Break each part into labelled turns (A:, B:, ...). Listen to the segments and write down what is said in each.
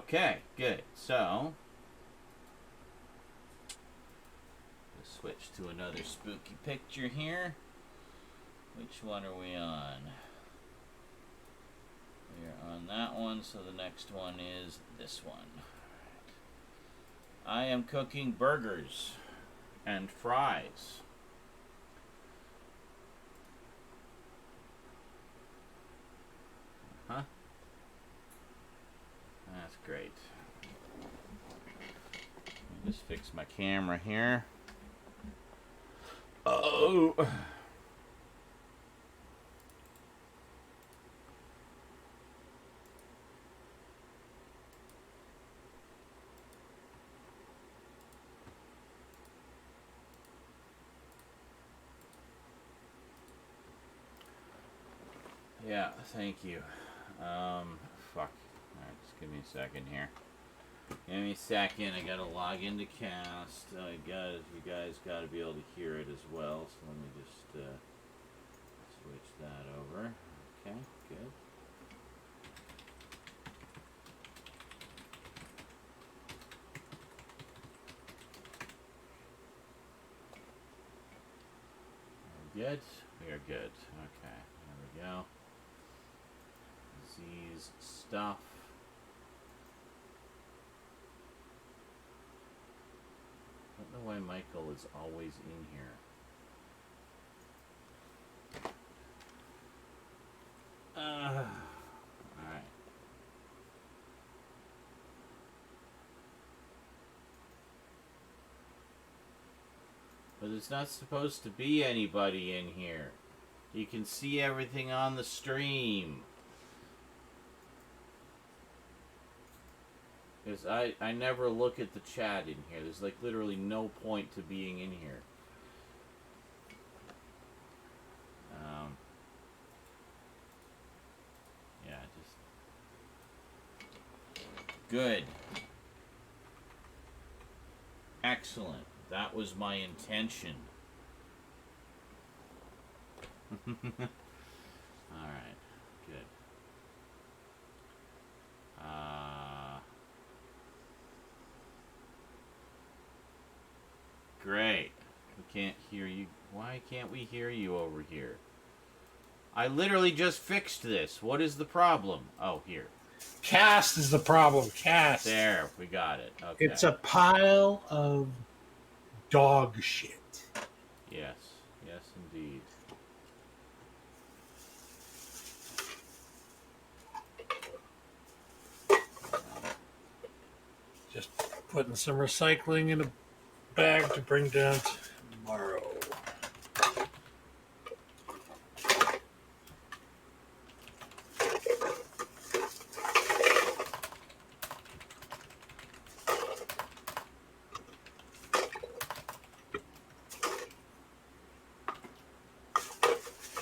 A: Okay, good. So, let's switch to another spooky picture here. Which one are we on? We're on that one, so the next one is this one. I am cooking burgers and fries. Huh? That's great. Let me just fix my camera here. Oh! Yeah, thank you. Fuck. Alright, just give me a second here. Give me a second. I gotta log into Cast. You guys gotta be able to hear it as well. So let me just switch that over. Okay, good. We're good. We are good. Okay, there we go. Disease stuff. I don't know why Michael is always in here. Alright. But there's not supposed to be anybody in here. You can see everything on the stream. Because I never look at the chat in here. There's like literally no point to being in here. Yeah, just... Good. Excellent. That was my intention. Alright. Good. Great. We can't hear you. Why can't we hear you over here? I literally just fixed this. What is the problem? Oh, here.
B: Cast is the problem. Cast.
A: There, we got it. Okay.
B: It's a pile of dog shit.
A: Yes. Yes, indeed.
B: Just putting some recycling in a bag to bring down tomorrow.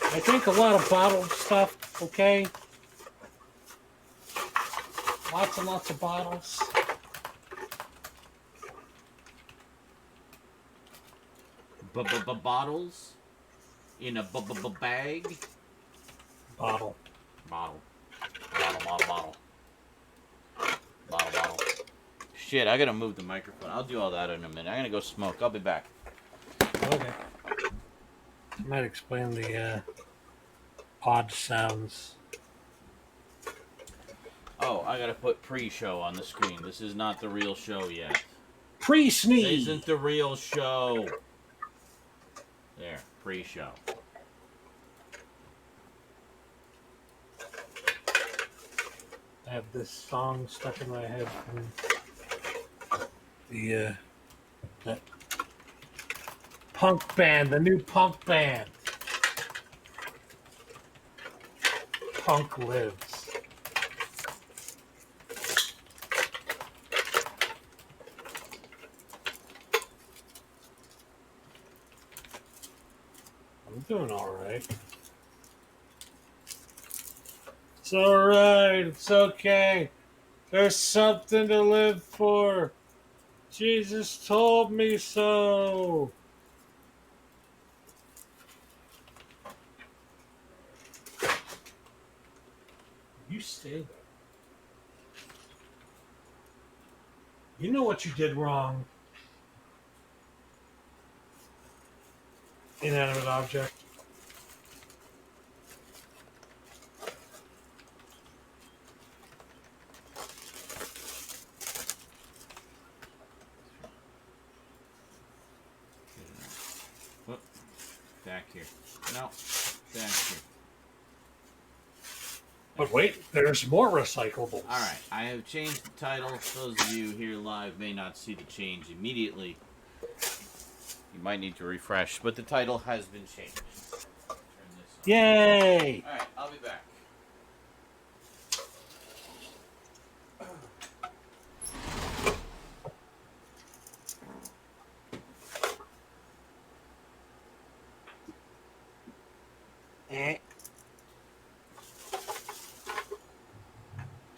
B: I drink a lot of bottled stuff, okay? Lots and lots of bottles.
A: Bottles? In a bag?
B: Bottle.
A: Bottle. Shit, I gotta move the microphone. I'll do all that in a minute. I'm gonna go smoke. I'll be back.
B: Okay. I might explain the odd sounds.
A: Oh, I gotta put pre-show on the screen. This is not the real show yet.
B: Pre-sneeze!
A: This isn't the real show. There, pre-show.
B: I have this song stuck in my head from that punk band, the new punk band. Punk lives. I'm doing all right. It's all right. It's okay. There's something to live for. Jesus told me so. You stay there. You know what you did wrong, inanimate object?
A: Whoop. Back here. No. Back here.
B: But wait, there's more recyclables.
A: Alright, I have changed the title. Those of you here live may not see the change immediately. You might need to refresh, but the title has been changed. Turn this on.
B: Yay!
A: Alright, I'll be back.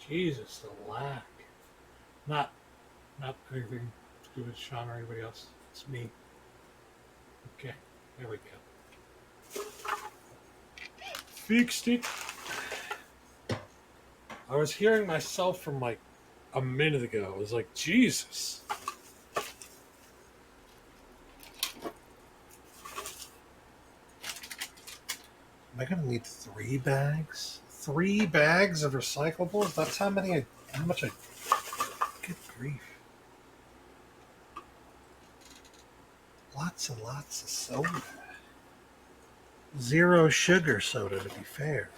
B: Jesus, the lack. Not anything to do with Sean or anybody else. It's me. Okay, there we go. Fixed it. I was hearing myself from like a minute ago. I was like, Jesus. Am I going to need 3 bags? 3 bags of recyclables? That's how much I... Good grief. Lots and lots of soda. 0 sugar soda, to be fair.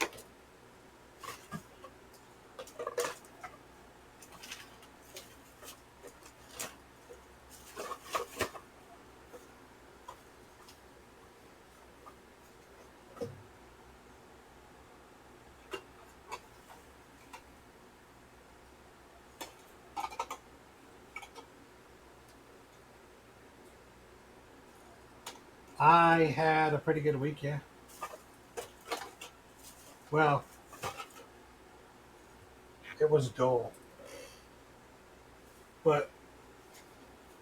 B: I had a pretty good week, yeah. Well, it was dull. But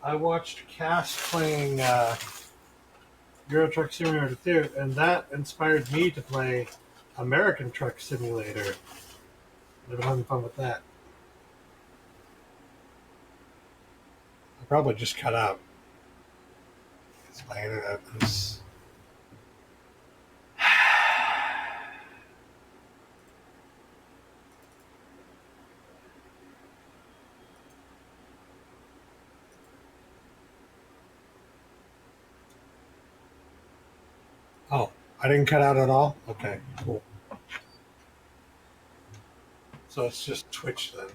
B: I watched Cass playing Euro Truck Simulator 2, and that inspired me to play American Truck Simulator. I've been having fun with that. I probably just cut out. Because my internet is... Oh, I didn't cut out at all? Okay, cool. So it's just Twitch then.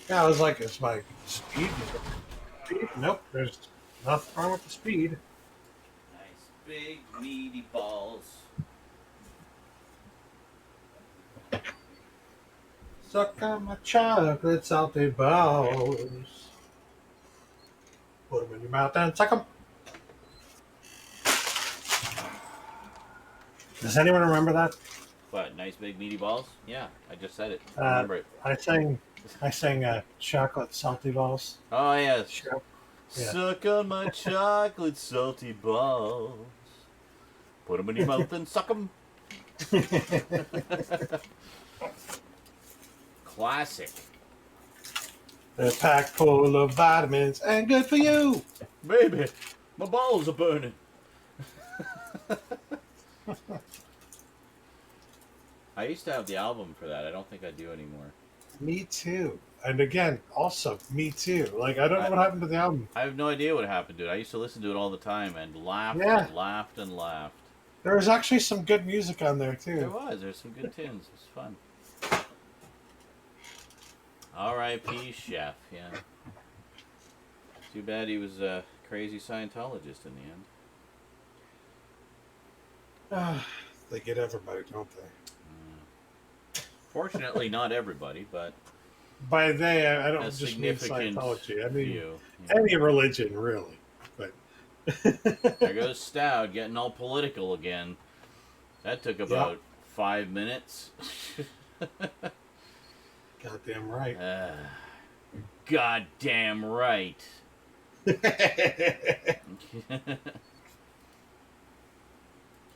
B: Yeah, I was like, it's my speed. Nope, there's nothing wrong with the speed.
A: Nice big meaty balls.
B: Suck on my chocolate salty balls. Put them in your mouth and suck them. Does anyone remember that?
A: What, nice big meaty balls? Yeah, I just said it. I remember it.
B: I sang chocolate salty balls.
A: Oh, yes.
B: Sure. Yeah.
A: Suck on my chocolate salty balls. Put them in your mouth and suck them. Classic.
B: They're packed full of vitamins and good for you.
A: Baby, my balls are burning. I used to have the album for that. I don't think I do anymore.
B: Me too. And again, also, me too. Like, I don't know what happened to the album.
A: I have no idea what happened to it. I used to listen to it all the time and laughed and laughed and laughed.
B: There was actually some good music on there, too.
A: There was. There's some good tunes. It was fun. R.I.P. Chef, yeah. Too bad he was a crazy Scientologist in the end.
B: They get everybody, don't they?
A: Fortunately, not everybody, but...
B: By they, I don't
A: a
B: just mean Scientology. I mean,
A: few,
B: any religion, really. But
A: there goes Stoud getting all political again. That took about 5 minutes.
B: Goddamn right.
A: Goddamn right.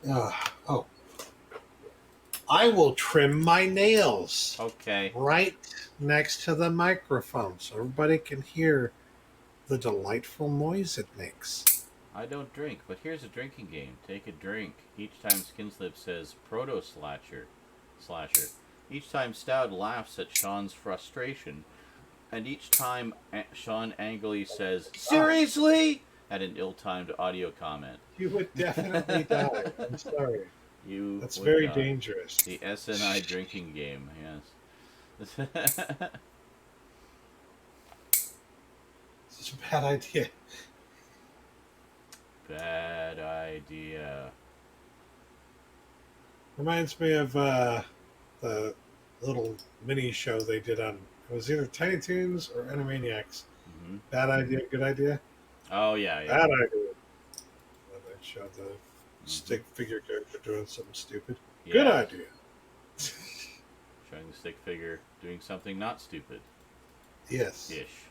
B: Oh. I will trim my nails.
A: Okay.
B: Right next to the microphone so everybody can hear the delightful noise it makes.
A: I don't drink, but here's a drinking game. Take a drink. Each time Skinslip says proto-slasher. Each time Stoud laughs at Sean's frustration. And each time Sean angrily says, seriously? At an ill-timed audio comment.
B: You would definitely die. I'm sorry. That's
A: would
B: very
A: die.
B: dangerous.
A: The SNI drinking game, yes.
B: It's a bad idea.
A: Bad idea.
B: Reminds me of the little mini show they did on, it was either Tiny Toons or Animaniacs.
A: Mm-hmm.
B: Bad idea, good idea?
A: Oh, yeah.
B: Bad idea. When they showed the stick figure character doing something stupid. Yeah. Good idea.
A: Showing the stick figure doing something not stupid.
B: Yes.
A: Ish.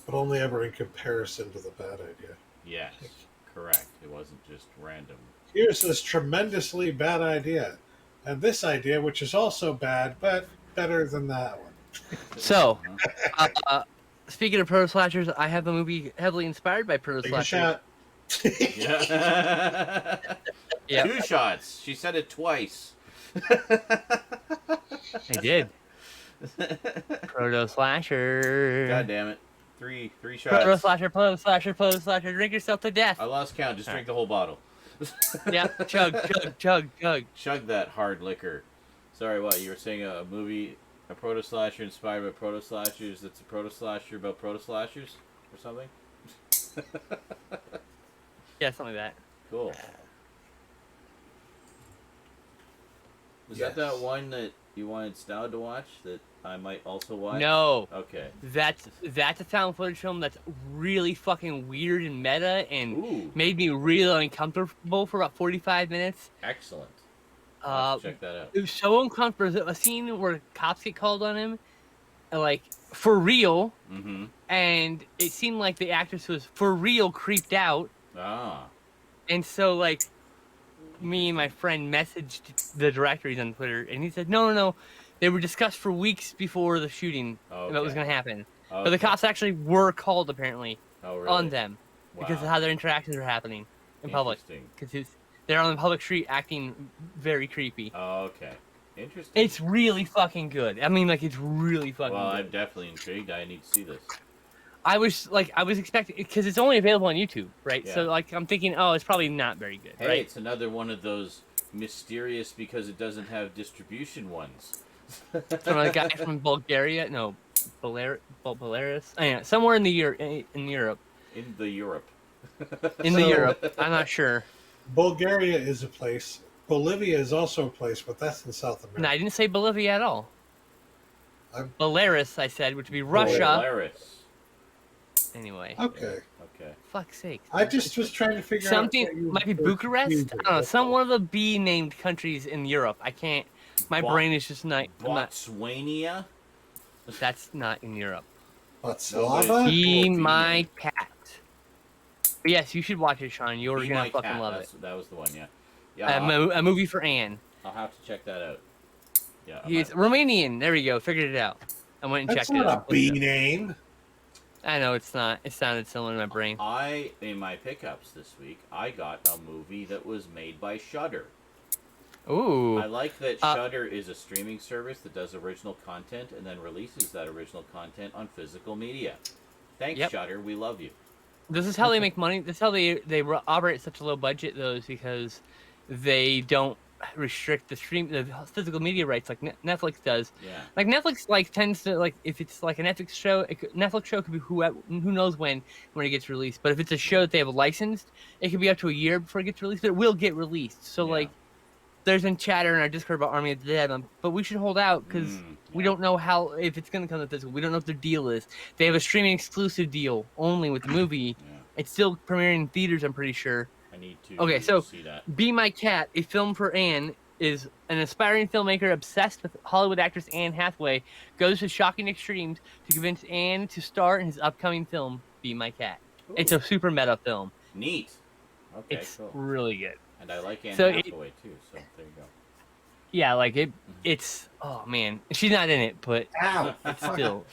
B: But only ever in comparison to the bad idea.
A: Yes, correct. It wasn't just random.
B: Here's this tremendously bad idea. And this idea, which is also bad, but better than that one.
C: So, speaking of proto slashers, I have a movie heavily inspired by proto slashers.
A: Yeah. Yep. 2 shots. She said it twice.
C: I did. Proto slasher.
A: God damn it. 3 shots.
C: Proto slasher, proto slasher, proto slasher. Drink yourself to death.
A: I lost count. Just drink the whole bottle.
C: Yeah. Chug, chug, chug, chug.
A: Chug that hard liquor. Sorry, what? You were saying a movie, a proto slasher inspired by proto slashers. That's a proto slasher about proto slashers or something?
C: Yeah, something like that.
A: Cool. Was that one that you wanted Stoud to watch that I might also watch?
C: No.
A: Okay.
C: That's a found footage film that's really fucking weird and meta and made me really uncomfortable for about 45 minutes.
A: Excellent. Check that out.
C: It was so uncomfortable. There's a scene where cops get called on him, like, for real.
A: Mm-hmm.
C: And it seemed like the actress was for real creeped out.
A: Ah.
C: And so, like, me and my friend messaged the director, he's on Twitter, and he said, no. They were discussed for weeks before the shooting that was going to happen. Okay. But the cops actually were called, apparently, on them because of how their interactions are happening in public. Because they're on the public street acting very creepy.
A: Oh, okay. Interesting.
C: It's really fucking good. I mean, like, it's really fucking good.
A: Well, I'm definitely intrigued. I need to see this.
C: I was expecting, because it's only available on YouTube, right?
A: Yeah.
C: So, like, I'm thinking, oh, it's probably not very good,
A: hey,
C: right?
A: It's another one of those mysterious because it doesn't have distribution ones.
C: From a guy from Bulgaria? No, Belarus? Yeah, somewhere in Europe.
A: In the Europe.
C: In the Europe. I'm not sure.
B: Bulgaria is a place. Bolivia is also a place, but that's in South America.
C: No, I didn't say Bolivia at all. Belarus, I said, which would be Russia.
A: Belarus.
C: Anyway.
B: Okay.
A: Okay.
C: Fuck's sake.
B: I just was trying to figure
C: something might be Bucharest. I don't know. Some one of the B-named countries in Europe. I can't. My brain is just not.
A: Botswana.
C: That's not in Europe.
B: Botswana.
C: Be my cat. But yes, you should watch it, Sean. You're gonna fucking love it.
A: That was the one. Yeah. Yeah.
C: A movie for Anne.
A: I'll have to check that out. Yeah.
C: He's Romanian. There we go. Figured it out. I went and checked it out.
B: That's not a B name.
C: I know it's not. It sounded similar in my brain.
A: In my pickups this week, I got a movie that was made by Shudder.
C: Ooh.
A: I like that Shudder is a streaming service that does original content and then releases that original content on physical media. Thanks, Shudder. We love you.
C: This is how they make money. This is how they operate at such a low budget, though, is because they don't restrict the physical media rights like Netflix does.
A: Yeah.
C: Like Netflix tends to if it's like a Netflix show, Netflix show could be who knows when it gets released. But if it's a show that they have licensed, it could be up to a year before it gets released, but it will get released. So there's been chatter in our Discord about Army of the Dead, but we should hold out because we don't know if it's going to come to physical. We don't know what their deal is. They have a streaming exclusive deal only with the movie. Yeah. It's still premiering in theaters, I'm pretty sure.
A: I need to see that.
C: Be My Cat, a film for Anne, is an aspiring filmmaker obsessed with Hollywood actress Anne Hathaway, goes to shocking extremes to convince Anne to star in his upcoming film, Be My Cat. Ooh. It's a super meta film.
A: Neat. Okay,
C: it's really good.
A: And I like Anne Hathaway too, so there you go.
C: Yeah, like it's oh man, she's not in it, but
B: Ow!
C: it's still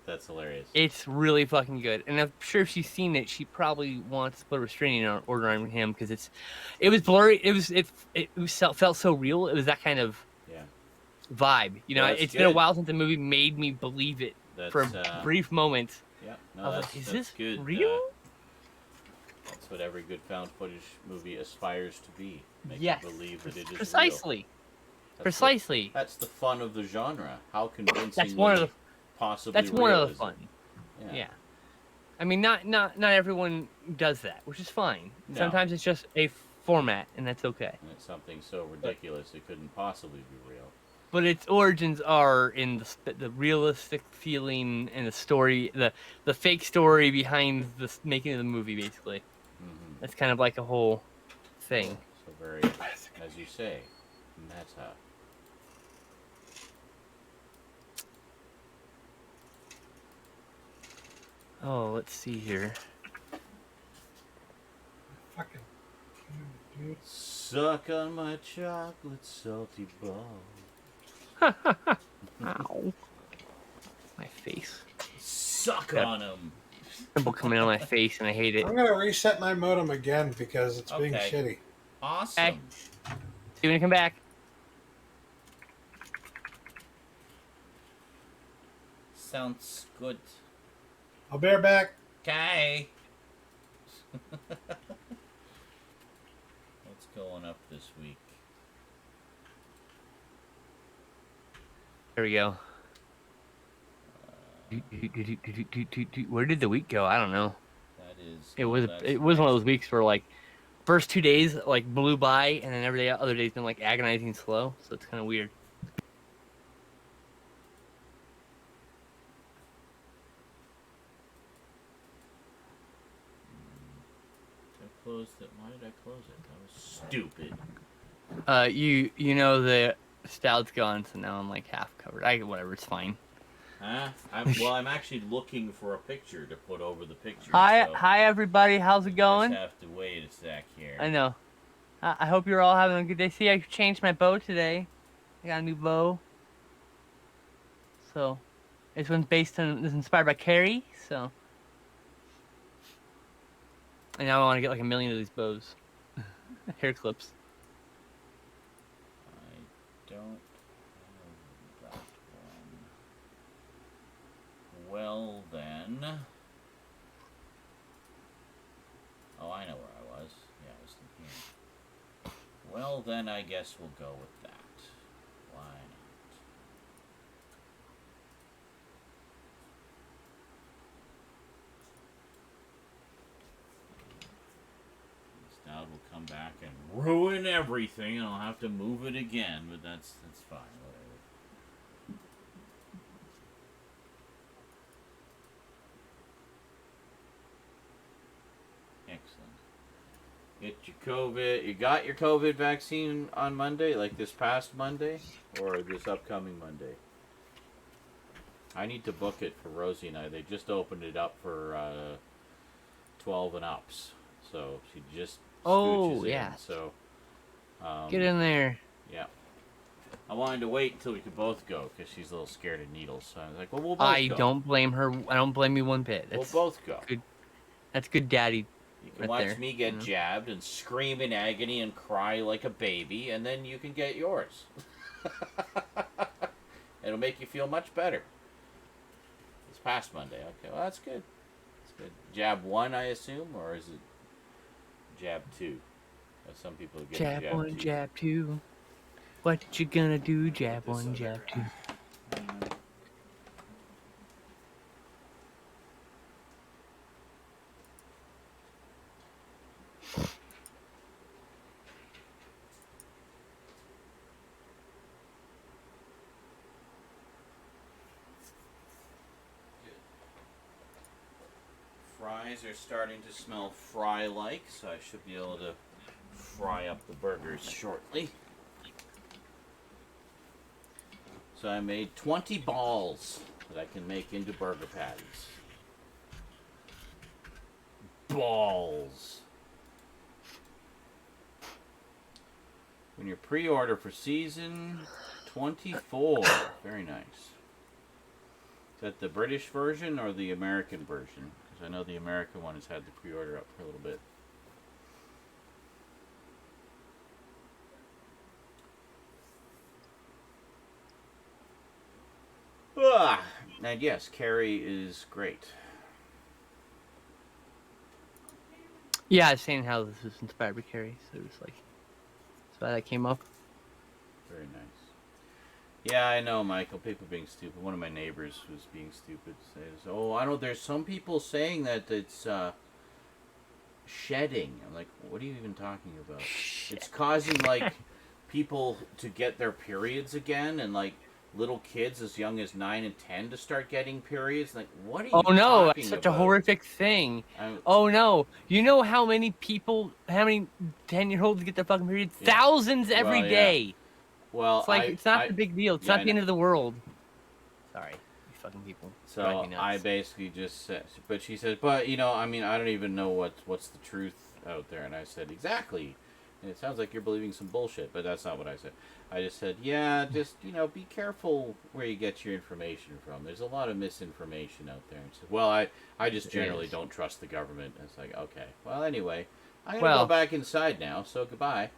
A: That's hilarious.
C: it's really fucking good. And I'm sure if she's seen it, she probably wants to put a restraining order on him because it was blurry. Felt so real. It was that kind of
A: Yeah.
C: vibe. You know,
A: Well, that's
C: it's been a
A: good.
C: while since the movie made me believe it for
A: That's
C: a brief moment.
A: yeah.
C: I
A: No,
C: was
A: that's
C: like, is
A: that's
C: this
A: good.
C: real?
A: That's what every good found footage movie aspires to be. Make
C: Yes,
A: you believe that it is
C: precisely.
A: real.
C: Precisely.
A: That's the fun of the genre. How
C: That's
A: convincingly
C: one of the
A: possibly
C: that's
A: real
C: one of the
A: is
C: fun.
A: it?
C: Yeah. I mean, not everyone does that, which is fine.
A: No.
C: Sometimes it's just a format, and that's okay.
A: And it's something so ridiculous it couldn't possibly be real.
C: But its origins are in the realistic feeling and the story, the fake story behind the making of the movie. Basically, that's kind of like a whole thing.
A: So very, as you say, meta.
C: Oh, let's see here.
B: Fucking dude.
A: Suck on my chocolate salty ball.
C: Ow. My face.
A: Suck
C: Got
A: on him.
C: pimple coming on my face, and I hate it.
B: I'm gonna reset my modem again because it's being
A: Okay.
B: shitty.
A: Awesome.
C: Okay. See you when you come back.
A: Sounds good.
B: I'll be right back.
A: Okay. What's going up this week?
C: There we go. Where did the week go? I don't know.
A: That is.
C: It was one of those weeks where like first 2 days like blew by, and then every day other day's been like agonizing slow. So it's kind of weird.
A: I closed it. Why did I close it? That was stupid.
C: You know the Stoud's gone, so now I'm like half covered. Whatever, it's fine.
A: Huh? I'm actually looking for a picture to put over the picture.
C: Hi,
A: so
C: hi everybody. How's it going?
A: Just have to wait a sec here.
C: I know. I hope you're all having a good day. See, I changed my bow today. I got a new bow. So, this one's inspired by Carrie. So, and now I want to get like 1 million of these bows, hair clips.
A: I don't have that one. Well then. Oh, I know where I was. Yeah, I was in here. Well then, I guess we'll go with that. Why not? Stout will come back and ruin everything, and I'll have to move it again, but that's fine, whatever. Excellent. Get your COVID. You got your COVID vaccine on Monday, like this past Monday, or this upcoming Monday? I need to book it for Rosie and I. They just opened it up for 12 and ups, so she just scooches
C: yeah.
A: in. So
C: Get in there.
A: yeah. I wanted to wait until we could both go because she's a little scared of needles. So I was like, well, we'll both
C: I
A: go.
C: don't blame her. I don't blame you one bit.
A: We'll both go.
C: Good. That's good, daddy.
A: You can
C: right
A: watch
C: there,
A: me get
C: you know?
A: jabbed and scream in agony and cry like a baby, and then you can get yours. It'll make you feel much better. It's past Monday. Okay, well, that's good. That's good. Jab 1, I assume, or is it jab 2? Some people get
C: Jab 1, jab 2. What you gonna do? Jab 1, jab 2.
A: Fries are starting to smell fry-like, so I should be able to fry up the burgers shortly. So I made 20 balls that I can make into burger patties. Balls. When you pre-order for season 24. Very nice. Is that the British version or the American version? Because I know the American one has had the pre-order up for a little bit. And yes, Carrie is great.
C: Yeah, I was saying how this was inspired by Carrie, so it was like that's why that came up.
A: Very nice. Yeah, I know, Michael. People being stupid. One of my neighbors was being stupid. Says, "Oh, I know. There's some people saying that it's shedding." I'm like, "What are you even talking about? It's causing like people to get their periods again, and like little kids as young as 9 and 10 to start getting periods. Like, what are you
C: Oh no,
A: talking
C: it's such
A: about?
C: a horrific thing. Oh no, you know how many 10-year-olds get their fucking periods?
A: Yeah.
C: Thousands every
A: Well, yeah.
C: day.
A: Well,
C: It's like it's not the big deal. It's
A: yeah,
C: not the end of the world. Sorry, you fucking people. Drive
A: So
C: me nuts.
A: I basically just said, but she said, but you know, I mean, I don't even know what's the truth out there. And I said, exactly. And it sounds like you're believing some bullshit, but that's not what I said. I just said, yeah, just, you know, be careful where you get your information from. There's a lot of misinformation out there. And she said, well, I just generally don't trust the government. And it's like, okay. Well, anyway, I'm going to go back inside now, so goodbye.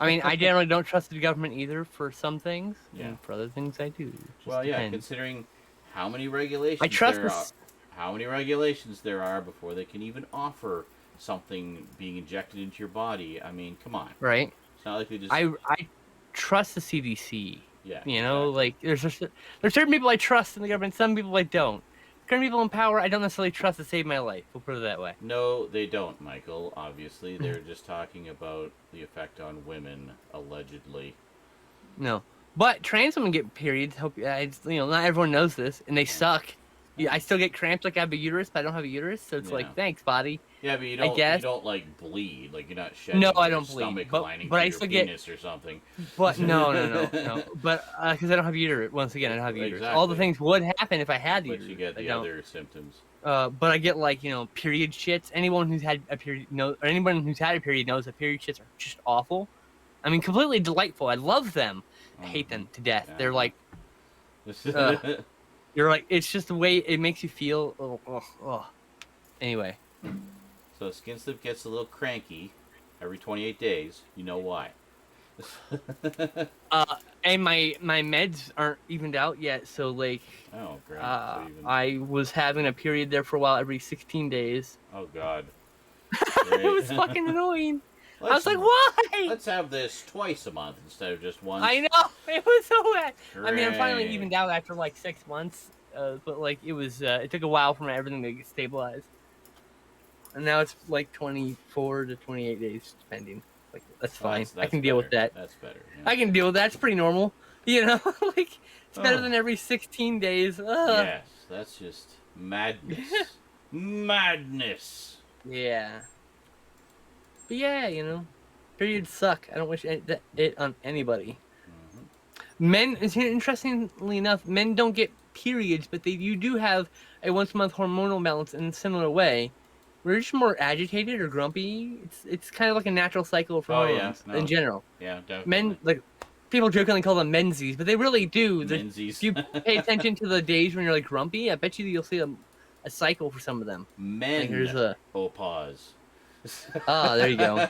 C: I mean, I generally don't trust the government either for some things.
A: Yeah.
C: And for other things, I do.
A: Well, yeah,
C: depends.
A: considering how many regulations how many regulations there are before they can even offer something being injected into your body. I mean, come on.
C: Right.
A: It's not like they just...
C: I trust the CDC.
A: Yeah.
C: You know, like there's certain people I trust in the government, some people I don't. Certain people in power I don't necessarily trust to save my life. We'll put it that way.
A: No, they don't, Michael. Obviously, they're just talking about the effect on women, allegedly.
C: No, but trans women get periods. Hope not everyone knows this, and they suck. Yeah, I still get cramps like I have a uterus, but I don't have a uterus, so it's like, thanks, body.
A: Yeah, but you don't like bleed, like you're not shedding.
C: No, I
A: your
C: don't
A: stomach
C: bleed,
A: lining
C: but I
A: your
C: still
A: penis or something.
C: But no. But because I don't have a uterus. Once again, I don't have a uterus.
A: Exactly.
C: All the things would happen if I had the
A: But
C: uterus.
A: you get the other symptoms.
C: But I get like period shits. Anyone who's had a period knows, or anyone who's had a period knows that period shits are just awful. I mean, completely delightful. I love them. I hate them to death. Yeah. They're like, you're like, it's just the way it makes you feel. Anyway.
A: So Skinslip gets a little cranky every 28 days. You know why?
C: And my meds aren't evened out yet. So like,
A: oh great.
C: I was having a period there for a while every 16 days.
A: Oh God.
C: It was fucking annoying. I was like, why?
A: Let's have this twice a month instead of just once.
C: I know. It was so bad.
A: Great.
C: I mean, I'm finally evened out after like 6 months. But like it was, it took a while for everything to get stabilized. And now it's like 24 to 28 days, depending. Like that's fine. I can deal with that.
A: That's better. Yeah.
C: I can deal with that. It's pretty normal. Like it's better than every 16 days.
A: Yes, that's just madness. Madness.
C: Yeah. But yeah, periods suck. I don't wish it on anybody. Mm-hmm. Men, interestingly enough, men don't get periods, but you do have a once-a-month hormonal balance in a similar way. We're just more agitated or grumpy. It's kind of like a natural cycle for hormones in general.
A: Yeah, definitely.
C: Men, like, people jokingly call them menses, but they really do.
A: Menses.
C: If you pay attention to the days when you're like grumpy, I bet you'll see a cycle for some of them.
A: Pause.
C: There you go.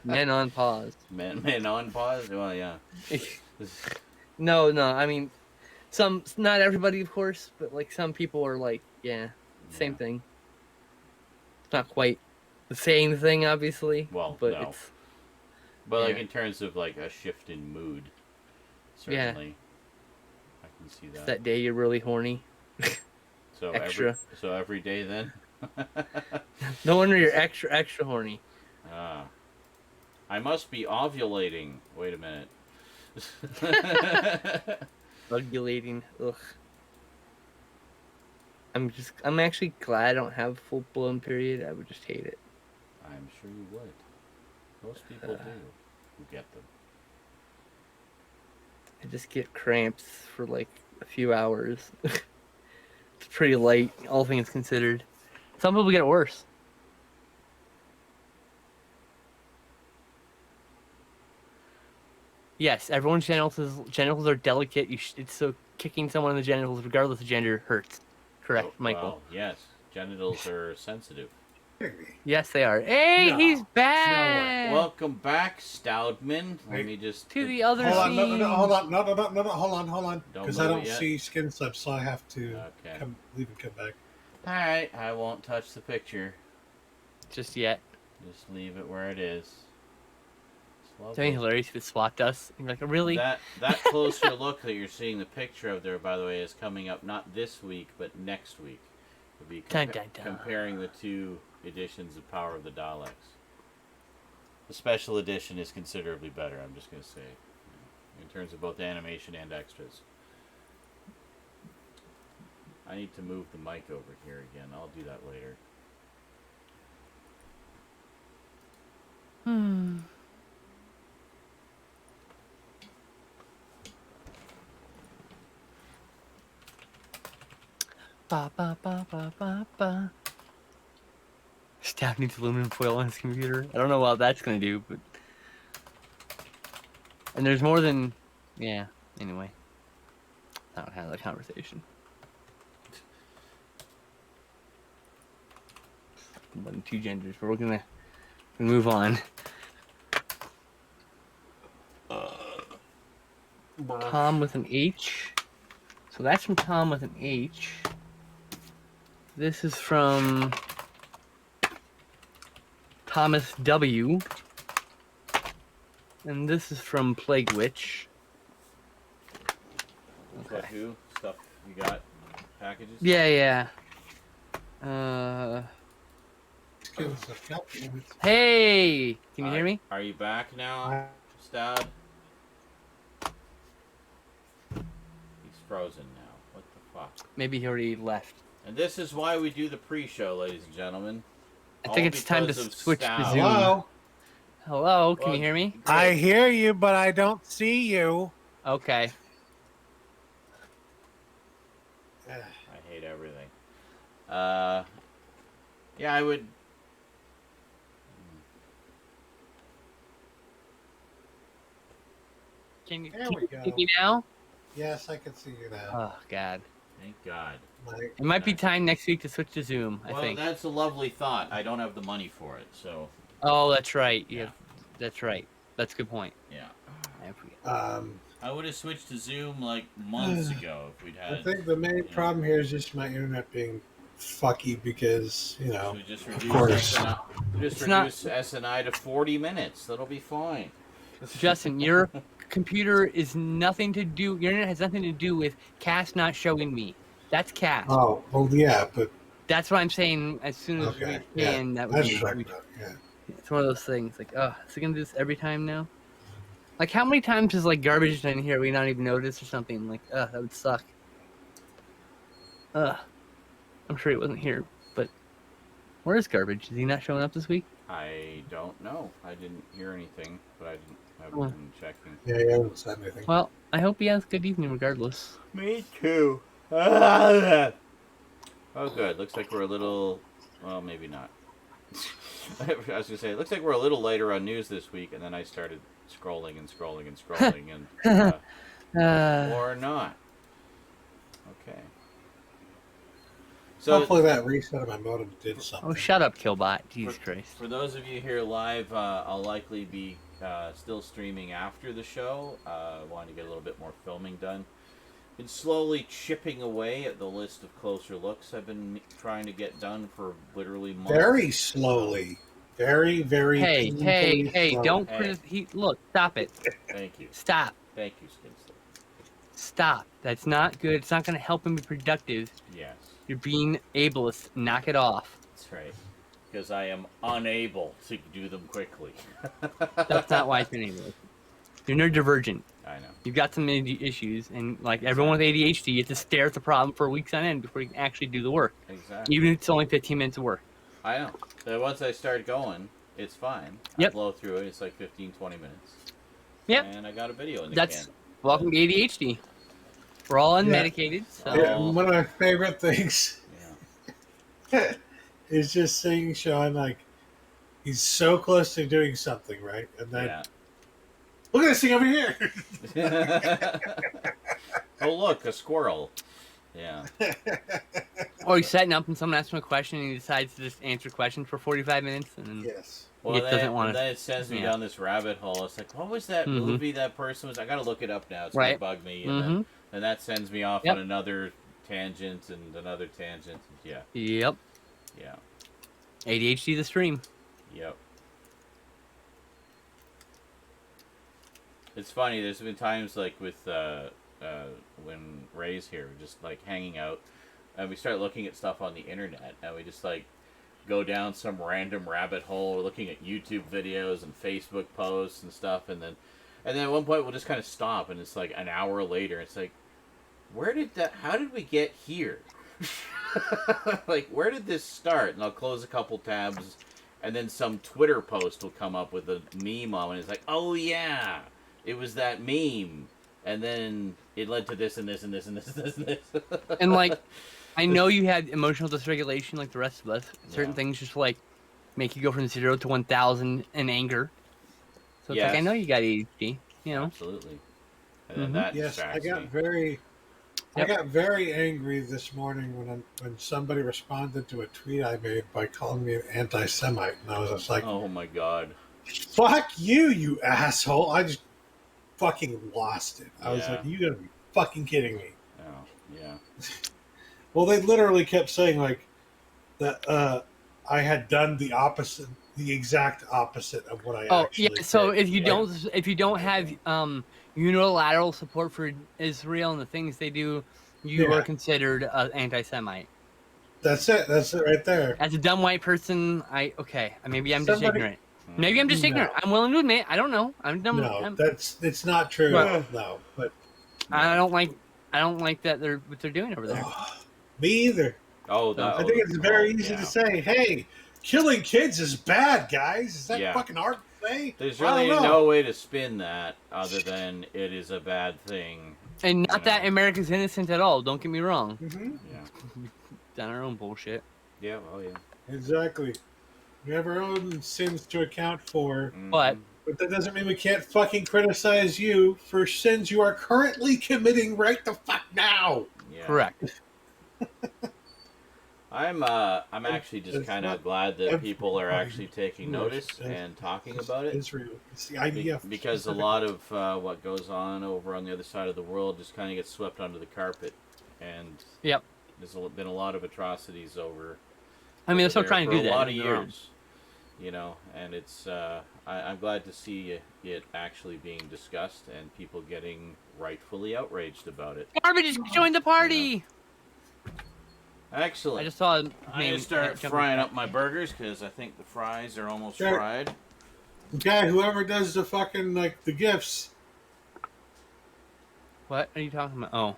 C: Men on pause.
A: Men on pause? Well, yeah.
C: No, I mean, not everybody, of course, but like some people are like, same thing. It's not quite the same thing, obviously.
A: Well,
C: but
A: no.
C: it's.
A: But like in terms of like a shift in mood, certainly, I can see that.
C: It's that day you're really horny.
A: So
C: extra.
A: Every day then.
C: No wonder you're extra horny.
A: I must be ovulating. Wait a minute.
C: Ovulating. Ugh. I'm actually glad I don't have a full blown period. I would just hate it.
A: I'm sure you would. Most people do who get them.
C: I just get cramps for like a few hours. It's pretty light, all things considered. Some people get it worse. Yes, everyone's genitals are delicate. It's so kicking someone in the genitals, regardless of gender, hurts. Correct, Michael.
A: Well, yes, genitals are sensitive.
C: Yes, they are. Hey,
B: No.
C: he's
B: No
C: back.
A: Welcome back, Stoudman. Let me just
C: To the other
B: Hold on,
C: scene.
B: hold on, no, hold on.
A: Don't
B: Because I
A: move
B: don't
A: it yet.
B: see Skinslip, so I have to
A: Okay.
B: leave and come back.
A: All right, I won't touch the picture.
C: Just yet.
A: Just leave it where it is. It's
C: That'd be hilarious if it swapped us. You're like, really?
A: That closer look that you're seeing the picture of there, by the way, is coming up not this week but next week. We'll be
C: Dun, dun, dun.
A: comparing the two editions of Power of the Daleks. The special edition is considerably better. I'm just going to say, in terms of both animation and extras. I need to move the mic over here again. I'll do that later.
C: Ba ba ba ba ba ba. Staff needs aluminum foil on his computer. I don't know what that's gonna do, but and there's more than Anyway, I don't have that conversation. More than two genders, but we're gonna move on. Tom with an H. So that's from Tom with an H. This is from Thomas W. And this is from Plague Witch.
A: Okay. Who? Stuff you got? Packages?
C: Yeah.
B: Skinslip, God damn it.
C: Hey! Can you hear me?
A: Are you back now, Stoud? He's frozen now. What the fuck?
C: Maybe he already left.
A: And this is why we do the pre-show, ladies and gentlemen.
C: I think it's time to
A: because of
C: switch to
A: Stoud.
C: Zoom.
B: Hello?
C: Hello, can
A: Well,
C: you hear me?
A: great.
B: I hear you, but I don't see you.
C: Okay.
A: I hate everything. Yeah, I would.
C: Can you
B: There we go.
C: see me now?
B: Yes, I can see you now.
C: Oh, God.
A: Thank God.
B: Like,
C: It might be time next week to switch to Zoom, I
A: Well,
C: think.
A: that's a lovely thought. I don't have the money for it, so
C: Oh, that's right.
A: Yeah.
C: Yeah, that's right. That's a good point.
A: yeah.
C: I forget.
A: I would have switched to Zoom like months ago if we'd had.
B: I think the main problem here is just my internet being fucky because, you know,
A: We just
B: of
A: reduce
B: course.
C: It's
A: SNI to 40 minutes. That'll be fine.
C: Justin, your computer is nothing to do. Your internet has nothing to do with Cast not showing me. That's Cast.
B: Oh, well, yeah, but
C: That's what I'm saying. As soon as
B: okay,
C: we can,
B: yeah,
C: that would
B: that's
C: be.
B: right. Yeah.
C: It's one of those things. Like, oh, is it gonna do this every time now? Like, how many times is like garbage in here we not even notice or something? Like, that would suck. I'm sure he wasn't here, but where is garbage? Is he not showing up this week?
A: I don't know. I didn't hear anything, but I
C: Oh.
A: haven't been checking.
B: Yeah, he hasn't said anything.
C: Well, I hope he has a good evening regardless.
A: Me too. Oh, good. Looks like we're a little. Well, maybe not. I was gonna say, it looks like we're a little later on news this week, and then I started scrolling, and or not. Okay. So
B: Hopefully that reset of my modem did something.
C: Oh, shut up, Killbot. Jesus Christ.
A: for those of you here live, I'll likely be still streaming after the show. Wanting to get a little bit more filming done. Been slowly chipping away at the list of closer looks I've been trying to get done for literally months.
B: Very slowly. Very, very
C: Hey,
B: slowly.
C: don't
A: Hey.
C: look, stop it.
A: Thank you.
C: Stop.
A: Thank you, Skinslip.
C: Stop. That's not good. It's not going to help him be productive.
A: Yes,
C: You're being ableist. Knock it off.
A: that's right. Because I am unable to do them quickly.
C: That's not why it's been ableist. You're neurodivergent.
A: I know.
C: You've got some issues, and like everyone with ADHD, you have to stare at the problem for weeks on end before you can actually do the work.
A: Exactly.
C: Even if it's only 15 minutes of work.
A: I know. So once I start going, it's fine.
C: Yep.
A: I blow through it. It's like 15, 20 minutes.
C: Yep.
A: And I got a video in the can.
C: Welcome to ADHD. We're all unmedicated, so
B: Yeah, one of my favorite things
A: Yeah.
B: is just seeing Sean, like, he's so close to doing something, right? And then,
A: Yeah.
B: Look at this thing over here.
A: Oh, look, a squirrel. Yeah.
C: Or he's setting up and someone asks him a question and he decides to just answer questions for 45 minutes and then
B: Yes.
A: Well,
C: he doesn't want
A: then it sends me down this rabbit hole. It's like, what was that movie that person was? I gotta look it up now. It's gonna bug me, and then that sends me off on another tangent and another tangent. Yeah.
C: Yep.
A: Yeah.
C: ADHD the stream.
A: Yep. It's funny. There's been times like with when Ray's here, we're just like hanging out, and we start looking at stuff on the internet, and we just like go down some random rabbit hole. We're looking at YouTube videos and Facebook posts and stuff, and then at one point we'll just kind of stop, and it's like an hour later. It's like, how did we get here? Like, where did this start? And I'll close a couple tabs, and then some Twitter post will come up with a meme on it. It's like, oh yeah, it was that meme, and then it led to this and this and this and this and this and this.
C: And like, I know you had emotional dysregulation like the rest of us. Certain things just like make you go from 0 to 1,000 in anger. So it's like, I know you got ADHD, you know.
A: Absolutely. And then that
B: I got
A: me.
B: I got very angry this morning when somebody responded to a tweet I made by calling me an anti-Semite, and I was just like,
A: "Oh my god,
B: fuck you, you asshole!" I just fucking lost it. I was like, "You gotta be fucking kidding me!"
A: Oh yeah.
B: Well, they literally kept saying like that I had done the opposite, the exact opposite of what I actually did.
C: So if you don't have unilateral support for Israel and the things they do, you are considered an anti-Semite.
B: That's it. That's it right there.
C: As a dumb white person, maybe I'm just ignorant. Maybe I'm just ignorant. I'm willing to admit I don't know. I'm dumb.
B: No, it's not true. No, but
C: I don't like that what they're doing over there.
B: Me either.
A: Oh,
B: I think it's very easy to say, hey, killing kids is bad, guys. Is that fucking hard to say?
A: There's really no way to spin that other than it is a bad thing.
C: And not that America's innocent at all. Don't get me wrong.
B: Mm-hmm.
A: Yeah.
C: Done our own bullshit.
A: Yeah, oh yeah.
B: Exactly. We have our own sins to account for.
C: But
B: that doesn't mean we can't fucking criticize you for sins you are currently committing right the fuck now.
A: Yeah.
C: Correct.
A: I'm actually just kind of glad that people are actually taking notice and talking about it.
B: Israel. It's the IDF.
A: Because a lot of what goes on over on the other side of the world just kind of gets swept under the carpet, and there's been a lot of atrocities over.
C: I mean, they're still trying to do that
A: for a lot of years, you know, and it's I'm glad to see it actually being discussed and people getting rightfully outraged about it.
C: Garbage joined the party.
A: You know? Excellent.
C: I just saw.
A: I'm gonna start frying up my burgers because I think the fries are almost fried.
B: Okay, whoever does the fucking the gifts.
C: What are you talking about? Oh,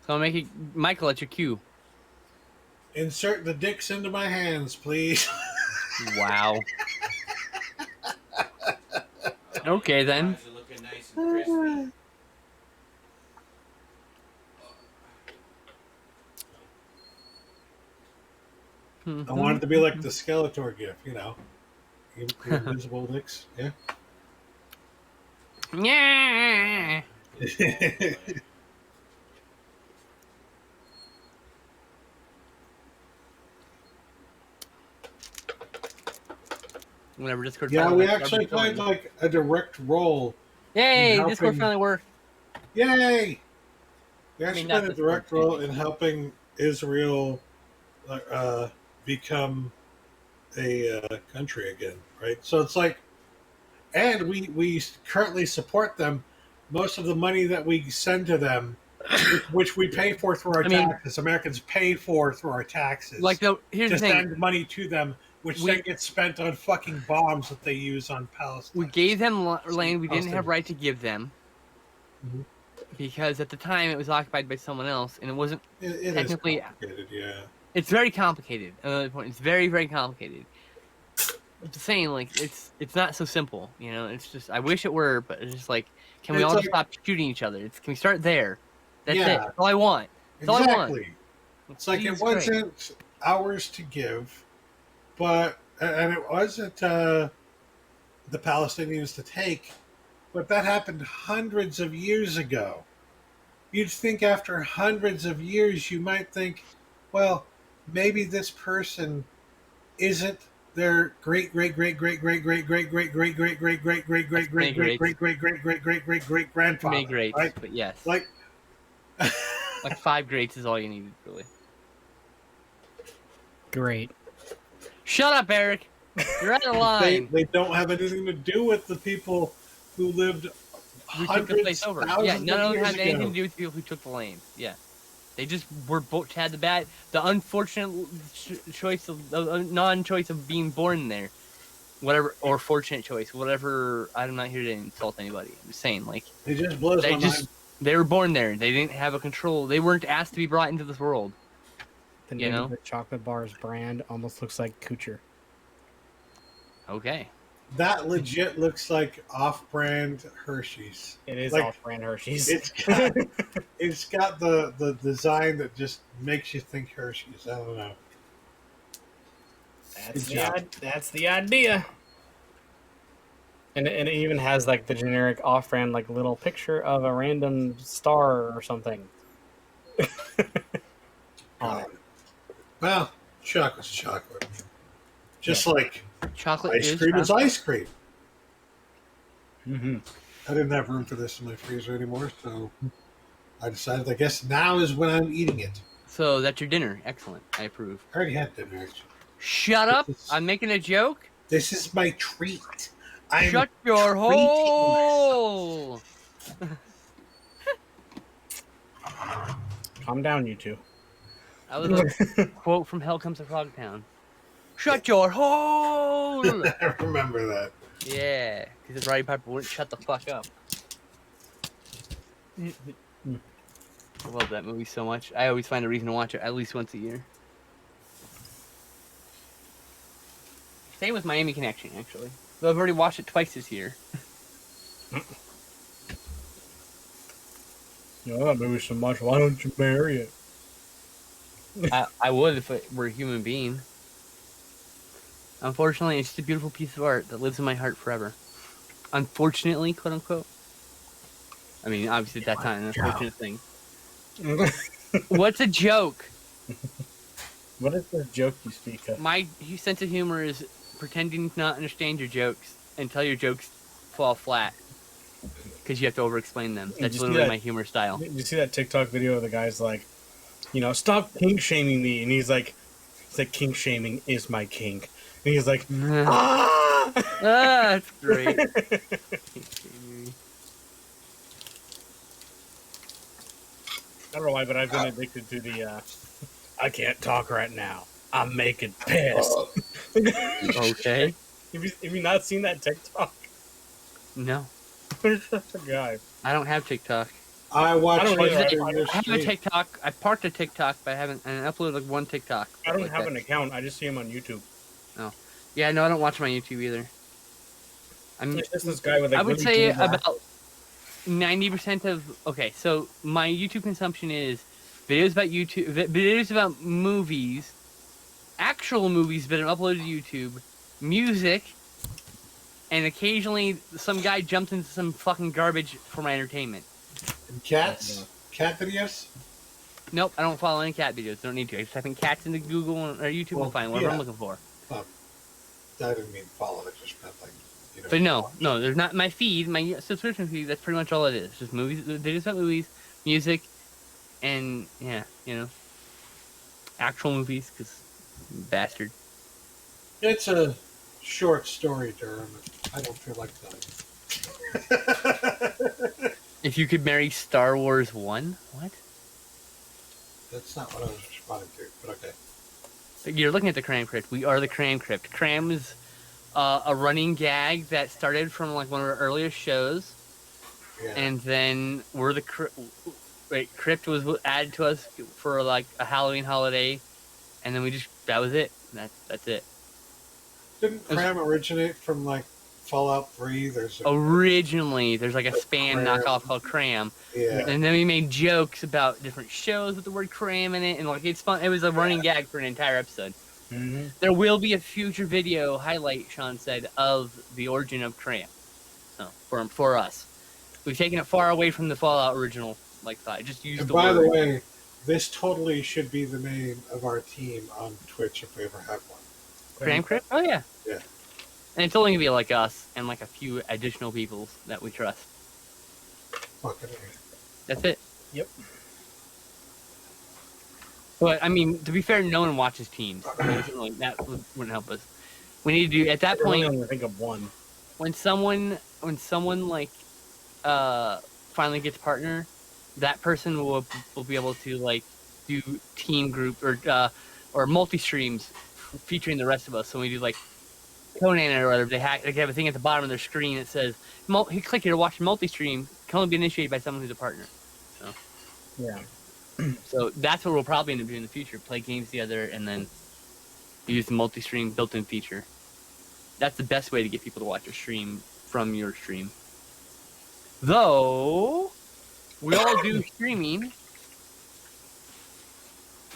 C: so I'll make it, Michael, at your cue.
B: Insert the dicks into my hands, please.
C: Wow. Okay then.
A: Fries are looking nice and crispy.
B: I want it to be like the Skeletor gif, you know. Invisible dicks, yeah.
C: Yeah. Whenever Discord.
B: Yeah, we actually played like a direct role.
C: Yay! Discord finally worked.
B: Yay! We actually played a direct role in helping Israel become a country again, right? So it's like, and we currently support them. Most of the money that we send to them, which we pay for through our taxes, Americans pay for through our taxes.
C: Like here's the thing:
B: send money to them, which then gets spent on fucking bombs that they use on Palestine.
C: We gave them land we didn't have right to give them. Mm-hmm. Because at the time it was occupied by someone else, and it wasn't technically.
B: Yeah.
C: It's very complicated. Another point. It's very, very complicated. I'm just saying, like, it's not so simple. You know, it's just I wish it were, but it's just like, can we all just stop shooting each other? Can we start there? That's it. That's all I want. That's all I want.
B: It's like it wasn't ours to give, but and it wasn't the Palestinians to take. But that happened hundreds of years ago. You'd think after hundreds of years, you might think, well, maybe this person isn't their great great great great great great great great great great great great great great
C: Many
B: great great
C: greats.
B: great great great great great great great
C: Many
B: grandfather,
C: greats,
B: right?
C: but yes.
B: Like,
C: Like 5 greats is all you needed, really.
D: Great.
C: Shut up, Eric. You're out of line.
B: they don't have anything to do with the people who lived
C: Who took the place
B: hundreds,
C: over?
B: thousands
C: Yeah,
B: of
C: none of them
B: years
C: had anything
B: ago.
C: to do with the people who took the lane. Yeah, they just were had the unfortunate choice of non-choice of being born there, whatever, or fortunate choice, whatever. I'm not here to insult anybody. I'm just saying, like,
B: It just blows my mind.
C: they were born there. They didn't have a control. They weren't asked to be brought into this world.
D: The
C: You
D: name
C: know?
D: of the chocolate bar's brand almost looks like Kucher.
C: Okay.
B: That legit looks like off-brand Hershey's.
D: It is
B: Like,
D: off-brand Hershey's.
B: It's got the design that just makes you think Hershey's. I don't know.
D: That's the idea. And it even has like the generic off-brand like little picture of a random star or something. On it.
B: Well, chocolate's chocolate. Just like
C: Chocolate
B: ice
C: is
B: cream is
C: chocolate.
B: ice cream.
D: Mm-hmm.
B: I didn't have room for this in my freezer anymore, so I decided, I guess now is when I'm eating it.
C: So that's your dinner. Excellent. I approve.
B: I already had dinner, actually.
C: Shut up.
B: This is-
C: I'm making a joke.
B: This is my treat. I'm
C: Shut your
B: treating
C: hole.
D: Calm down, you two.
C: That was a quote from Hell Comes to Frogtown. Shut your hole.
B: I remember that.
C: Yeah, because Roddy Piper wouldn't shut the fuck up. I love that movie so much. I always find a reason to watch it at least once a year. Same with Miami Connection, actually. Though I've already watched it twice this year.
D: You know that movie so much. Why don't you marry it?
C: I would if it were a human being. Unfortunately, it's just a beautiful piece of art that lives in my heart forever. Unfortunately, quote unquote. I mean, obviously at that time, an unfortunate thing. What's a joke?
D: What is the joke you speak of?
C: My sense of humor is pretending to not understand your jokes until your jokes fall flat. Because you have to over-explain them. That's literally my humor style.
D: Did you see that TikTok video of the guy's like, you know, stop kink shaming me, and he's like kink shaming is my kink, and he's like, ah,
C: that's great.
D: I don't know why, but I've been addicted to the I can't talk right now. I'm making piss.
C: Okay.
D: Have you not seen that TikTok?
C: No.
D: There's such a guy.
C: I don't have TikTok.
B: I watched
D: I don't really
B: it
D: like-
B: in your
C: I have a
B: stream.
C: TikTok. I parked a TikTok, but I haven't. And I uploaded like one TikTok.
D: I don't
C: like
D: have
C: that.
D: an account. I just see him on YouTube.
C: Yeah, no, I don't watch my YouTube either.
D: It's just this guy with like
C: I would
D: really
C: say
D: cool glasses.
C: about 90% of. Okay, so my YouTube consumption is videos about videos about movies, actual movies that are uploaded to YouTube, music, and occasionally some guy jumps into some fucking garbage for my entertainment.
B: And cats? Cat videos?
C: Nope, I don't follow any cat videos. Don't need to. I just type in cats into Google or YouTube
B: Well,
C: and find whatever
B: yeah.
C: I'm looking for.
B: I didn't mean follow it, just meant like, you know.
C: But no, there's not my feed, my subscription feed. That's pretty much all it is. Just movies, videos about movies, music, and yeah, you know, actual movies. Because bastard.
B: It's a short story, Durham. I don't feel like telling.
C: If you could marry Star Wars 1, what?
B: That's not what I was responding to, but okay.
C: You're looking at the Cram Crypt. We are the Cram Crypt. Cram is a running gag that started from like one of our earliest shows,
B: Yeah.
C: and then we're the Crypt was added to us for like a Halloween holiday, and then that was it. That's it.
B: Didn't Cram originate from like Fallout 3? There's
C: Originally, there's like a Span
B: Cram.
C: knockoff called Cram,
B: yeah.
C: and then we made jokes about different shows with the word Cram in it, and like it's fun. It was a running gag for an entire episode.
D: Mm-hmm.
C: There will be a future video highlight, Sean said, of the origin of Cram. for us. We've taken it far away from the Fallout original thought. Just use
B: And
C: the
B: by
C: word.
B: the way, this totally should be the name of our team on Twitch if we ever have one.
C: Cram Crypt? Oh yeah.
B: Yeah.
C: And it's only gonna be like us and like a few additional people that we trust.
B: Fucking
C: That's it.
D: Yep.
C: But I mean, to be fair, no one watches teams. That wouldn't help us. We need to do at that
D: I
C: point.
D: only think of one.
C: When someone finally gets partner, that person will be able to like do team group or multi streams featuring the rest of us. So when we do like Conan or whatever, they have a thing at the bottom of their screen that says click here to watch multi stream, can only be initiated by someone who's a partner. So
D: Yeah.
C: so that's what we'll probably end up doing in the future: play games together and then use the multi stream built-in feature. That's the best way to get people to watch your stream from your stream. Though, we all do streaming.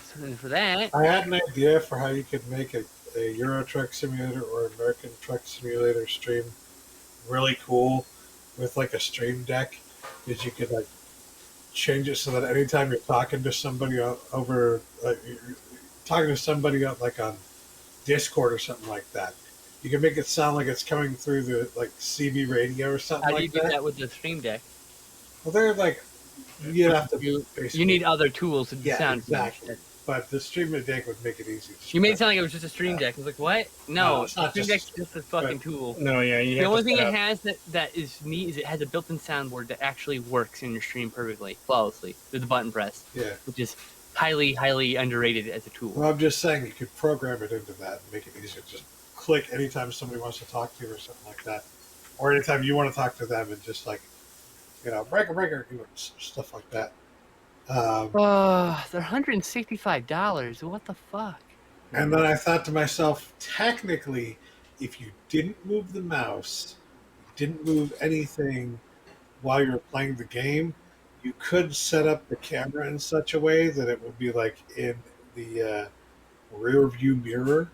C: So for that,
B: I had an idea for how you could make a Euro Truck Simulator or American Truck Simulator stream really cool with like a stream deck. Is you could like change it so that anytime you're talking to somebody over, you're talking to somebody like on Discord or something like that, you can make it sound like it's coming through the like CB radio or something
C: how do you
B: like
C: do
B: that.
C: that with the stream deck?
B: Well, they're like you'd have to
C: You
B: basically,
C: need other tools to do
B: yeah,
C: sound.
B: exactly. But the stream deck would make it easy.
C: You made it sound like it was just a stream deck. I was like, what? No,
B: it's not
C: stream
B: just
C: deck's
B: a
C: just a fucking tool.
D: No, yeah.
C: The only thing it has that is neat is it has a built-in soundboard that actually works in your stream perfectly, flawlessly, with the button press,
B: Yeah.
C: which is highly, highly underrated as a tool.
B: Well, I'm just saying you could program it into that and make it easier. Just click anytime somebody wants to talk to you or something like that. Or anytime you want to talk to them and just like, breaker, stuff like that.
C: They're $165. What the fuck?
B: And then I thought to myself, technically, if you didn't move the mouse, didn't move anything while you're playing the game, you could set up the camera in such a way that it would be like in the rear view mirror.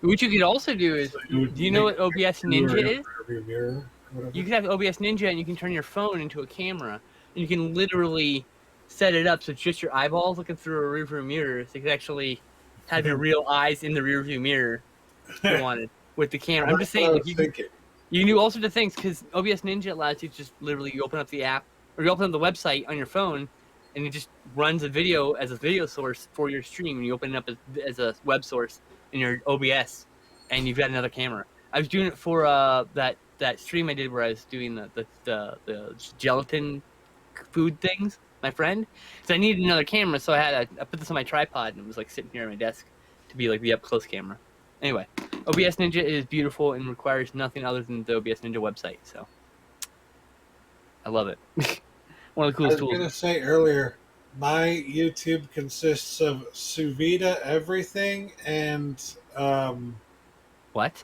C: What you could also do is,
B: So you would
C: do you know
B: make
C: what OBS
B: your
C: Ninja is?
B: Rear view mirror. Or whatever.
C: You can have OBS Ninja and you can turn your phone into a camera. And you can literally set it up so it's just your eyeballs looking through a rearview mirror. So you can actually have your real eyes in the rearview mirror if you wanted with the camera. I'm just saying, like, you can do all sorts of things because OBS Ninja allows you to just literally you open up the app or you open up the website on your phone and it just runs a video as a video source for your stream. And you open it up as a web source in your OBS and you've got another camera. I was doing it for that stream I did where I was doing the gelatin food things, my friend, because I needed another camera, so I put this on my tripod and it was like sitting here on my desk to be like the up close camera. Anyway, OBS Ninja is beautiful and requires nothing other than the OBS Ninja website, so I love it. One of the coolest tools.
B: I was going to say earlier, my YouTube consists of sous vide everything and
C: What?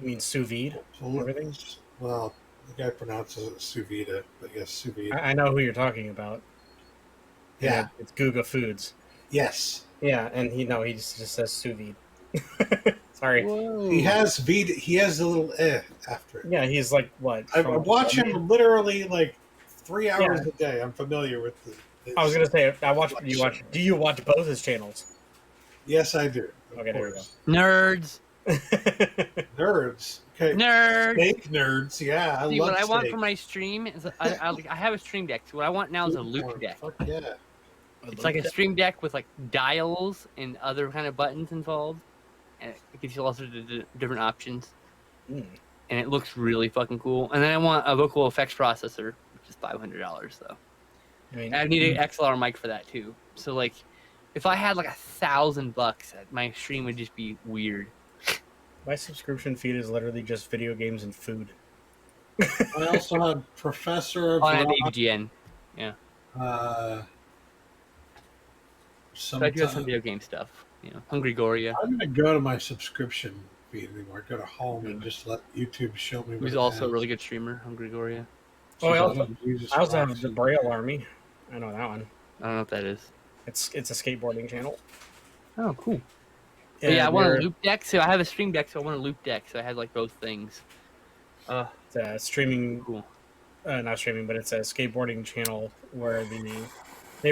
D: You mean sous vide? Everything?
B: Well, the guy pronounces it sous vide, but yes, sous vide.
D: I know who you're talking about.
B: Yeah.
D: It's Guga Foods.
B: Yes.
D: Yeah, and he just says sous vide. Sorry.
C: Whoa.
B: He has a little after it.
D: Yeah, he's like what?
B: I watch him literally like 3 hours a day. I'm familiar with
D: I was gonna say do you watch both his channels?
B: Yes, I do.
D: Okay, there we go.
C: Nerds.
B: Nerds. Okay.
C: Nerds.
B: Steak nerds. Yeah, I
C: See,
B: love
C: what I want
B: steak.
C: for my stream is I have a stream deck. So what I want now is a loop deck.
B: Fuck yeah.
C: It's like a stream deck with like dials and other kind of buttons involved, and it gives you all sorts of different options.
D: Mm.
C: And it looks really fucking cool. And then I want a vocal effects processor, which is $500 though.
D: I mean,
C: I need an XLR mic for that too. So like, if I had like $1,000, my stream would just be weird.
D: my subscription feed is literally just video games and food.
B: I also have Professor of
C: Oh, I have
B: Rock,
C: AVGN. Yeah. So I do have some video game stuff. You know, Hungry Goria.
B: I'm going to go to my subscription feed anymore. Go to home and just let YouTube show me.
C: Who's also a really good streamer, Hungry Goria.
D: Oh, I also have the Braille Army. I know that one.
C: I don't know what that is.
D: It's a skateboarding channel.
C: Oh, cool. But yeah, I want a loop deck. So I have a stream deck, so I want a loop deck. So I have like both things.
D: It's a streaming,
C: Cool.
D: not streaming, but it's a skateboarding channel where they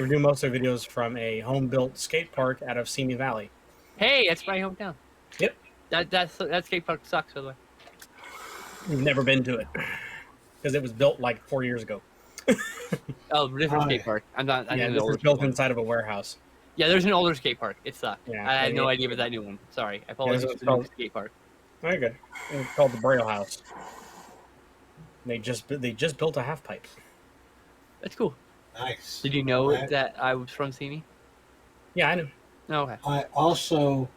D: do most of their videos from a home-built skate park out of Simi Valley.
C: Hey, that's my hometown.
D: Yep.
C: That skate park sucks, by the way.
D: We've never been to it because it was built like 4 years ago.
C: Oh, different skate park. I'm not. I
D: Yeah,
C: know the
D: this
C: older
D: is built
C: skate park.
D: inside of a warehouse.
C: Yeah, there's an older skate park. It sucked.
D: Yeah,
C: I had no
D: yeah.
C: idea about that new one. Sorry, I apologize
D: it's
C: for the
D: called-
C: new skate park.
D: Very good. It's called the Braille House. They just built a half pipe.
C: That's cool.
B: Nice.
C: Did you know
B: I-
C: that I was from Simi?
D: Yeah, I know.
C: Oh, okay.
B: I also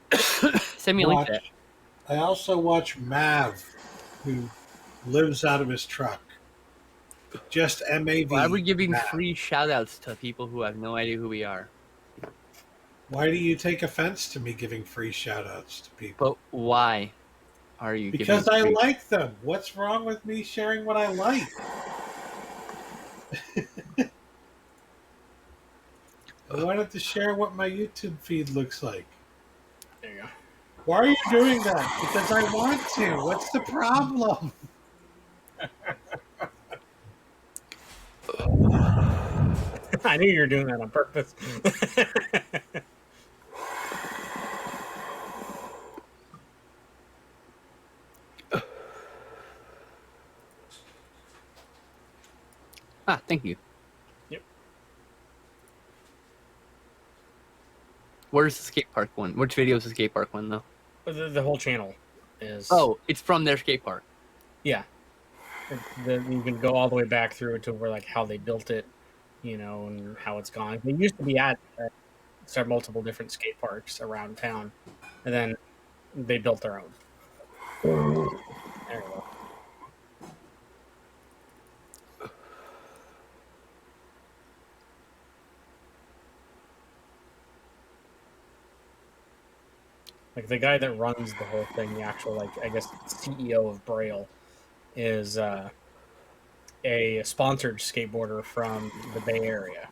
C: Send me a link to that.
B: I also watch Mav, who lives out of his truck. Just MAV.
C: Why are we giving
B: Mav.
C: free shout-outs to people who have no idea who we are?
B: Why do you take offense to me giving free shout-outs to people?
C: But why are you
B: Because
C: giving
B: I
C: free...
B: like them. What's wrong with me sharing what I like? I wanted to share what my YouTube feed looks like.
D: There you go.
B: Why are you doing that? Because I want to. What's the problem?
D: I knew you were doing that on purpose.
C: Ah, thank you.
D: Yep.
C: Where's the skate park one? Which video is the skate park one, though?
D: The whole channel is.
C: Oh, it's from their skate park.
D: Yeah. You can go all the way back through to where like how they built it, and how it's gone. They used to be at multiple different skate parks around town, and then they built their own. There you go. Like the guy that runs the whole thing, the actual I guess CEO of Braille, is a sponsored skateboarder from the Bay Area.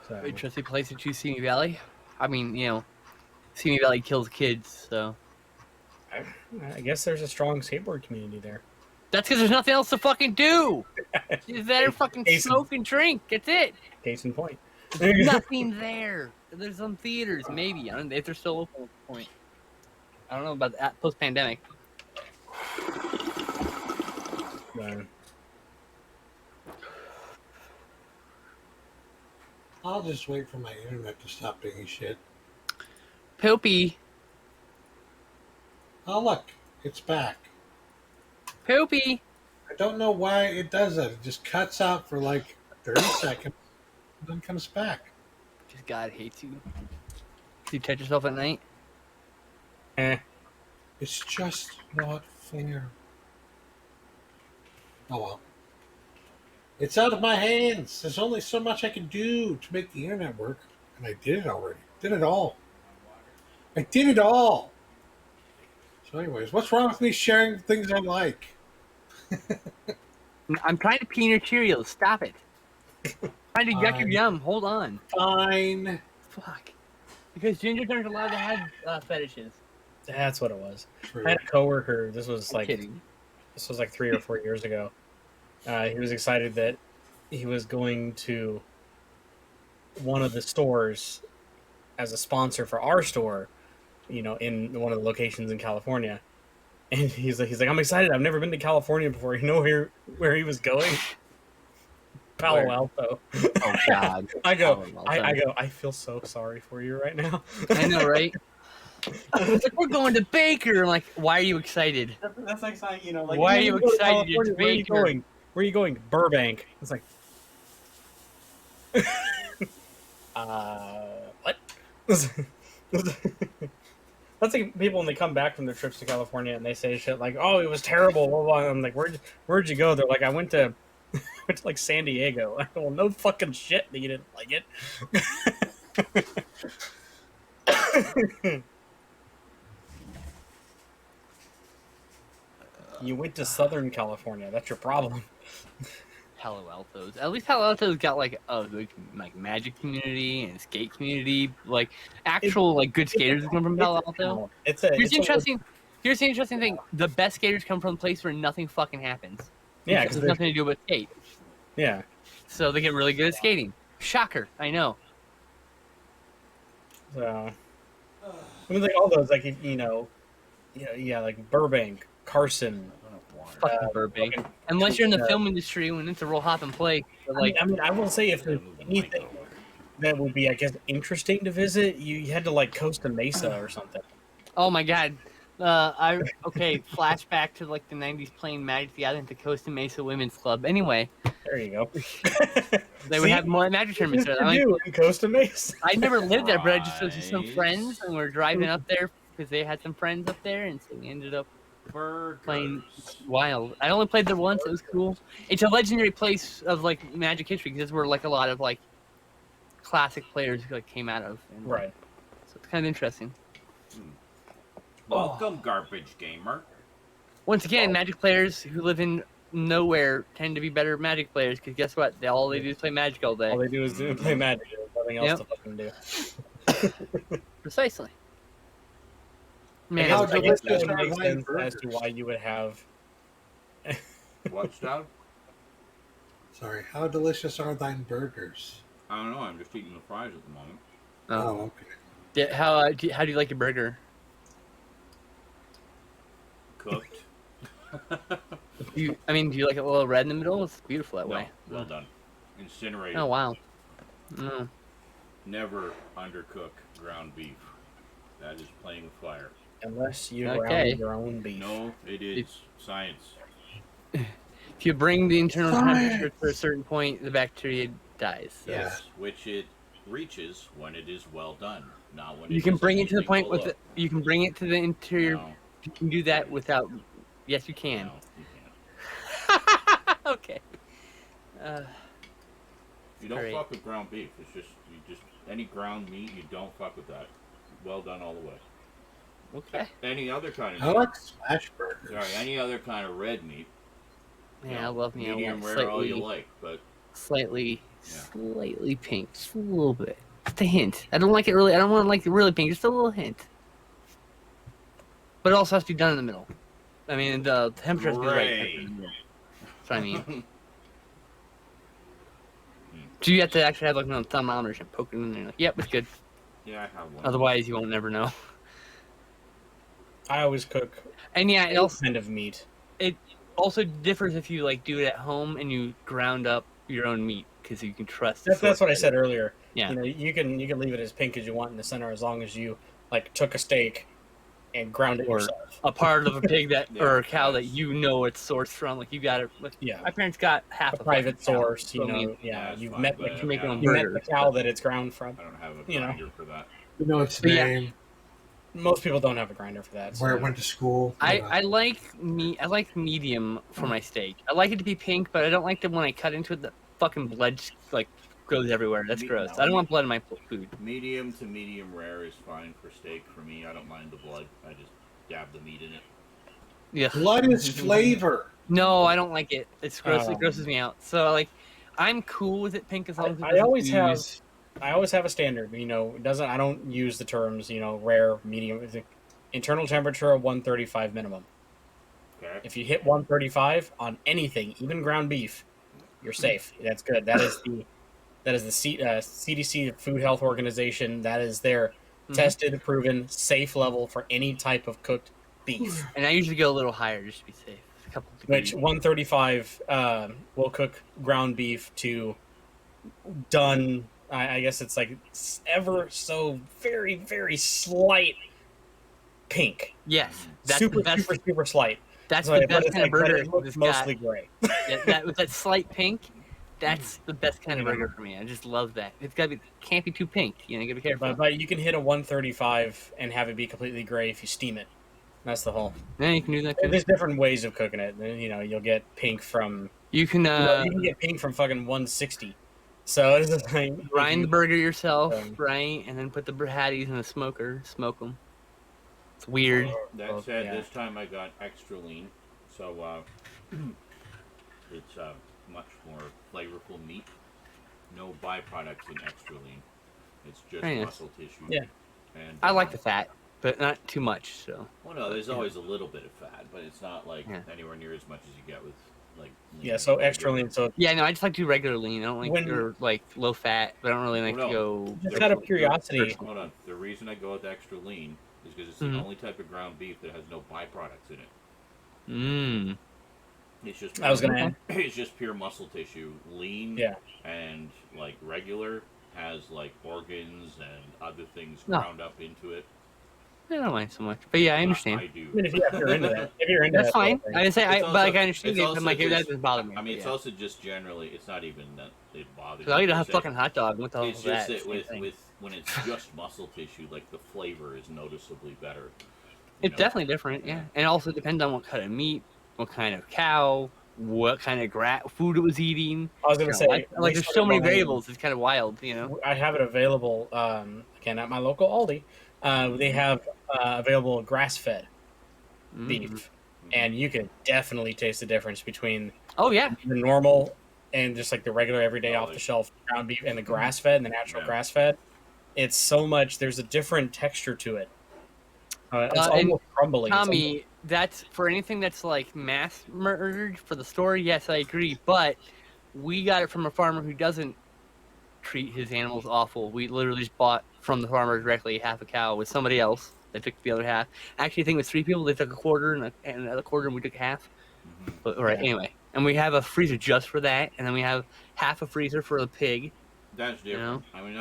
D: So,
C: Interesting place to choose Simi Valley. I mean, Simi Valley kills kids, so...
D: I guess there's a strong skateboard community there.
C: That's because there's nothing else to fucking do! Is there fucking
D: Case in-
C: smoke and drink? That's it!
D: Case in point.
C: There's nothing there. There's some theaters, maybe. I don't know if they're still open at this point. I don't know about that post-pandemic.
B: I'll just wait for my internet to stop being shit.
C: Poopy.
B: Oh, look. It's back.
C: Poopy.
B: I don't know why it does that. It just cuts out for like 30 seconds and then comes back.
C: Just God hates you. Do you touch yourself at night?
B: It's just not fair. Oh well. It's out of my hands. There's only so much I can do to make the internet work. And I did it already. Did it all. I did it all. So anyways, what's wrong with me sharing things I like?
C: I'm trying to pee in your Cheerios. Stop it. Trying to yuck your yum. Hold on.
B: Fine.
C: Fuck. Because ginger aren't allowed to have fetishes.
D: That's what it was.
B: True.
D: I had a coworker. This was
C: I'm
D: like
C: kidding.
D: 3 or 4 years ago. He was excited that he was going to one of the stores as a sponsor for our store, in one of the locations in California. And he's like, I'm excited. I've never been to California before. You know where he was going? Palo
C: Where?
D: Alto.
C: Oh God.
D: I go.
C: Palo Alto.
D: I go. I feel so sorry for you right now.
C: I know, right? It's like, we're going to Baker. I'm like, why are you excited?
D: That's like saying,
C: Why are you
D: go to
C: excited you're
D: California,
C: to
D: where are you
C: Baker?
D: going? Where are you going? Burbank. It's like, what? That's like people when they come back from their trips to California and they say shit like, "Oh, it was terrible." Blah, blah. I'm like, "Where'd you go?" They're like, "I went to like San Diego." I go, "Well, no fucking shit that you didn't like it." You went to Southern California. That's your problem.
C: Palo Altos. At least Palo Alto's got like a good magic community and skate community, like actual like good skaters that come from Palo Alto.
D: It's
C: It's interesting. Here's the interesting thing: the best skaters come from a place where nothing fucking happens.
D: Yeah,
C: Because there's nothing to do but skate.
D: yeah.
C: So they get really good at skating. Shocker, I know.
D: So, I mean, like all those, like yeah, like Burbank, Carson.
C: Fucking Burbank.
D: fucking-
C: Unless you're in the film industry, when it's a roll, hop, and play. But like,
D: I mean, I will say if there's anything that would be, I guess, interesting to visit, you had to like Costa Mesa or something.
C: oh my god. Flashback to like the 90s playing Magic the Gathering at the Costa Mesa Women's Club. Anyway,
D: There you go.
C: they would have more Magic tournaments there.
D: I in Costa Mesa.
C: I never lived there, but I just was with some friends, and we're driving up there because they had some friends up there, and so we ended up playing wild. I only played there once. It was cool. It's a legendary place of like Magic history because that's where like a lot of like classic players like came out of. And,
D: Right.
C: So it's kind of interesting.
A: Welcome, garbage gamer.
C: Once again, Magic players who live in nowhere tend to be better Magic players because guess what? All they do is play Magic all day.
D: All they do is play Magic. There's nothing else to fucking do.
C: Precisely. Man,
B: How
D: I guess
B: delicious
D: that would
B: are
D: make
B: thine
D: sense as to why you would have.
A: What, Stout?
B: Sorry, how delicious are thine burgers?
A: I don't know. I'm just eating the fries at the moment.
B: Oh, okay.
C: Yeah, how do you like your burger?
A: Cooked.
C: Do you like it a little red in the middle? It's beautiful that way.
A: No, well done. Incinerated.
C: Oh wow. Mm.
A: Never undercook ground beef. That is playing with fire.
D: Unless you
C: Okay.
D: ground your own beef.
A: No, it is science.
C: If you bring the internal temperature to a certain point, the bacteria dies. So.
B: Yeah.
A: Which it reaches when it is well done, not when
C: You
A: it
C: can
A: is
C: bring it to the
A: anything
C: point
A: below.
C: you can bring it to the interior.
A: No,
C: You can do that without. Yes, you can.
A: no, you can't.
C: Okay.
A: You don't
C: Great.
A: fuck with ground beef. It's just any ground meat. You don't fuck with that. Well done all the way.
C: Okay.
A: Any other kind of
B: I
A: meat.
B: like smash burgers.
A: Sorry, any other kind of red meat.
C: Yeah, I love me. I
A: Medium
C: want
A: rare, all you like, but
C: slightly
A: Yeah.
C: pink, just a little bit, just a hint. I don't like it really. I don't want to like it really pink, just a little hint. But it also has to be done in the middle. I mean, the temperature has to be right.
A: Gray.
C: That's what I mean. Do you have to actually have like a thermometer and poke it in there? Like, yep, it's good.
A: Yeah, I have one.
C: Otherwise, you won't never know.
D: I always cook
C: And yeah, it also
D: kind of meat.
C: differs if you like do it at home and you ground up your own meat because you can trust.
D: That's what I said earlier.
C: Yeah.
D: You know, you can leave it as pink as you want in the center as long as you like took a steak and ground it
C: Or
D: yourself.
C: a part of a pig that
A: Yeah,
C: or a cow that
A: that's-
C: you know it's sourced from. Like you got it. Like,
D: Yeah.
C: my parents got half
D: A
C: a
D: private
C: fucking cow,
D: source,
C: so, I mean,
D: yeah,
A: that's
D: you've
A: fine,
D: met
A: but
C: you can make your own
D: you met the
C: burgers,
D: cow
C: but-
D: that it's ground from.
A: I don't have a
D: You know.
A: grinder for that.
B: You know its
C: But yeah.
B: name,
D: Most people don't have a grinder for that.
B: where
D: So.
B: it went to school.
C: I like medium for my steak. I like it to be pink, but I don't like it when I cut into it. The fucking blood like goes everywhere. That's gross.
D: No.
C: I don't want blood in my food.
A: Medium to medium rare is fine for steak for me. I don't mind the blood. I just dab the meat in it.
C: Yeah.
B: Blood is flavor.
C: No, I don't like it. It's gross. It grosses
D: Um,
C: me out. So like, I'm cool with it pink as long as it
D: I
C: doesn't
D: always have
C: ooze.
D: I always have a standard. You know, it doesn't I don't use the terms rare, medium. It's like internal temperature of 135 minimum.
A: Okay.
D: If you hit 135 on anything, even ground beef, you're safe. That's good. That is the CDC Food Health Organization. That is their
C: Mhm.
D: tested, proven, safe level for any type of cooked beef.
C: And I usually go a little higher just to be safe. A couple
D: Which
C: degrees.
D: 135 will cook ground beef to done. I guess it's like ever so very very slight pink.
C: Yes, that's
D: super
C: the best.
D: super slight.
C: That's
D: So
C: the
D: but
C: best
D: it's
C: kind of
D: but
C: burger.
D: it looks
C: It's
D: mostly gray.
C: that with that slight pink. That's the best kind of burger for me. I just love that. It's gotta be can't be too pink. You gotta be careful.
D: But you can hit a 135 and have it be completely gray if you steam it. That's the whole.
C: Yeah, you can do that too.
D: There's different ways of cooking it. You'll get pink from
C: You can
D: you can get pink from fucking 160. So it's just like
C: grind the burger yourself,
D: Um,
C: right, and then put the patties in the smoker, smoke them. It's weird.
A: That said,
D: yeah.
A: this time I got extra lean, so it's much more flavorful meat. No byproducts in extra lean. It's just
C: Very nice.
A: muscle tissue.
D: Yeah.
A: And
C: I like the fat. but not too much. So.
A: Well, no, there's always a little bit of fat, but it's not like
C: Yeah.
A: anywhere near as much as you get with like.
D: Yeah, so extra lean. So
C: Yeah, no, I just like to do regular lean. I don't like
D: When-
C: or like low fat, but I don't really like
A: Well,
C: to go.
D: just out of curiosity,
A: Hold on. The reason I go with extra lean is because it's the
C: Mhm.
A: only type of ground beef that has no byproducts in it.
C: Mmm.
A: It's just.
D: I was gonna add.
A: It's just pure muscle tissue. Lean.
D: Yeah.
A: And like regular has like organs and other things
C: No.
A: ground up into it.
C: I don't mind so much, but yeah, I understand.
A: I do.
D: I mean, if you're into that, if you're into
C: That's
D: that
C: fine.
D: sort of
C: I
D: thing.
C: didn't say,
A: It's
C: but
A: also-
C: like I understand
A: it's
C: it.
A: also
C: I'm like, that
A: just-
C: doesn't bother me.
A: I mean, it's
C: yeah.
A: also just generally. It's not even that it bothers.
C: 'Cause I eat a
A: per se.
C: fucking hot dog. What the hell
A: It's
C: is
A: just
C: that?
A: that with
C: Same thing.
A: when it's just muscle tissue, like the flavor is noticeably better. you
C: It's
A: know?
C: definitely different, yeah. And also depends on what kind of meat, what kind of cow, what kind of food it was eating.
D: I was gonna say,
C: Like
D: we
C: there's so
D: started
C: many
D: buying-
C: variables. It's kind of wild, you know.
D: I have it available. Again, at my local Aldi, they have available grass-fed beef,
C: Mhm.
D: and you can definitely taste the difference between
C: Oh yeah,
D: the normal and just like the regular everyday
A: Oh,
D: off the shelf ground beef and the grass-fed and the natural
A: Yeah.
D: grass-fed. It's so much. There's a different texture to it. It's
C: and
D: almost crumbly. It's
C: Tommy. That's for anything that's like mass murdered for the store. Yes, I agree. But we got it from a farmer who doesn't treat his animals awful. We literally just bought from the farmer directly half a cow with somebody else. They took the other half. Actually, I think it was 3 people. They took a quarter and another quarter, and we took half.
A: Mhm.
C: But right,
D: Yeah.
C: anyway. And we have a freezer just for that, and then we have half a freezer for the pig.
A: That's different.
C: know?
A: I mean,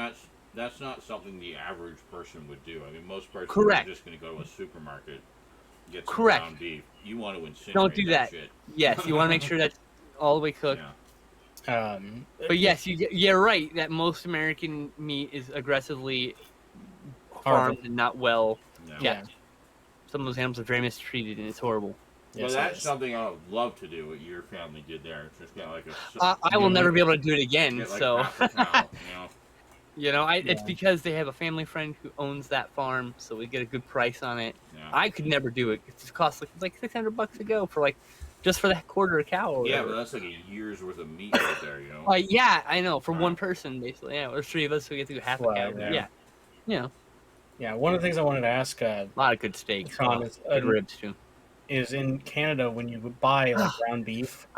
A: that's not something the average person would do. I mean, most persons
C: Correct.
A: are just going to go to a supermarket, get some
C: Correct.
A: ground beef. You want to incinerate
C: Don't do that.
A: shit.
C: Yes, you want to make sure that's all the way cooked.
A: Yeah.
C: But yes, you're right that most American meat is aggressively farmed and not well
A: Yeah.
D: Yeah.
C: kept. Some of those animals are very mistreated, and it's horrible.
A: Well,
D: Yes, it
A: that's
D: is.
A: something I would love to do. What your family did there. It's just kind of like
C: I will never be able to do it again.
A: get like
C: So,
A: half a cow,
C: it's
D: Yeah.
C: because they have a family friend who owns that farm, so we get a good price on it.
A: Yeah.
C: I could never do it. It just costs like $600 to go for just for that quarter of cow. Or
A: Yeah,
C: whatever.
A: but that's like a year's worth of meat right there, you know.
C: Yeah, I know. For
A: Right.
C: one person, basically. Yeah, there's 3 of us, so we get to do half a
D: Right,
C: cow.
D: yeah.
C: Yeah. You know,
D: Yeah, one of the things I wanted to ask
C: a lot of good steaks.
D: Sean
C: Oh,
D: is,
C: good ribs, too.
D: is in Canada when you buy like ground beef,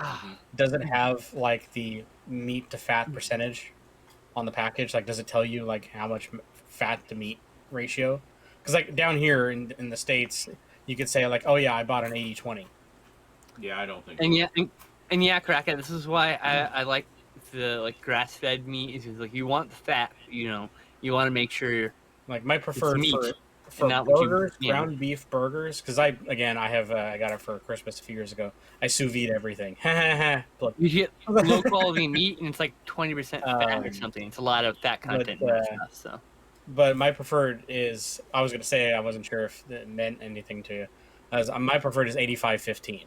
D: does it have like the meat to fat percentage on the package? Like, does it tell you like how much fat to meat ratio? Because like down here in the States, you could say like, oh yeah, I bought an 80-20.
A: Yeah, I don't think.
C: And
A: so.
C: yeah, Crackhead, this is why I like the grass-fed meat. Is just, you want the fat, you want to make sure
D: Like my preferred
C: meat,
D: for
C: not what you-
D: burgers,
C: yeah.
D: ground beef burgers, because I have I got it for Christmas a few years ago. I sous vide everything. Look,
C: you get low quality meat and it's like 20% fat or
D: Um,
C: something. It's a lot of fat content and stuff. So
D: but my preferred is I was gonna say I wasn't sure if it meant anything to you. As my preferred is 85-15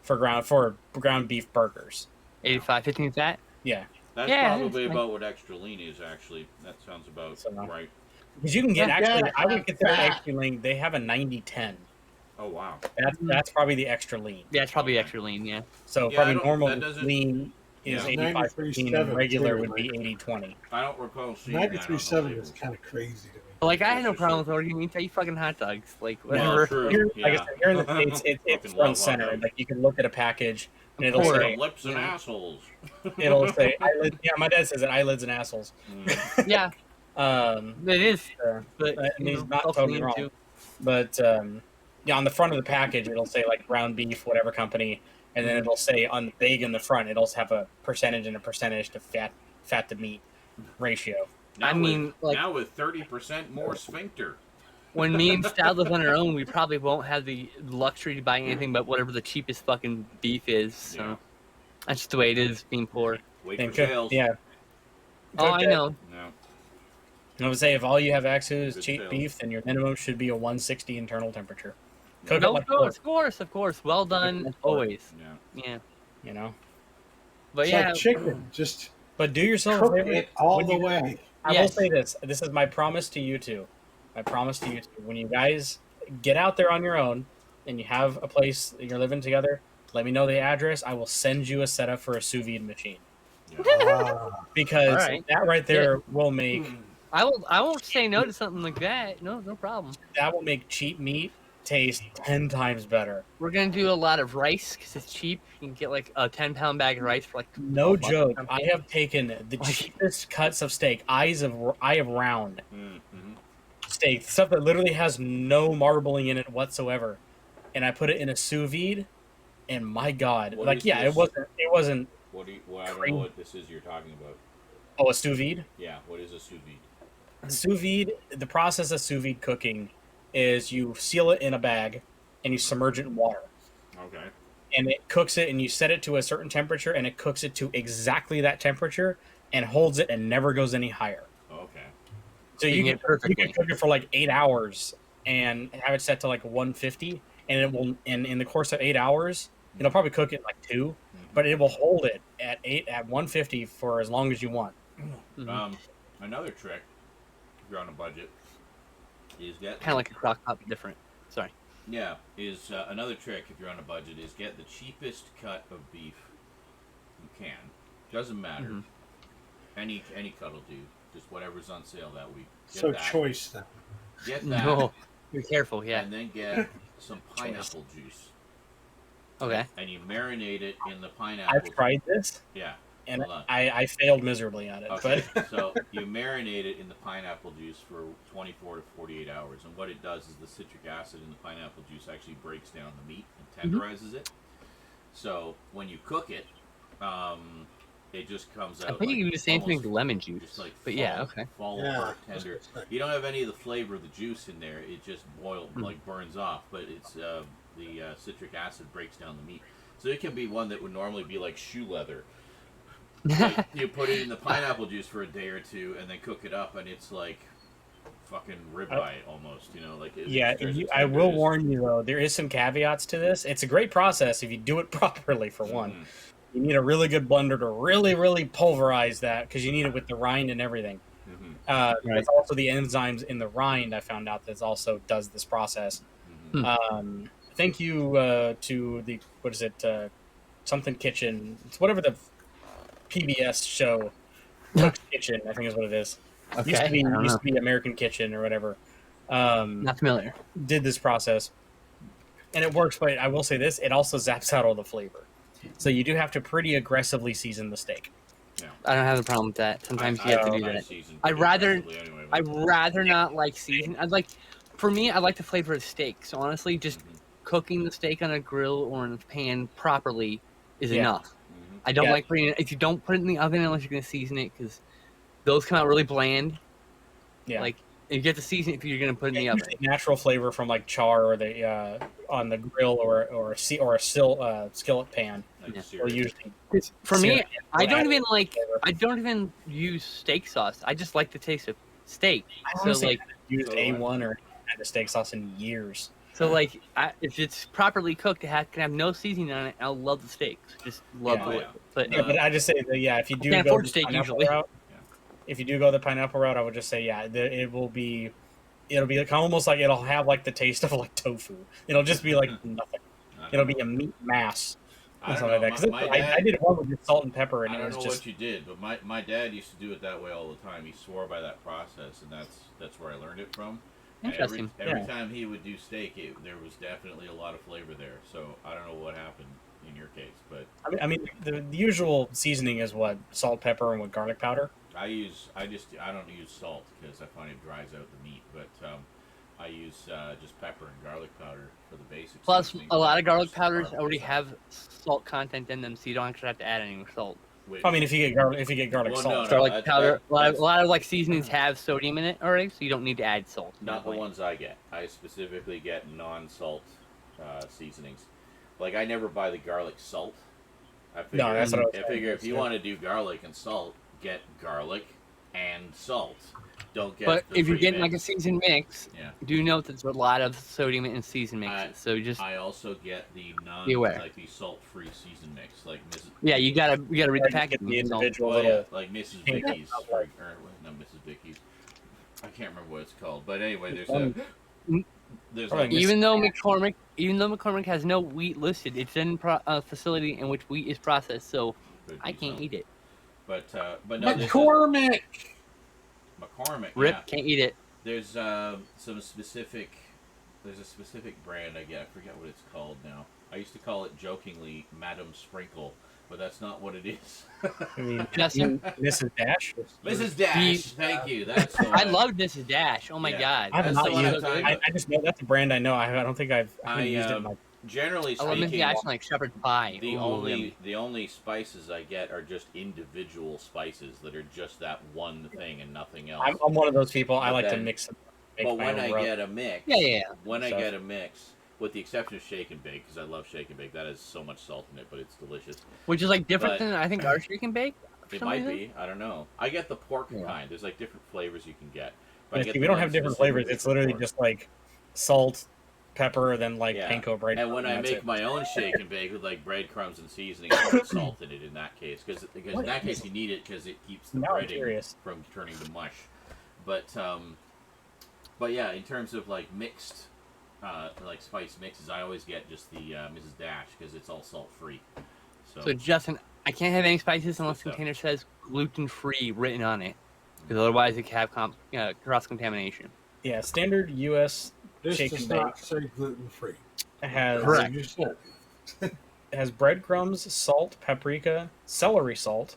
D: for ground beef burgers.
C: 85-15 fat.
D: Yeah,
A: That's
C: Yeah,
A: probably
C: it's
A: about what extra lean is. Actually, that sounds about
D: So-
A: right.
D: because you can get
B: Yeah,
D: actually I
B: yeah,
D: would consider
B: yeah.
D: extra lean. They have a 90-10.
A: Oh wow.
D: That's probably the extra lean.
C: Yeah, it's probably
A: Okay.
C: extra lean. Yeah.
D: So
A: Yeah, I
D: probably
A: don't-
D: normal
A: that doesn't-
D: lean is
A: Yeah.
D: 85-15 and
B: 93.7
D: regular
B: too,
D: would be
B: like-
D: 80-20.
A: I don't recall seeing that on the
B: 93.7 is
A: labels.
B: kind of crazy to me.
C: But, I had no problem with ordering meat. I eat fucking hot dogs. Like
A: Well,
C: whatever.
A: true.
D: Here, like I
A: Yeah.
D: said, here in the States, it's
A: Fucking
D: front
A: love
D: center.
A: hot dogs.
D: Like you can look at a package and it'll
C: Or-
D: say
A: lips and
C: yeah.
A: assholes.
D: it'll say eyelids. Yeah, my dad says it, eyelids and assholes.
A: Mm.
C: Yeah, it is. But
D: and he's not
C: self-lean
D: totally wrong.
C: too.
D: But yeah, on the front of the package, it'll say like ground beef, whatever company, and then it'll say on the big in the front, it'll have a percentage and a percentage to fat to meat ratio.
A: Now
C: I mean,
A: with,
C: like-
A: now with 30% more sphincter.
C: When me and Stout live on our own, we probably won't have the luxury to buy anything but whatever the cheapest fucking beef is. So
A: Yeah.
C: that's just the way it is, being poor.
A: Wait
D: And
A: for sales.
D: yeah.
C: Oh, I know.
A: No.
D: I would say if all you have access to
A: Good
D: cheap
A: sales.
D: beef, then your minimum should be a 160 internal temperature. Cook it
C: No,
D: like
C: of course. Well done,
D: like
C: always.
A: Yeah.
C: Yeah.
D: you know.
C: But
B: It's
C: yeah,
B: like chicken. Just
D: But do yourself a
B: cook
D: favor.
B: it all
D: when
B: the
D: you-
B: way.
D: I will
C: Yes.
D: say this. This is my promise to you two. My promise to you two. When you guys get out there on your own and you have a place that you're living together, let me know the address. I will send you a setup for a sous vide machine.
A: Yeah.
B: Ah,
D: Because
C: All right.
D: that right there will make
C: I won't say no to something like that. No problem.
D: That will make cheap meat taste 10 times better.
C: We're gonna do a lot of rice because it's cheap. You can get like a 10-pound bag of rice for like
D: No
C: 12 bucks or
D: joke.
C: something.
D: I have taken the cheapest cuts of steak, eye of round steak, stuff that literally has no marbling in it whatsoever, and I put it in a sous vide. And my God,
A: What
D: like
A: is
D: yeah,
A: this?
D: it wasn't.
A: What do you? Well, I don't know what this is you're talking about.
D: Oh, a sous vide.
A: Yeah. What is a sous vide?
D: Sous vide. The process of sous vide cooking is you seal it in a bag and you submerge it in water.
A: Okay.
D: And it cooks it, and you set it to a certain temperature, and it cooks it to exactly that temperature, and holds it, and never goes any higher.
A: Okay.
D: So you can cook it for like 8 hours, and have it set to like 150, and it will. And in the course of 8 hours, it'll probably cook it like 2, but it will hold it at 150 for as long as you want.
A: Another trick, if you're on a budget, is get
C: kind of like a crock pot, but different. Sorry.
A: Yeah, is another trick if you're on a budget is get the cheapest cut of beef you can. Doesn't matter. Any cut will do. Just whatever's on sale that week. Get
B: So
A: that.
B: choice then.
A: Get that.
C: No, be careful. Yeah.
A: And then get some pineapple juice.
C: Okay.
A: And you marinate it in the pineapple.
D: I've tried this.
A: Yeah.
D: And I failed miserably at it.
A: Okay.
D: But
A: So you marinate it in the pineapple juice for 24 to 48 hours. And what it does is the citric acid in the pineapple juice actually breaks down the meat and tenderizes it. So when you cook it, it just comes out.
C: I think you can do the same thing with lemon juice.
A: Just like
C: but yeah, okay.
A: fall apart tender. You don't have any of the flavor of the juice in there. It just like burns off. But it's the citric acid breaks down the meat. So it can be one that would normally be like shoe leather. Like, you put it in the pineapple juice for a day or two, and then cook it up, and it's like fucking ribeye almost. You know, like
D: I will warn you though. There is some caveats to this. It's a great process if you do it properly. For one, you need a really good blender to really pulverize that because you need it with the rind and everything. There's also the enzymes in the rind. I found out that also does this process. Thank you to the something kitchen. It's whatever the PBS show, Cook's Kitchen, I think is what it is.
C: Okay.
D: Used to be American Kitchen or whatever.
C: Not familiar.
D: Did this process, and it works. But I will say this: it also zaps out all the flavor. So you do have to pretty aggressively season the steak.
A: Yeah.
C: I don't have a problem with that. Sometimes you have to do that. I'd rather not like season. For me, I like the flavor of steak. So honestly, just cooking the steak on a grill or in a pan properly is enough. I don't like putting it. If you don't put it in the oven unless you're going to season it, because those come out really bland.
D: Yeah.
C: Like you get to season it if you're going to put it in the oven.
D: Natural flavor from like char or the on the grill or a skillet pan. Or usually,
C: for me, I don't even use steak sauce. I just like the taste of steak.
D: I used A1 or had a steak sauce in years.
C: So if it's properly cooked, it can have no seasoning on it. I'll love the steak. Just love the way. But
D: I just say that if you do
C: can't
D: go
C: afford
D: the
C: steak
D: pineapple
C: usually.
D: route, if you do go the pineapple route, I would just say it'll be like almost like it'll have like the taste of like tofu. It'll just be like nothing. It'll be a meat mass. Something like that. I did one with salt and pepper, and
A: I
D: it
A: don't
D: was
A: know
D: just.
A: what you did, but my dad used to do it that way all the time. He swore by that process, and that's where I learned it from.
C: Interesting.
A: Every time he would do steak, there was definitely a lot of flavor there. So I don't know what happened in your case, but
D: I mean, the usual seasoning is what salt, pepper, and with garlic powder.
A: I don't use salt because I find it dries out the meat, but I use just pepper and garlic powder for the basics.
C: Plus, a lot of garlic powders already have salt content in them, so you don't actually have to add any more salt.
D: I mean, if you get garlic salt,
C: garlic powder. A lot of seasonings have sodium in it already, so you don't need to add salt.
A: Not the ones I get. I specifically get non-salt seasonings. Like I never buy the garlic salt. I figure if you want to do garlic and salt, get garlic and salt. Don't get.
C: But if you're getting like a seasoned mix, do note that there's a lot of sodium in seasoned mixes.
A: I also get the the salt-free seasoned mix, like Mrs.
C: Yeah, you gotta read the packaging.
D: The individual
A: like Mrs. Vicky's, or no, Mrs. Vicky's. I can't remember what it's called, but anyway, there's
C: even though McCormick has no wheat listed, it's in a facility in which wheat is processed, so I can't eat it.
A: But no,
B: McCormick.
A: McCormick.
C: Rip,
A: Yeah.
C: can't eat it.
A: There's some specific. There's a specific brand I get. I forget what it's called now. I used to call it jokingly Madam Sprinkle, but that's not what it is.
D: I mean,
C: Justin?
D: Mrs. Dash.
A: Mrs. Dash. Thank you. That's the
C: I
A: one.
C: love Mrs. Dash. Oh my
A: Yeah.
C: god.
D: I have
A: That's
D: not
A: the one
D: used
A: I'm talking
D: it.
A: about.
D: I just know that's a brand I know. I don't think I haven't used it in my.
A: Generally
C: I love Mrs.
A: speaking,
C: Dash and like shepherd pie.
A: the
C: Ooh, yummy.
A: only spices I get are just individual spices that are just that one thing and nothing else.
D: I'm one of those people. I
A: But
D: like to
A: then-
D: mix it.
A: But when I get a mix,
C: Yeah.
A: when I
D: Stuff.
A: get a mix, with the exception of shake and bake, because I love shake and bake, that has so much salt in it, but it's delicious.
C: Which is like different
A: But-
C: than I think our shake and bake.
A: It might be. I don't know. I get the pork kind. There's like different flavors you can get. But I get
D: We
A: the
D: don't
A: one
D: have different
A: specifically
D: flavors. It's
A: for
D: literally
A: pork.
D: just like salt, pepper, then like
A: Yeah.
D: panko bread.
A: And when I
D: that's
A: make
D: it.
A: my own shake and bake with like breadcrumbs and seasoning, I put salt in it in that case. Because in that case you need it because it keeps the
D: Now I'm
A: breading
D: curious.
A: from turning to mush. But yeah, in terms of like mixed, like spice mixes, I always get just the Mrs. Dash because it's all salt free.
C: So Justin, I can't have any spices unless the
A: Good stuff.
C: container says gluten free written on it, because otherwise it could have cross contamination.
D: Yeah, standard U.S.
B: This
D: shake
B: does
D: and bake
B: not say gluten free.
D: has
C: Correct.
B: You said.
D: has breadcrumbs, salt, paprika, celery salt,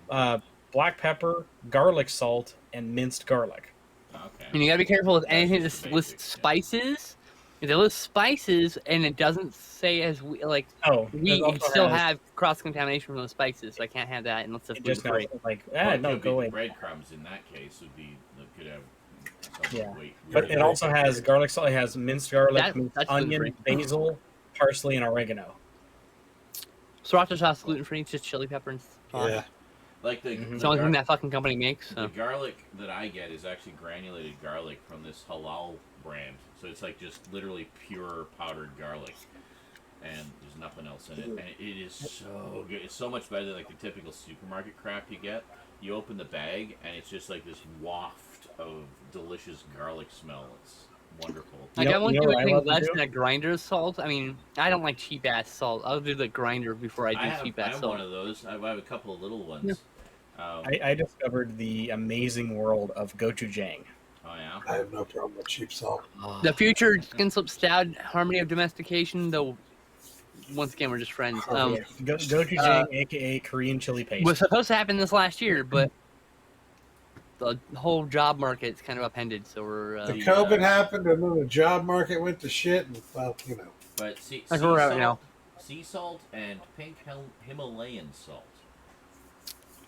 D: black pepper, garlic salt, and minced garlic.
A: Okay.
C: And you gotta be careful with
A: That's
C: anything
A: just
C: that
A: the
C: lists
A: basics, yeah.
C: spices. If they list spices and it doesn't say as like
D: Oh,
C: we
D: it also
C: still
D: has-
C: have cross contamination from those spices, so I can't have that unless it's
D: It just
C: gluten
D: knows,
C: free.
D: like,
A: Well,
D: no,
A: it could
D: go
A: be
D: away.
A: the breadcrumbs in that case would be could have some
D: Yeah.
A: weight.
D: But it also has garlic salt. It has minced garlic, minced
C: That's
D: onion,
C: gluten-free.
D: basil, parsley, and oregano.
C: Sriracha sauce gluten free, just chili pepper and sauce.
B: Yeah.
A: like the,
D: Mhm.
C: It's the only thing that fucking company makes.
A: the
C: So.
A: garlic that I get is actually granulated garlic from this halal brand. So it's like just literally pure powdered garlic, and there's nothing else in it. And it is so good. It's so much better than like the typical supermarket crap you get. You open the bag and it's just like this waft of delicious garlic smell. It's wonderful.
C: Like
D: You
C: I
D: know-
C: won't
D: you know
C: do
D: what I
C: anything
D: love to
C: less
D: do?
C: than a grinder salt. I mean, I don't like cheap ass salt. I'll do the grinder before I do cheap
A: I
C: ass
A: have
C: salt.
A: one of those. I have a couple of little ones.
C: Yeah.
D: I discovered the amazing world of gochujang.
A: Oh yeah.
B: I have no problem with cheap salt.
C: The future Skinslip Stout Harmony of Domestication, though. Once again, we're just friends.
D: Gochujang, aka Korean chili paste.
C: Was supposed to happen this last year, but the whole job market's kind of upended. So we're
B: The
A: Yeah.
B: COVID happened, and then the job market went to shit, and well, you know.
A: But sea
C: Like we're out now.
A: salt and pink Himalayan salt.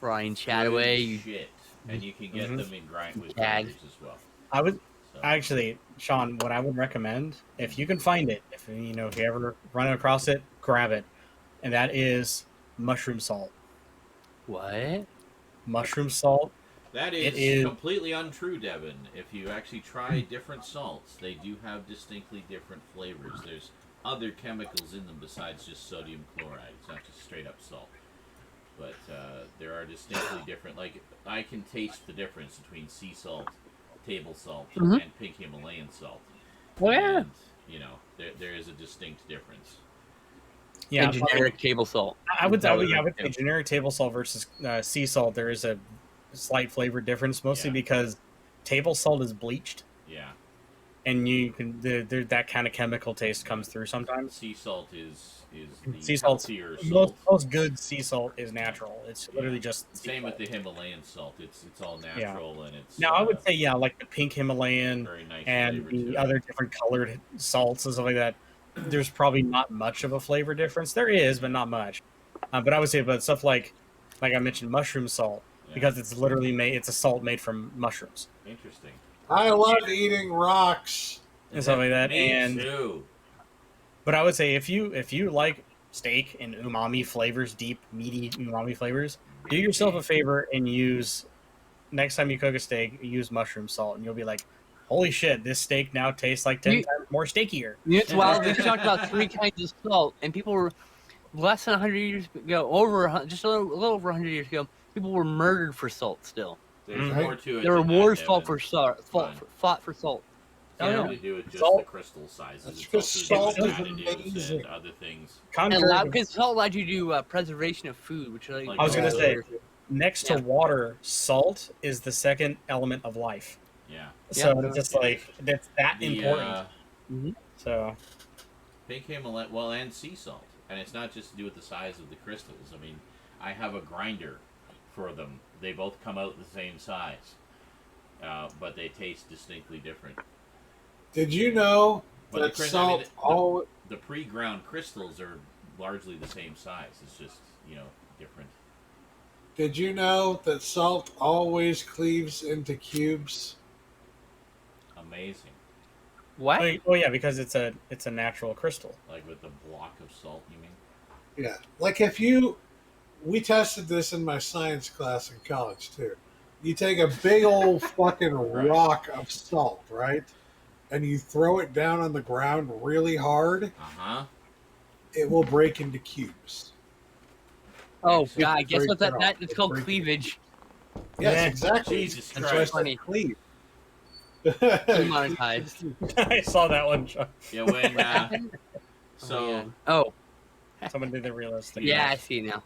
C: Ryan
A: Good
C: Chataway.
A: shit, and you can get
D: Mhm.
A: them in grind with
C: Gag.
A: grinders as well.
D: I would
A: So,
D: actually, Sean, what I would recommend, if you can find it, if you ever run across it, grab it, and that is mushroom salt.
C: What?
D: Mushroom salt.
A: that
D: it
A: is
D: is-
A: completely untrue, Devin. If you actually try different salts, they do have distinctly different flavors. There's other chemicals in them besides just sodium chloride. It's not just straight up salt. But there are distinctly different. Like I can taste the difference between sea salt, table salt,
C: Mhm.
A: and pink Himalayan salt.
C: Oh yeah.
A: And, there is a distinct difference.
D: Yeah,
C: And generic table salt.
D: I would say
C: Yeah.
D: generic table salt versus sea salt. There is a slight flavor difference, mostly
A: Yeah.
D: because table salt is bleached,
A: Yeah.
D: and you can that kind of chemical taste comes through sometimes.
A: Sea salt is the
D: Sea salt's
A: healthier
D: most,
A: salt.
D: most good sea salt is natural. It's literally just sea
A: Same with
D: salt.
A: the Himalayan salt. It's all natural and it's
D: Now I would say like the pink Himalayan
A: very nice
D: and
A: flavor to
D: the
A: it.
D: other different colored salts and stuff like that. There's probably not much of a flavor difference. There is, but not much. But I would say, but stuff like I mentioned, mushroom salt,
A: Yeah.
D: because it's literally made. It's a salt made from mushrooms
A: Interesting.
B: I love eating rocks.
D: and stuff like that.
A: Me
D: And
A: too.
D: but I would say if you like steak and umami flavors, deep meaty umami flavors, do yourself a favor and use next time you cook a steak, use mushroom salt, and you'll be like, holy shit, this steak now tastes like 10 times more steakier.
C: You know, it's wild. We talked about 3 kinds of salt, and people were less than 100 years ago, just a little over 100 years ago, people were murdered for salt still.
A: There's
D: Mhm.
A: more to it.
C: There were
A: than that,
C: wars
A: Devin.
C: fought for salt.
A: Fine.
C: Fought for salt.
A: It's
D: Oh,
A: nothing
D: yeah.
A: to do with just
D: Salt-
A: the crystal sizes.
B: That's
A: It's
B: because
A: also to do with
B: salt is
A: additives
B: amazing.
A: and other things.
C: And
D: Contrary,
C: because salt allowed you to do preservation of food, which
A: Like
D: I was gonna say, next to water, salt is the second element of life.
A: Yeah.
D: So
C: Yeah.
D: it's just like that's that important.
C: Mhm.
D: So
A: Pink Himalayan, well, and sea salt, and it's not just to do with the size of the crystals. I mean, I have a grinder for them. They both come out the same size, but they taste distinctly different.
B: Did you know
A: But
B: that
A: the,
B: salt
A: the pre-ground crystals are largely the same size. It's just different.
B: Did you know that salt always cleaves into cubes?
A: Amazing.
C: What?
D: oh yeah, because it's a natural crystal.
A: Like with the block of salt, you mean?
B: Yeah. Like we tested this in my science class in college too. You take a big old fucking
A: Right.
B: rock of salt, right? And you throw it down on the ground really hard, it will break into cubes.
C: Oh
A: Excellent.
C: God! Guess what?
B: Break it off.
C: It's called
B: Break it.
C: cleavage.
B: Yes,
D: Yeah.
B: exactly.
A: Jesus
C: That's
A: Christ.
C: funny.
B: Cleave.
C: Demonetized.
D: I saw that one. John.
A: Yeah, when
C: Oh, yeah.
D: Someone did the realistic.
C: Yeah, I see now.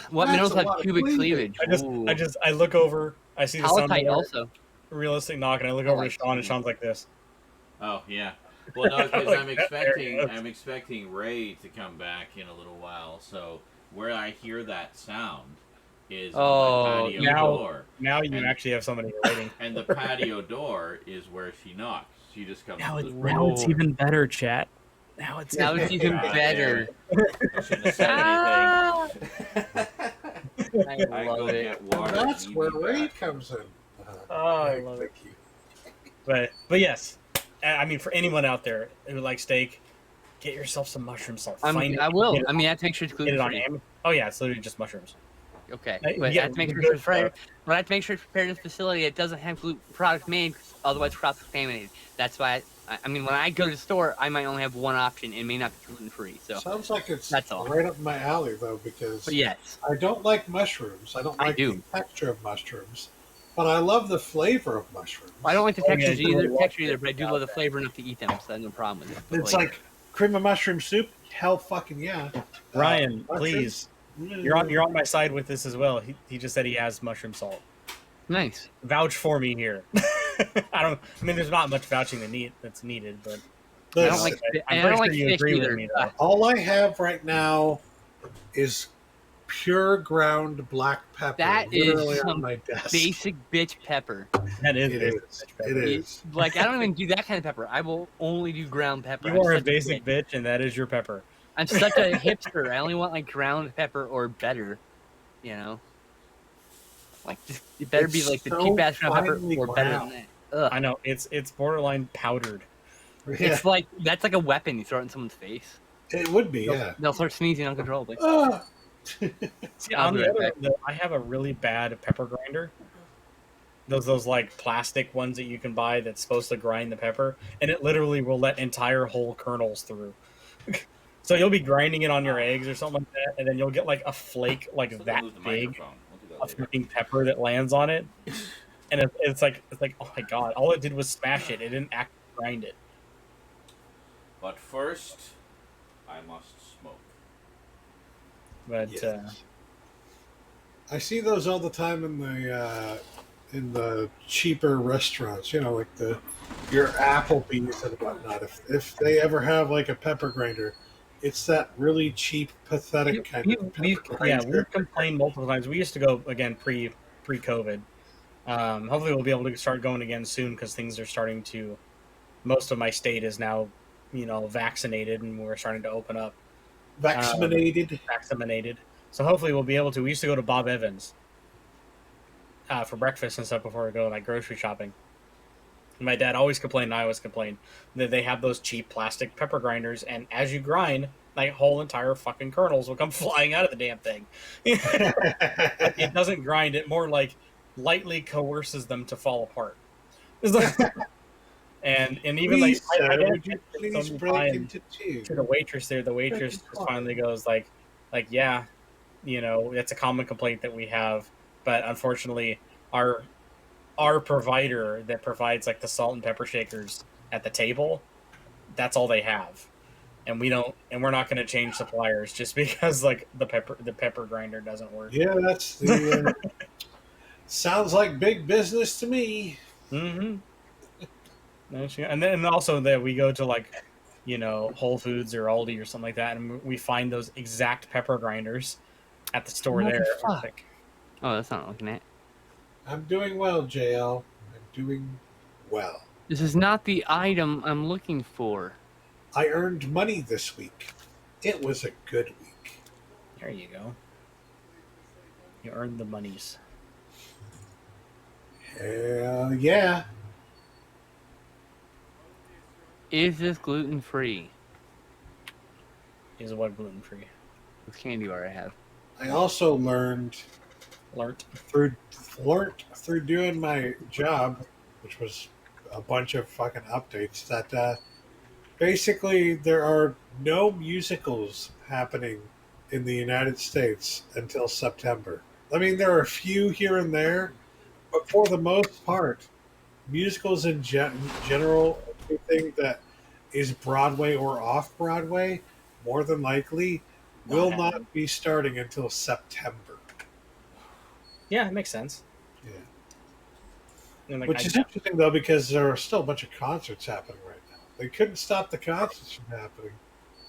C: What
B: That's
C: minerals
B: a
C: have
B: lot of
C: cubic
B: cleavage.
C: cleavage?
D: I look over. I see the sound
C: Halotite
D: miller,
C: also.
D: realistic knock, and I look over to
C: like
D: Sean, and Sean's like this.
A: Oh yeah. Well, no, because
D: Like
A: I'm
D: that, there it goes.
A: expecting Ray to come back in a little while. So where I hear that sound is on my patio
D: now-
A: door,
D: Now you
A: And-
D: actually have somebody waiting.
A: and the patio door is where she knocks. She just comes.
D: Now
A: to
D: it's
A: the
D: now it's
A: door.
D: even better, chat. Now it's
C: Now it's even
A: God
C: better.
A: I shouldn't have said
C: Ah!
A: anything.
C: I
A: I
C: love
A: go
C: it.
A: get
B: And
A: water.
B: that's
A: and
B: where
A: eat me
B: Ray
A: back.
B: comes in.
D: Oh, I love it.
B: Thank you.
D: But yes, I mean for anyone out there who likes steak, get yourself some mushroom salt. Find it,
C: I will.
D: get it,
C: I mean, I have to make sure it's
D: get it on
C: gluten free.
D: Amazon. Oh yeah, it's literally just mushrooms.
C: Okay,
D: Hey,
C: but I
D: yeah,
C: have to make sure
D: good,
C: it's prepared. But I have to make sure it's prepared in a facility that doesn't have gluten product made, otherwise cross contaminated. That's why. I mean, when I go to the store, I might only have one option and may not be gluten free. So,
B: Sounds like it's
C: That's all.
B: right up my alley, though, because
C: but yes,
B: I don't like mushrooms. I don't
C: I
B: like
C: do.
B: the texture of mushrooms, but I love the flavor of mushrooms.
C: I don't like the
D: Oh, yeah,
C: texture
D: you
C: either.
D: love
C: Texture
D: it.
C: either, but I do love the flavor enough to eat them. So I have no problem with it. But,
B: It's like cream of mushroom soup. Hell, fucking yeah.
D: Ryan,
B: Mushrooms?
D: please,
B: Mm.
D: you're on my side with this as well. He just said he has mushroom salt.
C: nice.
D: Vouch for me here. I mean, there's not much vouching that's needed, but
C: I
B: Listen,
C: don't like.
D: I'm
C: I
D: pretty
C: don't like
D: sure you
C: fish
D: agree with
C: either.
D: me, though.
B: all I have right now is pure ground black pepper.
C: That is
B: literally on
C: some
B: my desk.
C: Basic bitch pepper.
D: That is
B: It
D: basic
B: is.
D: bitch
B: It
D: pepper.
B: is.
C: Like I don't even do that kind of pepper. I will only do ground pepper.
D: You
C: I'm
D: are a
C: such
D: basic
C: bitch.
D: bitch, and that is your pepper.
C: I'm such a hipster. I only want like ground pepper or better. You know, like just, it better be
B: It's
C: like the
B: so
C: cheap ass ground pepper
B: finely
C: or better than
B: ground.
C: that. Ugh.
D: I know it's borderline powdered.
B: Yeah,
C: It's like that's like a weapon. You throw it in someone's face.
B: it would be. Yeah.
C: They'll start sneezing uncontrollably.
B: Ah.
D: See,
C: I'll
D: on
C: be
D: the
C: right
D: other
C: back.
D: end, though, I have a really bad pepper grinder. Those like plastic ones that you can buy that's supposed to grind the pepper, and it literally will let entire whole kernels through. So you'll be grinding it on your eggs or something like that, and then you'll get like a flake like
A: Someone
D: that
A: move the
D: big
A: microphone. We'll do that
D: of
A: later.
D: freaking pepper that lands on it, and it's like oh my god! All it did was smash it. It didn't actually grind it.
A: But first, I must smoke.
D: But
B: Yes. I see those all the time in the cheaper restaurants. You know, like your Applebee's and whatnot. If they ever have like a pepper grinder, it's that really cheap, pathetic kind of pepper grinder.
D: we've complained multiple times. We used to go again pre-COVID. Hopefully, we'll be able to start going again soon because things are starting to. Most of my state is now, vaccinated, and we're starting to open up. Vaccinated. So hopefully, we'll be able to. We used to go to Bob Evans for breakfast and stuff before we go like grocery shopping. And my dad always complained, and I always complained that they have those cheap plastic pepper grinders, and as you grind, like whole entire fucking kernels will come flying out of the damn thing. It doesn't grind; it more like lightly coerces them to fall apart. It's like- and even
B: Please,
D: like
B: sir,
D: my dad
B: would you please
D: some
B: break
D: time
B: into two?
D: to the waitress there. The waitress just finally goes like yeah, it's a common complaint that we have, but unfortunately, our provider that provides like the salt and pepper shakers at the table, that's all they have. and we're not going to change suppliers just because like the pepper grinder doesn't work.
B: Yeah, that's the sounds like big business to me.
D: Mm-hmm. And then also that we go to like, Whole Foods or Aldi or something like that, and we find those exact pepper grinders at the store there.
C: Motherfuck.
D: Like,
C: Oh, that's not looking at.
B: I'm doing well, JL. I'm doing well.
C: This is not the item I'm looking for.
B: I earned money this week. It was a good week.
D: there you go. You earned the monies.
B: Hell yeah.
C: Is this gluten free?
D: Is what gluten free?
C: This candy bar I have.
B: I also learned through doing my job, which was a bunch of fucking updates, that basically there are no musicals happening in the United States until September. I mean, there are a few here and there, but for the most part, musicals in general, everything that is Broadway or off Broadway, more than likely, will not be starting until September.
D: Yeah, it makes sense.
B: Yeah.
D: And like,
B: Which is interesting, though, because there are still a bunch of concerts happening right now. They couldn't stop the concerts from happening.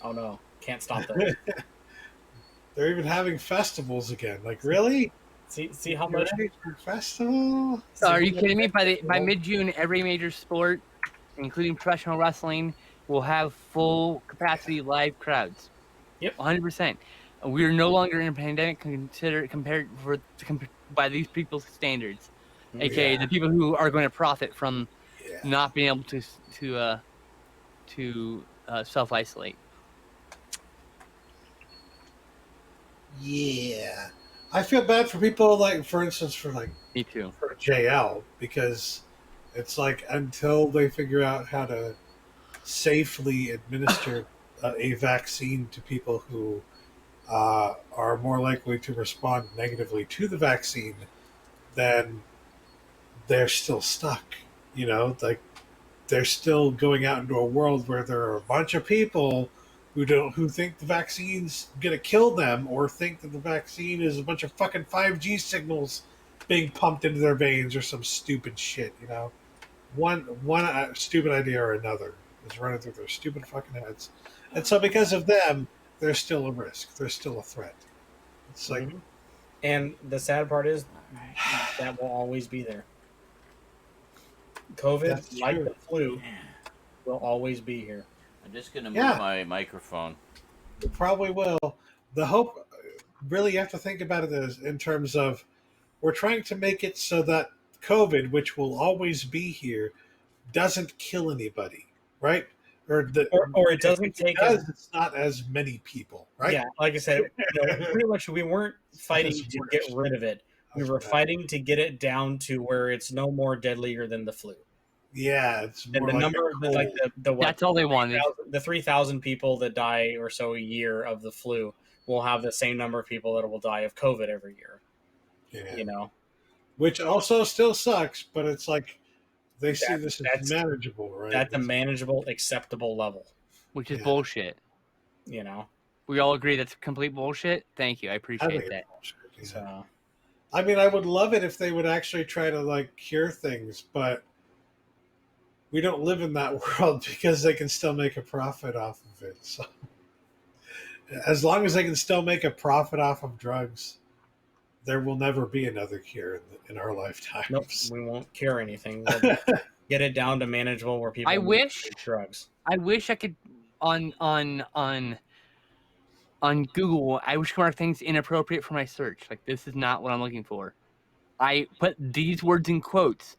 D: Oh, no. Can't stop that.
B: They're even having festivals again. Like, really?
D: See how much...
B: Ready for a festival?
C: So are you kidding me? By mid-June, every major sport, including professional wrestling, will have full capacity live crowds.
D: Yep.
C: 100%. We are no longer in a pandemic compared by these people's standards, aka the people who are going to profit from not being able to self-isolate.
B: Yeah. I feel bad for people, like, for instance,
C: Me too.
B: for JL, because it's like until they figure out how to safely administer a vaccine to people who are more likely to respond negatively to the vaccine, then they're still stuck. Like they're still going out into a world where there are a bunch of people who think the vaccine's gonna kill them, or think that the vaccine is a bunch of fucking 5G signals being pumped into their veins or some stupid shit. One stupid idea or another is running through their stupid fucking heads, and so because of them, there's still a risk. There's still a threat. It's like,
D: and the sad part is that will always be there. COVID, like the flu, will always be here.
A: I'm just going to move my microphone.
B: It probably will. The hope, really, you have to think about it as in terms of we're trying to make it so that COVID, which will always be here, doesn't kill anybody, right? Or
D: it doesn't take.
B: It's not as many people, right?
D: Yeah, like I said, pretty much we weren't fighting to get rid of it. We were fighting to get it down to where it's no more deadlier than the flu.
B: Yeah, it's more
D: and the
B: like
D: number of the
C: that's all they wanted.
D: The 3,000 people that die or so a year of the flu will have the same number of people that will die of COVID every year.
B: Yeah. Which also still sucks, but it's like they see this as manageable, right?
D: That's a manageable, acceptable level.
C: Which is bullshit. We all agree that's complete bullshit. Thank you. I appreciate that.
B: Bullshit, so, I mean, I would love it if they would actually try to like cure things, but we don't live in that world because they can still make a profit off of it. So as long as they can still make a profit off of drugs, there will never be another cure in our lifetimes.
D: Nope, we won't cure anything. We'll get it down to manageable where people take drugs.
C: I wish I could on Google. I wish I could mark things inappropriate for my search. Like, this is not what I'm looking for. I put these words in quotes,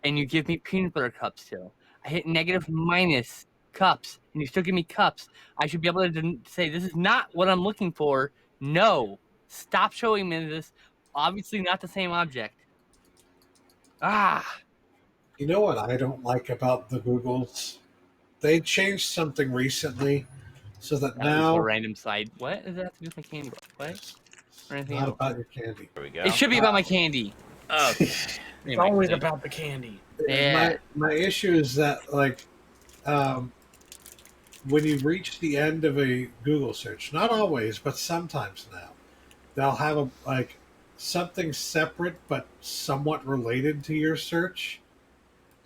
C: and you give me peanut butter cups still. I hit negative minus cups, and you still give me cups. I should be able to say, this is not what I'm looking for. No. Stop showing me this. Obviously not the same object.
B: You know what I don't like about the Googles? They changed something recently so that now...
C: a random side. What does that have to do with my candy bar? What? Or anything
B: not
C: else?
B: About your candy.
A: There we go.
C: It should be about my candy.
A: Oh.
D: It's always about the candy.
C: Yeah.
B: My issue is that, like, when you reach the end of a Google search, not always, but sometimes now, they'll have something separate but somewhat related to your search.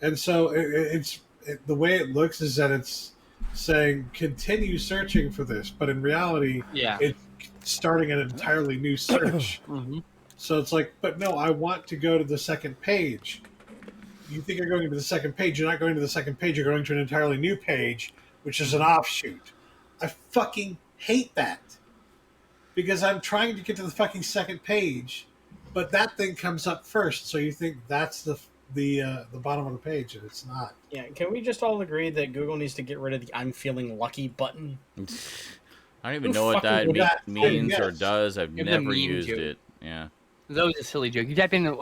B: And so the way it looks is that it's saying continue searching for this, but in reality,
C: Yeah.
B: it's starting an entirely new search.
C: Mm-hmm.
B: So it's like, but no, I want to go to the second page. You think you're going to the second page, you're not going to the second page, you're going to an entirely new page, which is an offshoot. I fucking hate that. Because I'm trying to get to the fucking second page, but that thing comes up first, so you think that's the bottom of the page, and it's not.
D: Yeah, can we just all agree that Google needs to get rid of the "I'm feeling lucky" button?
A: I don't even know what that means or does. I've never used it. Yeah.
C: That was a silly joke. You type in the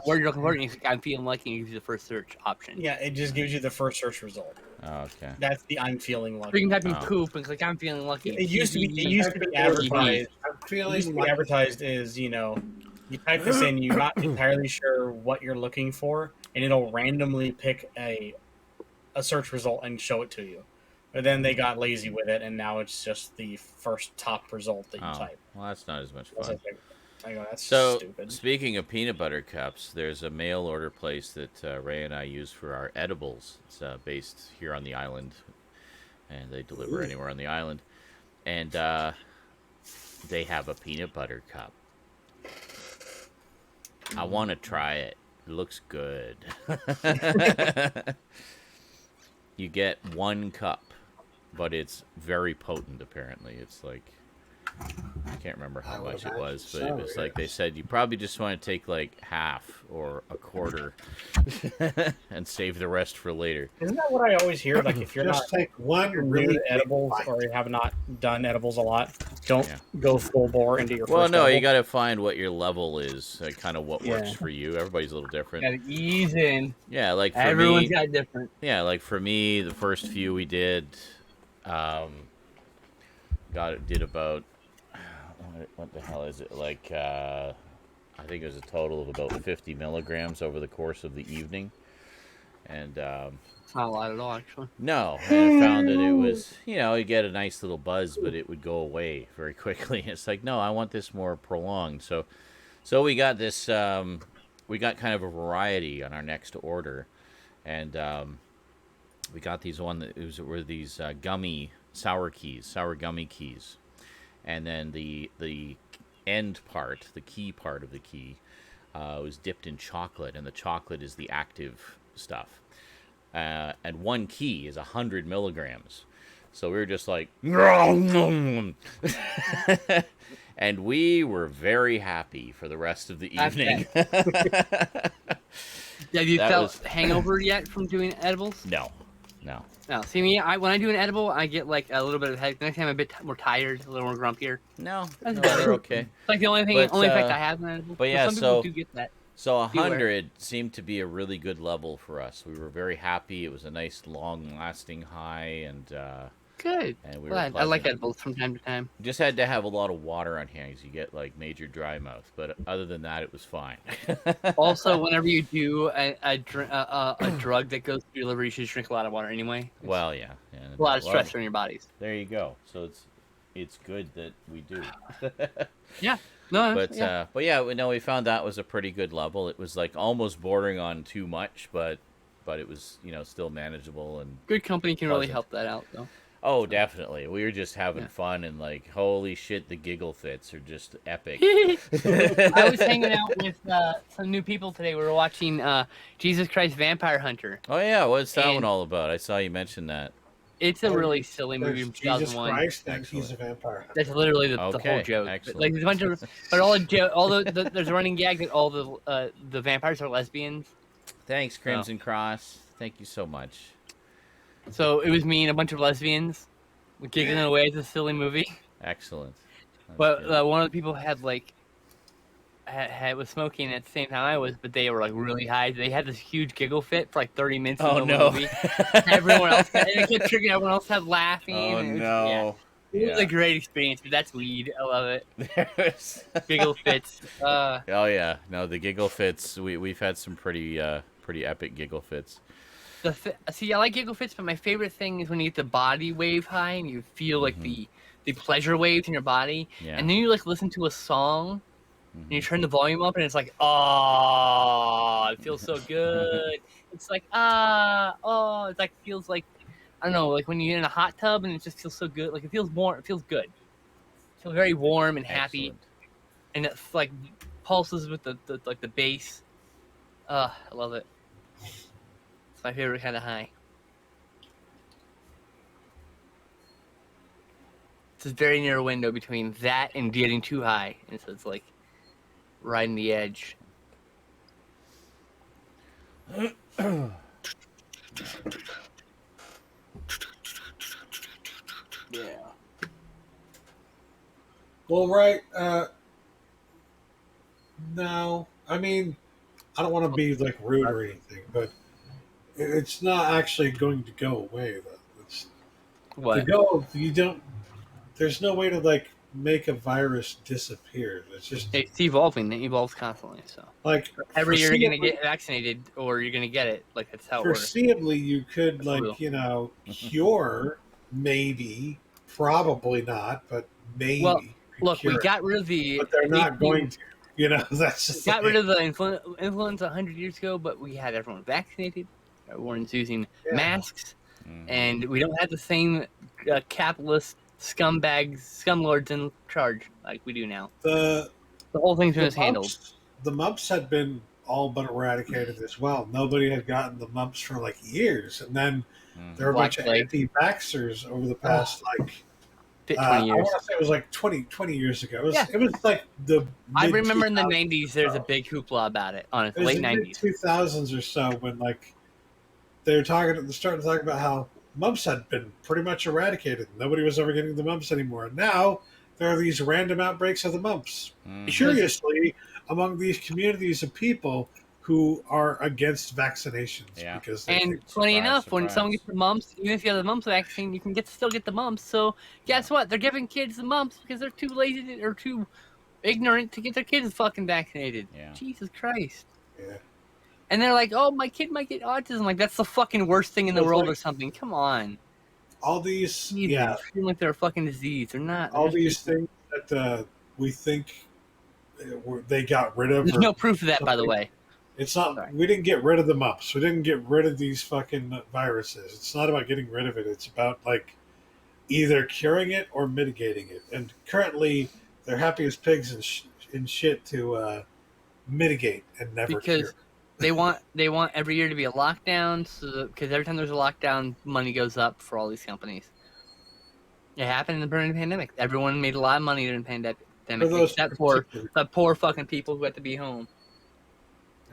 C: word you're looking for, and you click, I'm feeling lucky, and it gives you the first search option.
D: Yeah, it just gives you the first search result.
A: Oh, okay.
D: That's the "I'm feeling lucky."
C: Or you can type in poop and click, I'm feeling lucky.
D: It used to be advertised. Advertised is, you type this in, you're not entirely sure what you're looking for, and it'll randomly pick a search result and show it to you. But then they got lazy with it, and now it's just the first top result that you type.
A: Well, that's not as much fun.
D: I go, that's
A: so,
D: stupid.
A: Speaking of peanut butter cups, there's a mail order place that Ray and I use for our edibles. It's based here on the island, and they deliver anywhere on the island. And they have a peanut butter cup. I want to try it. It looks good. You get 1 cup, but it's very potent, apparently. It's like... I can't remember how much it was, but it was like they said you probably just want to take like half or a quarter and save the rest for later.
D: Isn't that what I always hear? Like if you're
B: just
D: not
B: take one
D: really edibles or you have not done edibles a lot, don't go full bore into your
A: Well,
D: first
A: no,
D: edible.
A: you got to find what your level is, like kind of what works for you. Everybody's a little different.
C: Got to ease in.
A: Yeah, like for
C: everyone's
A: me,
C: got different.
A: Yeah, like for me, the first few we did, did about. What the hell is it? Like, I think it was a total of about 50 milligrams over the course of the evening. And,
C: it's not a lot at all, actually.
A: No, and I found that it was, you get a nice little buzz, but it would go away very quickly. It's like, no, I want this more prolonged. So we got this, we got kind of a variety on our next order. And, we got these were these gummy sour gummy keys. And then the end part, the key part of the key, was dipped in chocolate, and the chocolate is the active stuff. And 1 key is 100 milligrams. So we were just like, and we were very happy for the rest of the evening.
C: Have you felt hangover yet from doing edibles?
A: No.
C: No, see me. When I do an edible, I get like a little bit of headache. The next time I'm a bit more tired, a little more grumpier.
A: No, they're okay.
C: It's like the only effect I have on an edible.
A: But yeah,
C: some people do get that.
A: So 100 seemed to be a really good level for us. We were very happy. It was a nice, long-lasting high, and
C: good.
A: And we
C: Glad. I like edibles from time to time.
A: Just had to have a lot of water on hand because you get like major dry mouth. But other than that, it was fine.
C: Also, whenever you do a drug that goes through your liver, you should drink a lot of water anyway.
A: Well, yeah.
C: A lot of stress on your bodies.
A: There you go. So it's good that we do.
C: Yeah. No.
A: But no, we found that was a pretty good level. It was like almost bordering on too much, but it was still manageable and
C: good company can
A: pleasant.
C: really help that out though.
A: Oh, definitely. We were just having fun and like, holy shit, the giggle fits are just epic.
C: I was hanging out with some new people today. We were watching Jesus Christ Vampire Hunter.
A: Oh yeah, what's that one all about? I saw you mention that.
C: It's a really silly movie from 2001.
B: Jesus Christ, and he's a vampire.
C: That's literally the whole joke.
A: Excellent.
C: Like there's a bunch of, but there's a running gag that all the vampires are lesbians.
A: Thanks, Crimson Cross. Thank you so much.
C: So it was me and a bunch of lesbians giggling away at this silly movie.
A: Excellent.
C: But one of the people had was smoking at the same time I was, but they were like really high. They had this huge giggle fit for like 30 minutes in the movie. Everyone else, and it kept triggering. Everyone else had laughing.
A: Oh no!
C: It was a great experience, but that's weed. I love it. Giggle fits.
A: Oh yeah, no, the giggle fits. We've had some pretty epic giggle fits.
C: See, I like giggle fits, but my favorite thing is when you get the body wave high and you feel like the pleasure waves in your body,
A: Yeah.
C: and then you like listen to a song and you
A: Mhm.
C: turn the volume up and it's like, oh, it feels so good. It's like it's like feels like I don't know, like when you're in a hot tub and it just feels so good. Like it feels warm. It feels good. It feels very warm and happy,
A: Excellent.
C: and it like pulses with the like the bass. I love it. It's my favorite kind of high. It's a very narrow window between that and getting too high, and so it's like riding the edge. Yeah.
B: Well, right. No, I mean, I don't want to be like rude or anything, but it's not actually going to go away. Though it's to
C: What?
B: go. You don't. There's no way to like make a virus disappear. It's just
C: It's evolving. It evolves constantly. So
B: like
C: every year you're gonna
B: foreseeably,
C: get vaccinated, or you're gonna get it. Like that's how it works.
B: foreseeably you could
C: That's real.
B: like cure, maybe, probably not, but maybe.
C: Well,
B: could
C: look, we
B: cure it.
C: got rid of the.
B: But they're not
C: 18
B: going to. That's just
C: got rid of the influenza 100 years ago, but we had everyone vaccinated. Everyone's using masks, and we don't have the same capitalist scumbags, scumlords in charge like we do now.
B: The
C: whole thing's been mishandled.
B: The mumps had been all but eradicated as well. Nobody had gotten the mumps for like years, and then there were a bunch of anti-vaxxers over the past
C: 20
B: I
C: years.
B: want to say it was like 20 years ago. It was like the
C: I remember in the
B: mid-2000s
C: 90s there's a big hoopla about it. Honestly,
B: It was
C: late
B: the
C: 90s.
B: mid-2000s or so when like they're starting to talk about how mumps had been pretty much eradicated. Nobody was ever getting the mumps anymore. And now there are these random outbreaks of the mumps. Curiously, among these communities of people who are against vaccinations, because they think,
C: funny enough, when someone gets the mumps, even if you have the mumps vaccine, you can still get the mumps. So guess what? They're giving kids the mumps because they're too lazy or too ignorant to get their kids fucking vaccinated.
A: Yeah.
C: Jesus Christ.
B: Yeah.
C: And they're like, "Oh, my kid might get autism." Like that's the fucking worst thing in the world or something. Come on.
B: All these,
C: They feel like they're a fucking disease. They're not.
B: All these things that we think they got rid of.
C: There's no proof of that, by the way.
B: It's not. Sorry. We didn't get rid of the mumps. We didn't get rid of these fucking viruses. It's not about getting rid of it. It's about like either curing it or mitigating it. And currently, they're happy as pigs in shit to mitigate and never cure.
C: They want every year to be a lockdown, because every time there's a lockdown, money goes up for all these companies. It happened in the pandemic. Everyone made a lot of money during the pandemic, except for the poor fucking people who had to be home.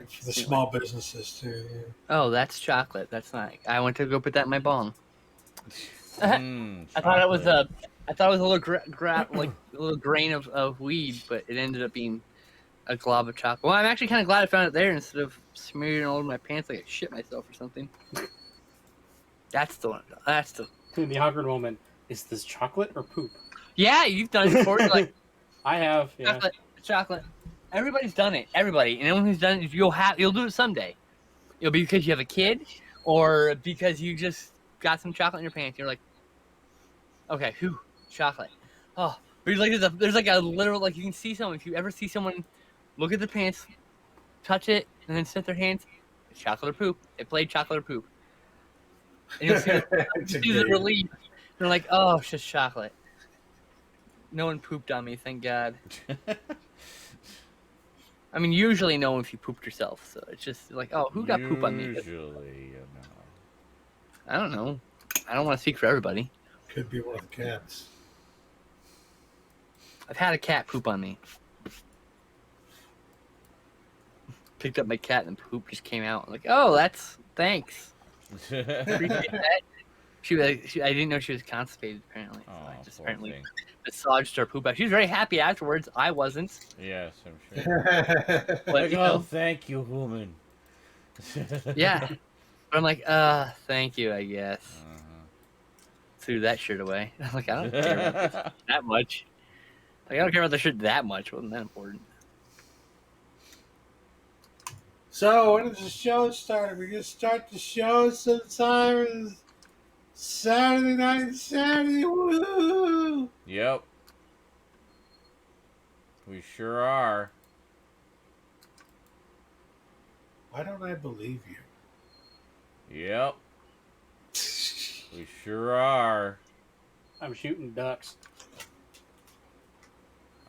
B: For the small businesses too. Yeah.
C: Oh, that's chocolate. That's not. I went to go put that in my bong. I thought it was a little like a little grain of weed, but it ended up being a glob of chocolate. Well, I'm actually kind of glad I found it there instead of smearing it all over my pants like I shit myself or something. That's the one. That's the.
E: In the awkward moment, is this chocolate or poop?
C: Yeah, you've done it before. Like
E: I have. Yeah.
C: Chocolate. Everybody's done it. Everybody, and anyone who's done it, you'll do it someday. It'll be because you have a kid, or because you just got some chocolate in your pants. You're like, okay, chocolate. Oh, but there's like a literal, like you can see someone. If you ever see someone look at their pants, touch it, and then sniff their hands, it's chocolate or poop. They played chocolate or poop. And you'll see the relief. They're like, oh, it's just chocolate. No one pooped on me, thank God. I mean, usually know if you pooped yourself, so it's just like, oh, who got poop on me?
A: Usually,
C: I don't know. I don't want to speak for everybody.
B: Could be one of the cats.
C: I've had a cat poop on me. Picked up my cat and poop just came out. I'm like, oh, thanks. Appreciate that. I didn't know she was constipated, apparently. So I just apparently massaged her poop out. She was very happy afterwards. I wasn't.
A: Yes, I'm sure.
C: But,
A: thank you, woman.
C: Yeah. But I'm like, thank you, I guess. Threw that shirt away. I'm like, I don't care about this that much. Like, I don't care about the shirt that much. It wasn't that important.
B: So, when does the show start? Are we going to start the show sometime Saturday night, Saturday? Woo!
A: Yep. We sure are.
B: Why don't I believe you?
A: Yep. We sure are.
E: I'm shooting ducks.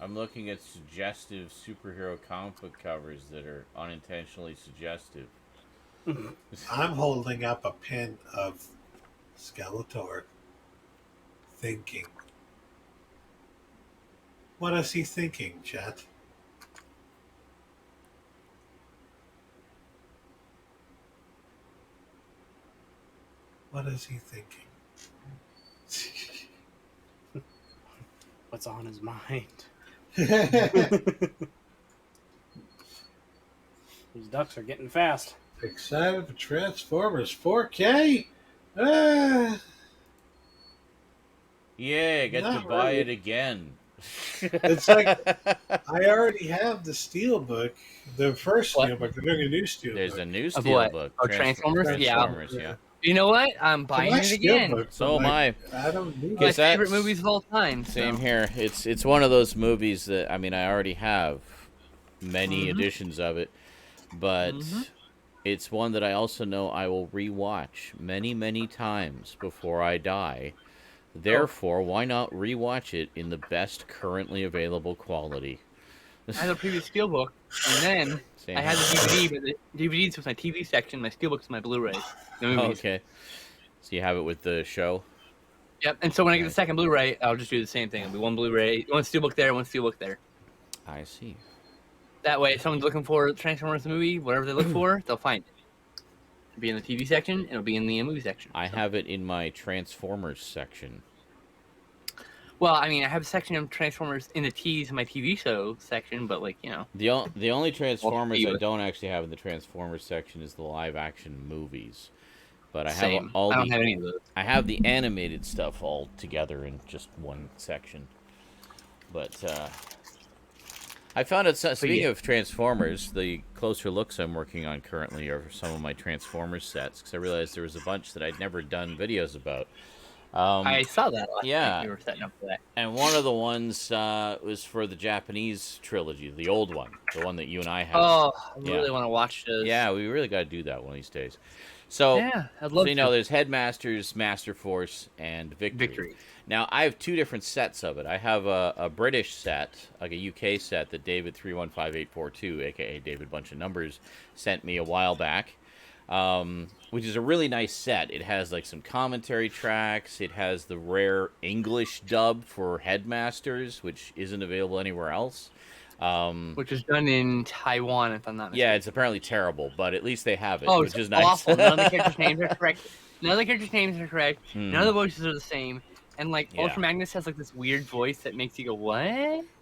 A: I'm looking at suggestive superhero comic book covers that are unintentionally suggestive.
B: I'm holding up a pin of Skeletor thinking. What is he thinking, chat? What is he thinking?
E: What's on his mind? These ducks are getting fast.
B: Excited for Transformers 4K? Ah,
A: Yeah, I get to
B: Not
A: buy
B: really.
A: it again.
B: It's like I already have the Steelbook, the first
C: What?
B: Steelbook. They're doing a new Steelbook.
A: There's a new
C: Of what?
A: Steelbook.
C: Oh, Transformers? Yeah.
A: Transformers, yeah.
C: You know what? I'm
B: I
C: buying
B: like
C: it again.
B: Steelbook,
A: So
B: but,
A: am I.
B: I don't need
C: My
A: Guess
B: it.
A: that-
C: favorite movies of all time.
A: Same
C: so.
A: here. It's one of those movies that, I mean, I already have many editions of it, but it's one that I also know I will rewatch many, many times before I die. Therefore, why not rewatch it in the best currently available quality?
C: I had the previous Steelbook, and then
A: Same
C: I had the
A: here.
C: DVD, but the DVDs was my TV section, my Steelbook was my Blu-ray. The
A: Oh,
C: movies.
A: okay. So you have it with the show?
C: Yep. And so when I get the
A: Nice.
C: second Blu-ray, I'll just do the same thing. It'll be one Blu-ray, one Steelbook there, one Steelbook there.
A: I see.
C: That way, if someone's looking for the Transformers movie, whatever they look for, they'll find it. It'll be in the TV section. It'll be in the movie section.
A: I
C: so.
A: have it in my Transformers section.
C: Well, I mean, I have a section of Transformers in the T's in my TV show section, but like, you know.
A: The only Transformers I
C: Well,
A: don't actually have in the Transformers section is the live action movies. But I
C: Same.
A: have all
C: I don't
A: the
C: have any of those.
A: I have the animated stuff all together in just one section. But I found out, speaking of Transformers, the closer looks I'm working on currently are some of my Transformers sets, because I realized there was a bunch that I'd never done videos about.
C: I saw that last
A: yeah.
C: night. We were setting up for that.
A: And one of the ones was for the Japanese trilogy, the old one, the one that you and I have.
C: Oh, I
A: Yeah.
C: really want to watch this.
A: Yeah, we really got to do that one of these days. So,
C: Yeah, I'd love
A: so you
C: to.
A: know, there's Headmasters, Master Force, and Victory. Now, I have two different sets of it. I have a British set, like a UK set that David315842, aka David Bunch of Numbers, sent me a while back, which is a really nice set. It has like some commentary tracks. It has the rare English dub for Headmasters, which isn't available anywhere else.
C: Which is done in Taiwan, if I'm not mistaken.
A: Yeah, it's apparently terrible, but at least they have it,
C: Oh,
A: which
C: it's
A: is nice.
C: awful. None of the characters' names are correct. None of the characters' names are correct.
A: Hmm.
C: None of the voices are the same. And like
A: Yeah.
C: Ultra Magnus has like this weird voice that makes you go, "What?"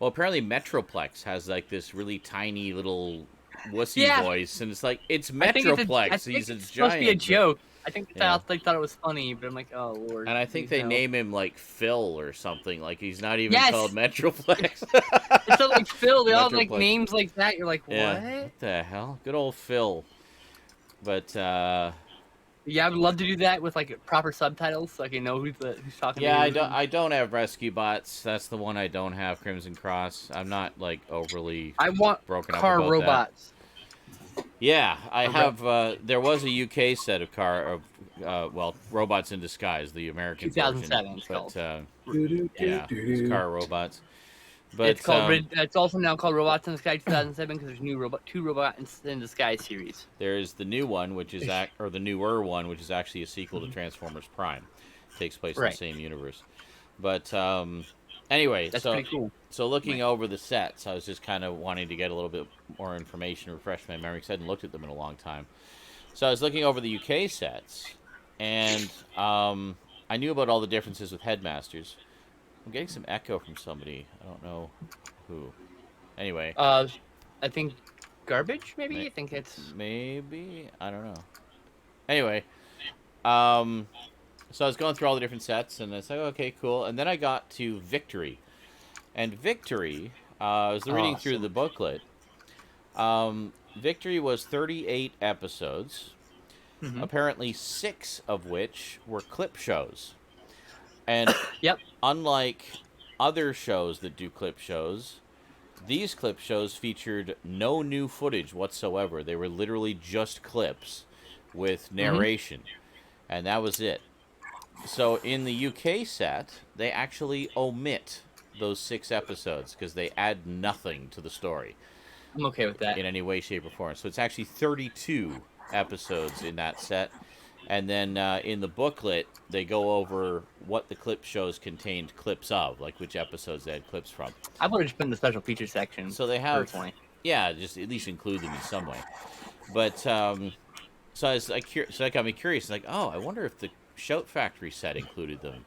A: Well, apparently Metroplex has like this really tiny little wussy
C: Yeah.
A: voice, and it's like it's
C: I think it's
A: Metroplex.
C: I think
A: He's a
C: it's
A: giant.
C: supposed to be a joke. I think
A: Yeah.
C: they thought it was funny, but I'm like, oh lord.
A: And I think
C: please
A: they
C: no.
A: name him like Phil or something. Like he's not even
C: Yes!
A: called Metroplex.
C: It's so like Phil. They all have like
A: Metroplex.
C: names like that. You're like, what?
A: Yeah. What the hell? Good old Phil. But
C: Yeah, I would love to do that with like proper subtitles, so I can know who's talking.
A: yeah,
C: to who.
A: I don't have Rescue Bots. That's the one I don't have. Crimson Cross. I'm not like overly
C: I want
A: broken up
C: car
A: about
C: robots.
A: that. Yeah, I
C: Okay.
A: have. There was a UK set of Robots in Disguise, the American
C: 2007
A: version.
C: it's called.
A: Yeah, it's car robots. But
C: It's called. It's also now called Robots in the Sky 2007 because there's two Robots in the Sky series.
A: there's the new one, which is or the newer one, which is actually a sequel to Transformers Prime. Takes place in the
C: Right.
A: same universe. But anyway,
C: That's
A: so
C: pretty cool.
A: so looking over the sets, I was just kind of wanting to get a little bit more information, refresh my memory, because I hadn't looked at them in a long time. So I was looking over the UK sets, and I knew about all the differences with Headmasters. I'm getting some echo from somebody. I don't know who. Anyway,
C: I think garbage. Maybe
A: May-
C: I think it's.
A: maybe I don't know. Anyway, so I was going through all the different sets, and I was like, okay, cool. And then I got to Victory, and Victory. I was reading through
C: Awesome.
A: the booklet. Victory was 38 episodes.
C: Mhm.
A: Apparently 6 of which were clip shows. And
C: Yep.
A: unlike other shows that do clip shows, these clip shows featured no new footage whatsoever. They were literally just clips with narration. And that was it. So in the UK set, they actually omit those 6 episodes because they add nothing to the story
C: I'm okay with that.
A: in any way, shape, or form. So it's actually 32 episodes in that set. And then in the booklet, they go over what the clip shows contained clips of, like which episodes they had clips from.
C: I would have just put in the special feature section.
A: So they have,
C: personally.
A: yeah, just at least include them in some way. But so I was like, so that got me curious. Like, oh, I wonder if the Shout Factory set included them.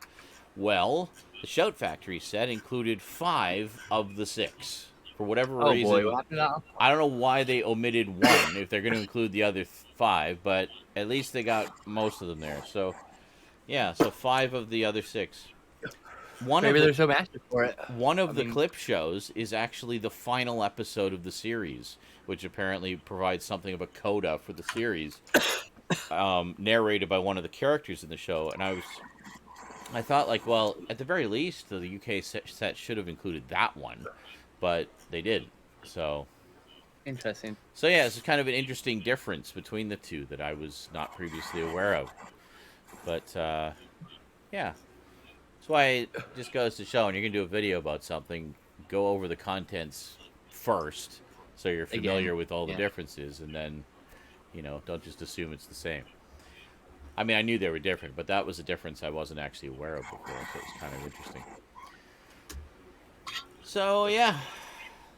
A: Well, the Shout Factory set included 5 of the 6. For whatever
C: Oh
A: reason,
C: boy, what happened now?
A: I don't know why they omitted 1 if they're going to include the other 5, but at least they got most of them there. So, yeah, so 5 of the other 6.
C: Maybe they're so master for it.
A: One of the clip shows is actually the final episode of the series, which apparently provides something of a coda for the series, narrated by one of the characters in the show. And I thought, like, well, at the very least, the UK set should have included that one, but they did. So
C: Interesting.
A: So yeah, it's kind of an interesting difference between the two that I was not previously aware of. But yeah, that's why it just goes to show, when you're gonna do a video about something, go over the contents first, so you're familiar with all the differences, and then, you know, don't just assume it's the same. I mean, I knew they were different, but that was a difference I wasn't actually aware of before, so it's kind of interesting. So yeah.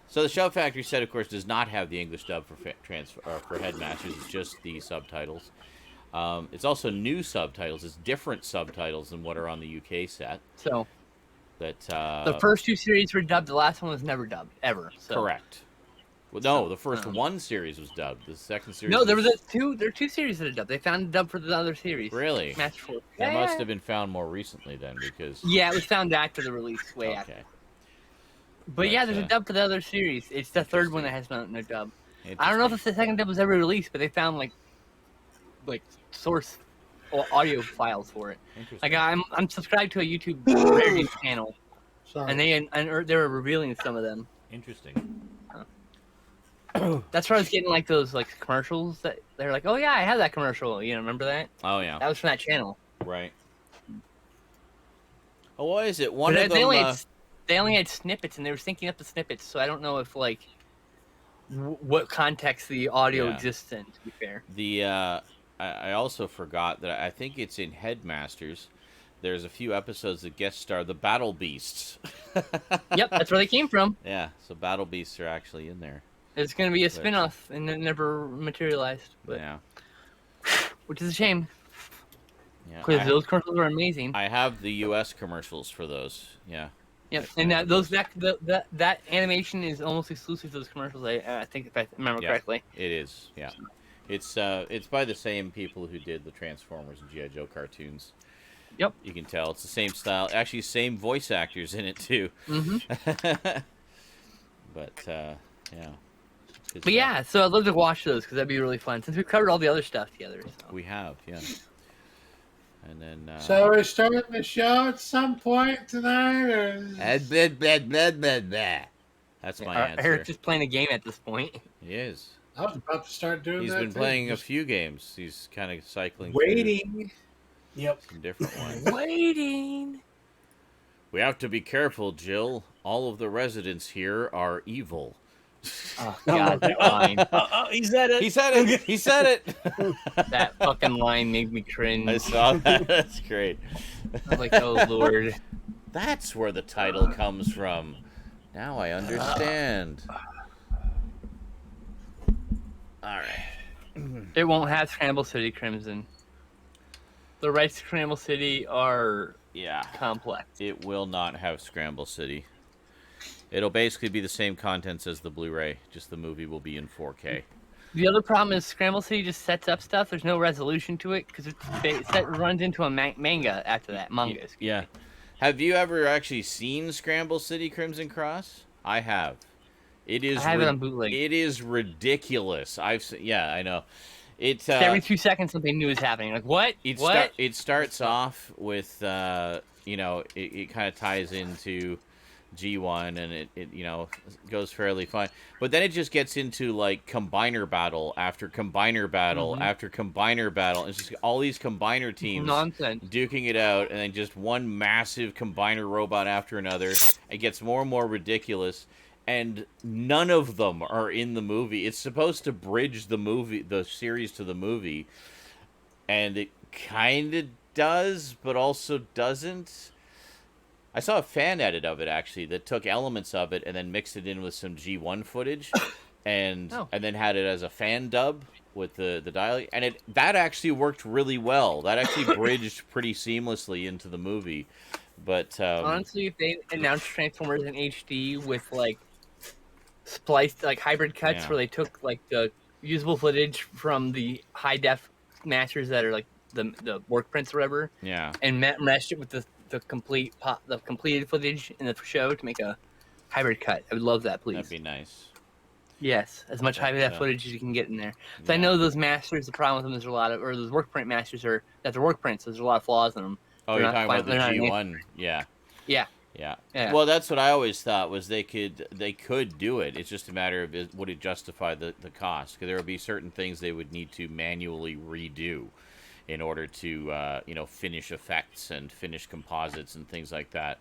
A: So the Shout Factory set, of course, does not have the English dub for Headmasters. It's just the subtitles. It's also new subtitles. It's different subtitles than what are on the UK set.
C: So
A: that
C: the first 2 series were dubbed. The last one was never dubbed ever. So.
A: Correct. Well, no, the first 1 series was dubbed. The second series.
C: No, there was there are 2 series that are dubbed. They found a dub for the other series.
A: Really?
C: Match 4.
A: That must have been found more recently then, because.
C: Yeah, it was found after the release, way after. But yeah, there's a dub for the other series. It's the third one that has no dub. I don't know if the second dub was ever released, but they found like source audio files for it. Like I'm subscribed to a YouTube rarities channel, and they were revealing some of them.
A: Interesting.
C: That's where I was getting like those like commercials that they're like, oh yeah, I have that commercial. You know, remember that?
A: Oh yeah.
C: That was from that channel.
A: Right. Oh, what is it? One of them.
C: They only had snippets, and they were syncing up the snippets, so I don't know if, like, what context the audio exists in, to be fair.
A: I also forgot that I think it's in Headmasters. There's a few episodes that guest star the Battle Beasts.
C: Yep, that's where they came from.
A: Yeah, so Battle Beasts are actually in there.
C: It's going to be a spin-off, and it never materialized. But,
A: yeah.
C: Which is a shame.
A: Yeah,
C: because those commercials were amazing.
A: I have the U.S. commercials for those, yeah.
C: Yep, and that animation is almost exclusive to those commercials. I think, if I remember correctly.
A: It is. Yeah, it's by the same people who did the Transformers and G.I. Joe cartoons.
C: Yep,
A: you can tell it's the same style. Actually, same voice actors in it too.
C: Mm-hmm.
A: But yeah.
C: But yeah, so I'd love to watch those because that'd be really fun. Since we've covered all the other stuff together. So.
A: We have, yeah. And then.
B: So we're starting the show at some point tonight, or?
A: That's my answer.
C: Eric's just playing a game at this point.
A: He is.
B: I was about to start doing
A: He's
B: that.
A: He's been playing a few games. He's kind of cycling.
B: Waiting.
E: Yep.
A: Some different ones.
C: Waiting.
A: We have to be careful, Jill. All of the residents here are evil.
C: Oh, God, that line.
E: He said it.
A: He said it. He said it.
C: That fucking line made me cringe.
A: I saw that. That's great.
C: I was like, oh, Lord.
A: That's where the title comes from. Now I understand. All right.
C: It won't have Scramble City Crimson. The rights to Scramble City are complex.
A: It will not have Scramble City. It'll basically be the same contents as the Blu-ray, just the movie will be in 4K.
C: The other problem is Scramble City just sets up stuff. There's no resolution to it because it runs into a manga after that. Manga.
A: Yeah. Have you ever actually seen Scramble City Crimson Cross? I have. It
C: I
A: is.
C: have it on bootleg.
A: It is ridiculous. Yeah, I know. It's
C: every 2 seconds something new is happening. Like what? What?
A: It starts off with it kind of ties into G1 and it goes fairly fine. But then it just gets into like combiner battle after combiner battle after combiner battle. It's just all these combiner teams
C: Nonsense.
A: duking it out, and then just one massive combiner robot after another. It gets more and more ridiculous. And none of them are in the movie. It's supposed to bridge the series to the movie, and it kind of does, but also doesn't. I saw a fan edit of it actually that took elements of it and then mixed it in with some G1 footage, and then had it as a fan dub with the dialogue, and that actually worked really well. That actually bridged pretty seamlessly into the movie. But
C: honestly, if they announced Transformers in HD with like spliced like hybrid cuts where they took like the usable footage from the high def masters that are like the work prints or whatever, and meshed it with the completed footage in the show to make a hybrid cut. I would love that, please.
A: That'd be nice.
C: Yes, as much high def footage as you can get in there. So I know those masters. The problem with them is there's a lot of, or those work print masters are that they're work prints. So there's a lot of flaws in them.
A: Oh, you're talking about the G1, Yeah. Well, that's what I always thought was they could do it. It's just a matter of would it justify the cost? Because there would be certain things they would need to manually redo in order to finish effects and finish composites and things like that.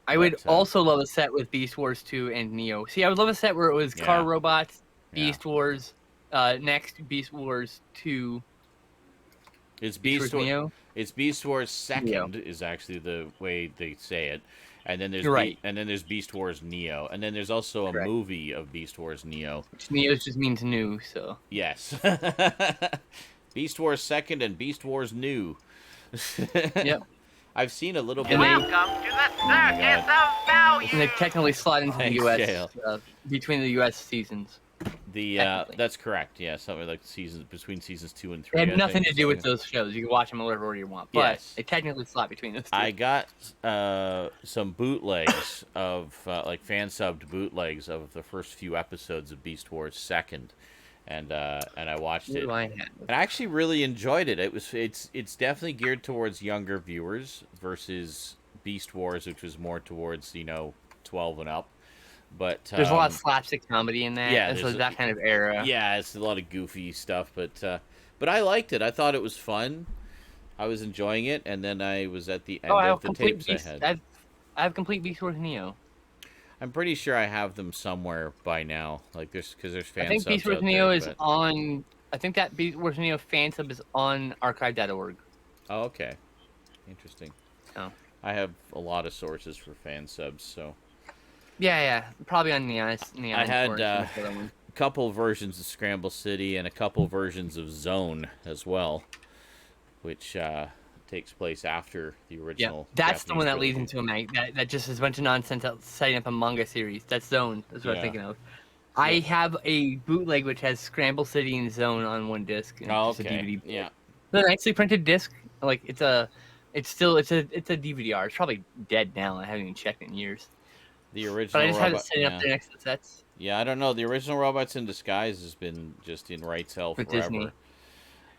C: I would also love a set with Beast Wars 2 and Neo. See, I would love a set where it was car robots, Beast Wars, next Beast Wars 2.
A: It's Beast Wars Neo. It's Beast Wars Second is actually the way they say it, and then there's and then there's Beast Wars Neo, and then there's also a movie of Beast Wars Neo.
C: Which Neo just means new, so
A: yes. Beast Wars Second and Beast Wars New.
C: Yep.
A: I've seen a little bit.
F: Welcome to the circus of value.
C: And they technically slot into the U.S. Between the U.S. seasons.
A: That's correct. Yeah, something like between seasons 2 and 3.
C: They have nothing to do with those shows. You can watch them in whatever order you want, but they technically slot between those two.
A: I got some bootlegs of like fan subbed bootlegs of the first few episodes of Beast Wars Second, and I watched it. And I actually really enjoyed it. It's definitely geared towards younger viewers versus Beast Wars, which was more towards 12 and up. But
C: there's a lot of slapstick comedy in that. Yeah, so that kind of era.
A: Yeah, it's a lot of goofy stuff, but I liked it. I thought it was fun. I was enjoying it, and then I was at the end of the tapes I had.
C: I have complete Beast Wars Neo.
A: I'm pretty sure I have them somewhere by now. Like there's fan.
C: I think Beast Wars Neo is on. I think that Beast Wars Neo fan sub is on archive.org.
A: Oh, okay, interesting.
C: Oh,
A: I have a lot of sources for fan subs, so.
C: Yeah, probably on Neon.
A: I had a couple versions of Scramble City and a couple versions of Zone as well, which takes place after the original.
C: Yeah, that's the one that leads into a that just is a bunch of nonsense setting up a manga series. That's Zone. That's what I'm thinking of. I have a bootleg which has Scramble City and Zone on one disc. And
A: it's a DVD. Yeah.
C: The nicely printed disc, like it's a DVD-R. It's probably dead now. I haven't even checked in years.
A: The original.
C: But I just have it sitting up there next to the sets.
A: Yeah, I don't know. The original Robots in Disguise has been just in rights hell forever.
C: Disney.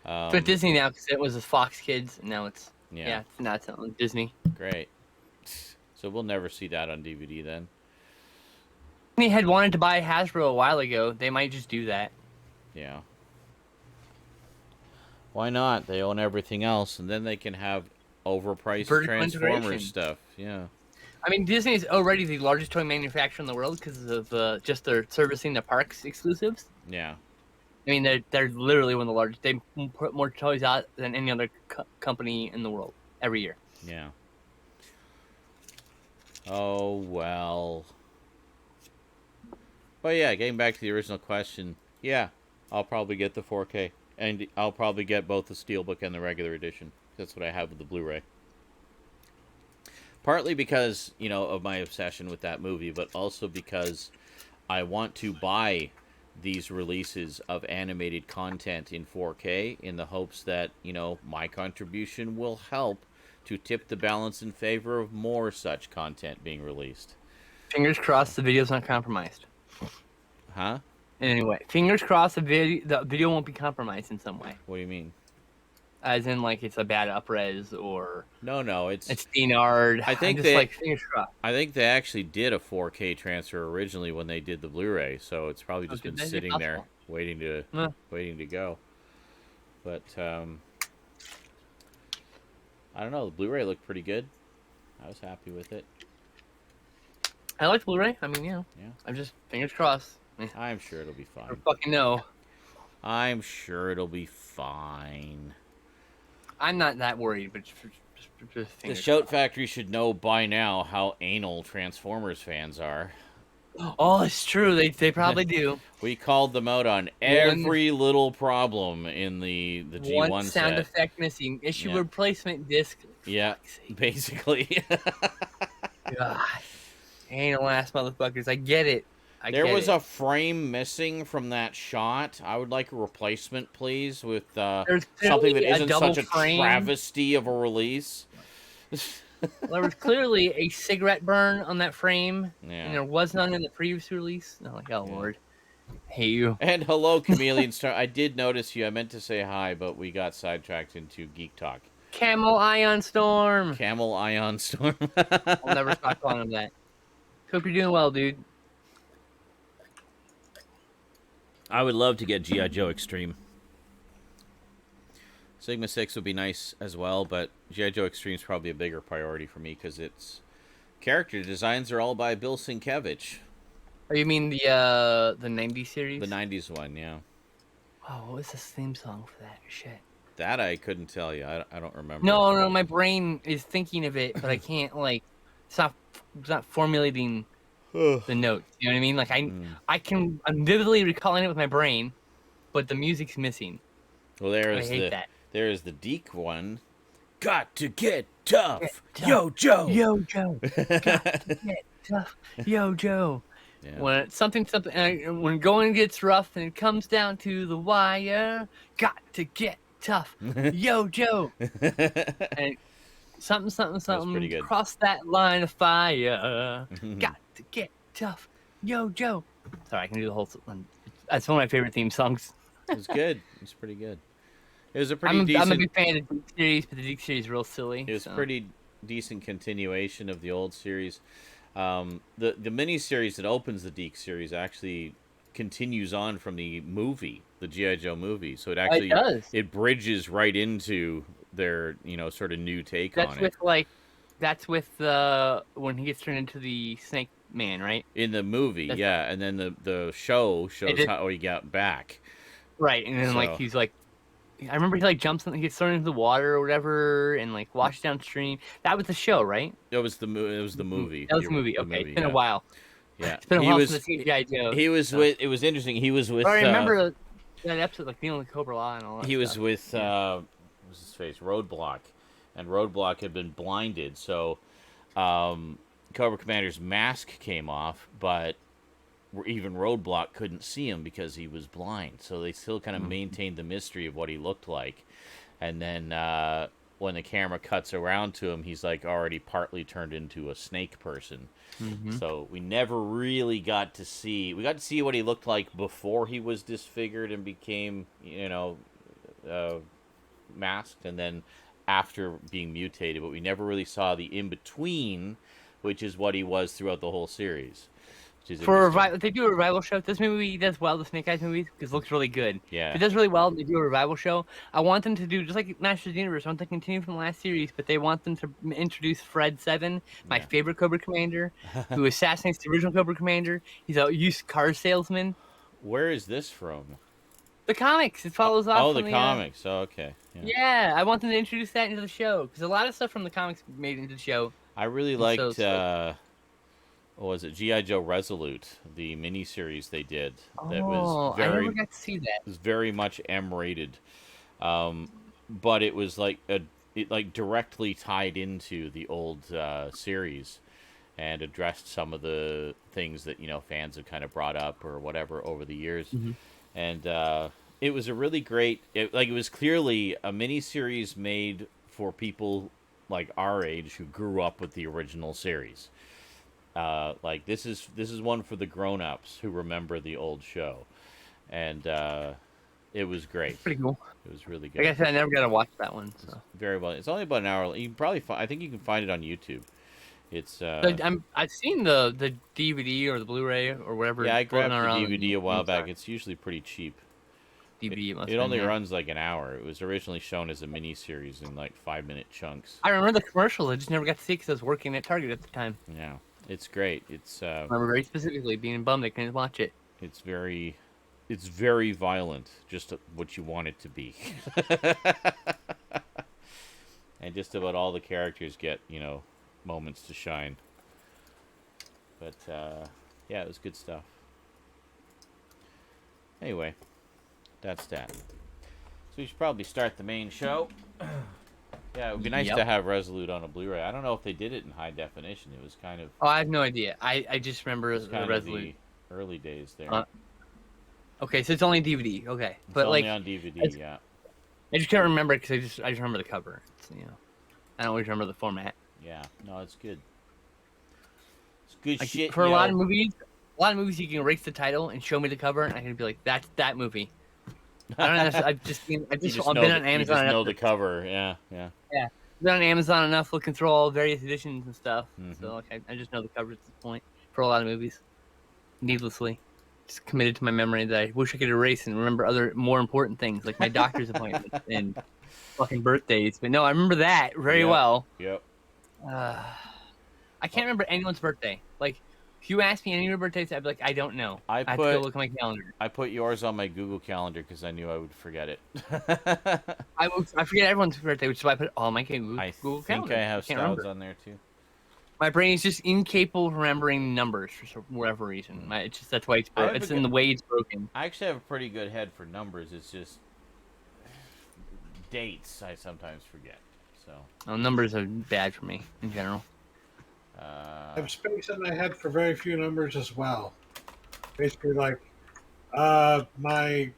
C: But Disney now, because it was Fox Kids, and now it's it's on Disney.
A: Great. So we'll never see that on DVD then.
C: Disney had wanted to buy Hasbro a while ago. They might just do that.
A: Yeah. Why not? They own everything else, and then they can have overpriced Transformers stuff. Yeah.
C: I mean, Disney is already the largest toy manufacturer in the world because of just their servicing the parks exclusives.
A: Yeah.
C: I mean, they're literally one of the largest. They put more toys out than any other company in the world every year.
A: Yeah. Oh, well. But yeah, getting back to the original question, yeah, I'll probably get the 4K. And I'll probably get both the Steelbook and the regular edition. That's what I have with the Blu-ray. Partly because, of my obsession with that movie, but also because I want to buy these releases of animated content in 4K in the hopes that, my contribution will help to tip the balance in favor of more such content being released.
C: Fingers crossed the video's not compromised.
A: Huh?
C: Anyway, fingers crossed the video won't be compromised in some way.
A: What do you mean?
C: As in, like, it's a bad upres or
A: No, it's
C: DNR'd.
A: I think
C: I'm just
A: they-
C: like, fingers crossed.
A: I think they actually did a 4K transfer originally when they did the Blu-ray, so it's probably just
C: Okay,
A: been
C: that's
A: sitting there
C: possible.
A: waiting to go. But I don't know. The Blu-ray looked pretty good. I was happy with it.
C: I like Blu-ray. I mean, you know,
A: Yeah.
C: I'm just fingers crossed.
A: I'm sure it'll be
C: I
A: fine.
C: don't fucking know.
A: I'm sure it'll be fine.
C: I'm not that worried, but just
A: The
C: fingers
A: Shout
C: crossed.
A: Factory should know by now how anal Transformers fans are.
C: Oh, it's true. They probably do.
A: We called them out on every little problem in the G1
C: One sound
A: set.
C: effect missing. Issue
A: Yeah.
C: replacement disc.
A: Yeah, basically.
C: God. Anal ass motherfuckers. I get it.
A: There was a frame missing from that shot. I would like a replacement, please, with
C: There's
A: something that
C: clearly a
A: isn't
C: double
A: such a
C: frame.
A: travesty of a release.
C: There was clearly a cigarette burn on that frame,
A: Yeah.
C: and there was none in the previous release. I'm like, oh
A: Yeah.
C: lord, hate you.
A: And hello, Chameleon Star. I did notice you. I meant to say hi, but we got sidetracked into Geek Talk.
C: Camel Ion Storm.
A: Camel Ion Storm.
C: I'll never stop calling him that. Hope you're doing well, dude.
A: I would love to get G.I. Joe Extreme. Sigma 6 would be nice as well, but G.I. Joe Extreme is probably a bigger priority for me because its character designs are all by Bill Sienkiewicz.
C: Oh, you mean the 90s series?
A: The 90s one, yeah.
C: Oh, what was the theme song for that? Shit.
A: That I couldn't tell you. I don't remember.
C: No, my brain is thinking of it, but I can't, like, it's not formulating the notes. You know what I mean? Like, I'm vividly recalling it with my brain, but the music's missing.
A: Well,
C: I hate that.
A: There is the Deke one. Got to get tough.
C: Get tough.
A: Yo, Joe.
C: Yo, Joe. Got to get tough. Yo, Joe.
A: Yeah.
C: When it's something, when going gets rough and it comes down to the wire, got to get tough. Yo, Joe. And something,
A: pretty good.
C: cross that line of fire. Got to get tough. Yo, Joe. Sorry, I can do the whole one. That's one of my favorite theme songs.
A: It was good. It was pretty good. It was a pretty
C: I'm
A: decent.
C: a big fan of the Deke series, but the Deke series is real silly.
A: It was pretty decent continuation of the old series. The mini series that opens the Deke series actually continues on from the movie, the G.I. Joe movie. So it actually
C: does.
A: It bridges right into their sort of new take on it.
C: That's with when he gets turned into the Snake Man, right?
A: In the movie,
C: That's
A: yeah, and then the show shows
C: did-
A: how he got back.
C: Right, and then
A: So-
C: he's like, I remember he like jumps and he gets thrown into the water or whatever, and like washed downstream. That was the show, right?
A: It was the movie.
C: That was the movie. Okay, it's been a while.
A: Yeah,
C: It's been a while since the G.I. Joe.
A: He was with. It was interesting. He was with.
C: But I remember that episode, like dealing with Cobra Law and all that.
A: He was
C: stuff.
A: with. What was his face? Roadblock, and Roadblock had been blinded, so Cobra Commander's mask came off, but even Roadblock couldn't see him because he was blind. So they still kind of maintained the mystery of what he looked like. And then when the camera cuts around to him, he's like already partly turned into a snake person. So we never really got to see. We got to see what he looked like before he was disfigured and became, masked, and then after being mutated. But we never really saw the in between, which is what he was throughout the whole series.
C: For they do a revival show. This movie does well, the Snake Eyes movie, because it looks really good.
A: Yeah.
C: If it does really well, they do a revival show. I want them to do, just like Masters of the Universe, I want them to continue from the last series, but they want them to introduce Fred 7, my favorite Cobra Commander, who assassinates the original Cobra Commander. He's a used car salesman.
A: Where is this from?
C: The comics. It follows off.
A: Oh,
C: from
A: the comics. Oh, okay.
C: Yeah, I want them to introduce that into the show, because a lot of stuff from the comics made into the show.
A: I really liked, what was it, G.I. Joe Resolute, the miniseries they did. That was
C: I never got to see that.
A: was very much M-rated. But it was like it directly tied into the old series and addressed some of the things that, fans have kind of brought up or whatever over the years. And it was a really great, it was clearly a miniseries made for people like our age who grew up with the original series. like this is one for the grown-ups who remember the old show, and it was great.
C: Pretty cool.
A: It was really
C: Like
A: good.
C: I said, I never got to watch that one.
A: It's
C: So.
A: very well. It's only about an hour. You can probably I think you can find it on YouTube. It's
C: I've seen the DVD or the Blu-ray or whatever.
A: yeah, I grabbed the
C: around
A: DVD a while back.
C: inside.
A: It's usually pretty cheap.
C: DVD.
A: It only runs like an hour. It was originally shown as a mini series in like 5-minute chunks.
C: I remember the commercials. I just never got to see it because I was working at Target at the time.
A: Yeah, it's great. It's
C: I remember very specifically being bummed I couldn't watch it.
A: it's very violent, just what you want it to be. And just about all the characters get, moments to shine. But yeah, it was good stuff. Anyway, that's that. So we should probably start the main show. Yeah, it would be nice to have Resolute on a Blu-ray. I don't know if they did it in high definition. It was kind of...
C: Oh, I have no idea. I just remember the Resolute.
A: The early days there.
C: Okay, so it's only DVD. Okay,
A: it's
C: but
A: only on DVD, yeah.
C: I just can't remember because I just remember the cover. It's, I don't always remember the format.
A: Yeah, no, it's good. It's good shit.
C: For a lot of movies, you can erase the title and show me the cover, and I can be like, "That's that movie." I don't know. I've been on Amazon.
A: You just know the cover. Yeah.
C: Yeah, been on Amazon enough looking through all various editions and stuff.
A: Mm-hmm.
C: So like, I just know the cover at this point for a lot of movies. Needlessly, just committed to my memory that I wish I could erase and remember other more important things like my doctor's appointments and fucking birthdays. But no, I remember that very well.
A: Yep.
C: I can't remember anyone's birthday. Like, if you ask me any of your birthdays, I'd be like, I don't know. I have to go look at my calendar.
A: I put yours on my Google Calendar because I knew I would forget it.
C: I forget everyone's birthday, which is why I put all my Google Calendar.
A: I think I have Stoud's on there too.
C: My brain is just incapable of remembering numbers for whatever reason. It's just that's why it's in the way it's broken.
A: I actually have a pretty good head for numbers. It's just dates I sometimes forget. So
C: numbers are bad for me in general.
B: I have space in my head for very few numbers as well. Basically, like my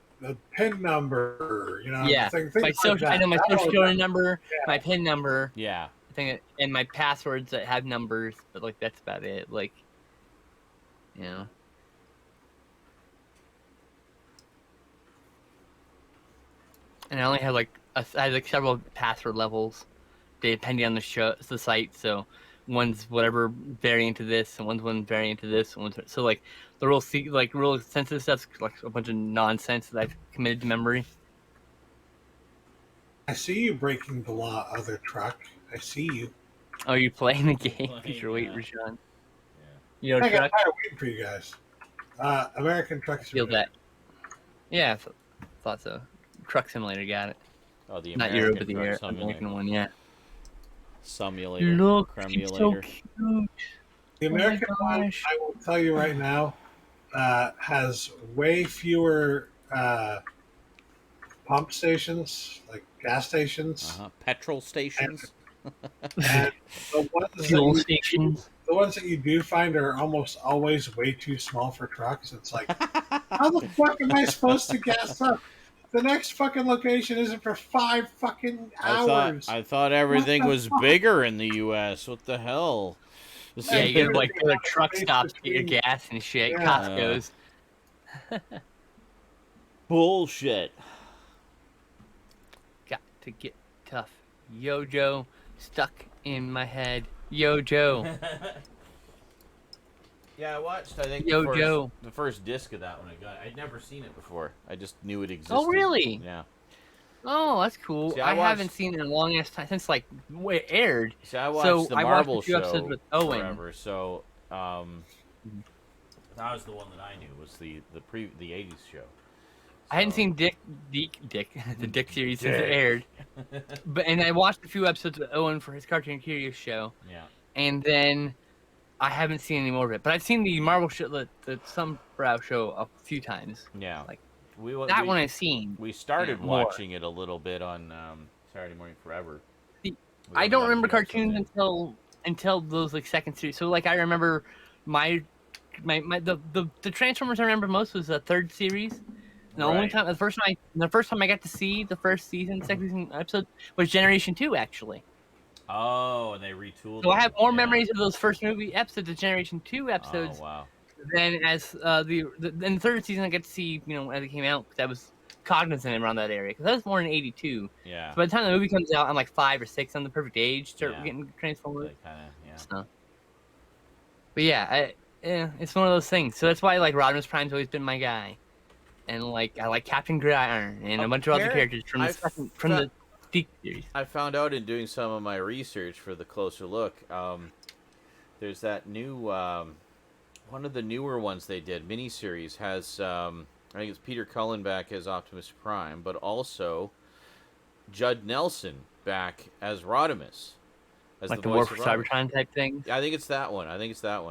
B: PIN number,
C: Yeah,
B: things
C: my
B: like
C: social.
B: that.
C: I know my social security number, my PIN number.
A: Yeah.
C: And my passwords that have numbers, but like that's about it. Like, And I only have I had several password levels, depending on the site. So one's whatever variant of this, and one's one variant of this, and so like the real sensitive stuff's like a bunch of nonsense that I've committed to memory.
B: I see you breaking the law, other truck. I see you.
C: Oh, you're playing the game? You're waiting for Sean.
A: Yeah.
B: I got tired waiting for you guys. American Truck
C: Simulator. Feel that. Yeah, thought so. Truck Simulator, got it.
A: Oh, the
C: Not
A: American
C: Euro, but the American one, yeah.
A: Simulator.
C: Look, it's so cute.
B: The American one, I will tell you right now, has way fewer pump stations, like gas stations.
A: Petrol stations.
B: And the ones that you do find are almost always way too small for trucks. It's like, how the fuck am I supposed to gas up? The next fucking location isn't for 5 fucking hours.
A: I thought everything was bigger in the U.S. What the hell?
C: Yeah, you gotta go to truck stops to get your gas and shit. Yeah. Costco's.
A: Bullshit.
C: Got to get tough. Yo, Joe. Stuck in my head. Yo, Joe.
A: Yeah, I watched, I think,
C: Joe.
A: the first disc of that one I got. I'd never seen it before. I just knew it existed.
C: Oh, really?
A: Yeah.
C: Oh, that's cool.
A: See,
C: I haven't seen it in a long ass time since it aired.
A: See, I watched the Marvel show
C: with Owen.
A: forever. So, that was the one that I knew was the 80s show.
C: I hadn't seen the Dick series since it aired, and I watched a few episodes of Owen for his Cartoon Curious show.
A: Yeah.
C: And then I haven't seen any more of it, but I've seen the Marvel show, the Sunbrow show, a few times.
A: Yeah.
C: Like
A: one
C: I've seen.
A: We started watching it a little bit on Saturday Morning Forever.
C: I don't remember cartoons until those second series. So I remember the Transformers I remember most was the third series. The only time, the first time I got to see the first season, second season episode was Generation 2, actually.
A: Oh, and they retooled.
C: So I have more
A: yeah.
C: memories of those first movie episodes, the Generation 2 episodes,
A: Oh wow.
C: than as in the third season I get to see, as it came out, because I was cognizant around that area, because I was born in '82.
A: Yeah.
C: So by the time the movie comes out, I'm like 5 or 6. I'm the perfect age to start
A: Yeah.
C: getting Transformers.
A: They kind of yeah.
C: So. But yeah, it's one of those things. So that's why like Rodimus Prime's always been my guy, and like I like Captain Gridiron and a bunch of other characters from the Geek series.
A: I found out in doing some of my research for the closer look. There's that new one of the newer ones they did miniseries has I think it's Peter Cullen back as Optimus Prime, but also Judd Nelson back as Rodimus. As
C: Like the
A: voice
C: War
A: of
C: for
A: Rodimus.
C: Cybertron type thing.
A: I think it's that one.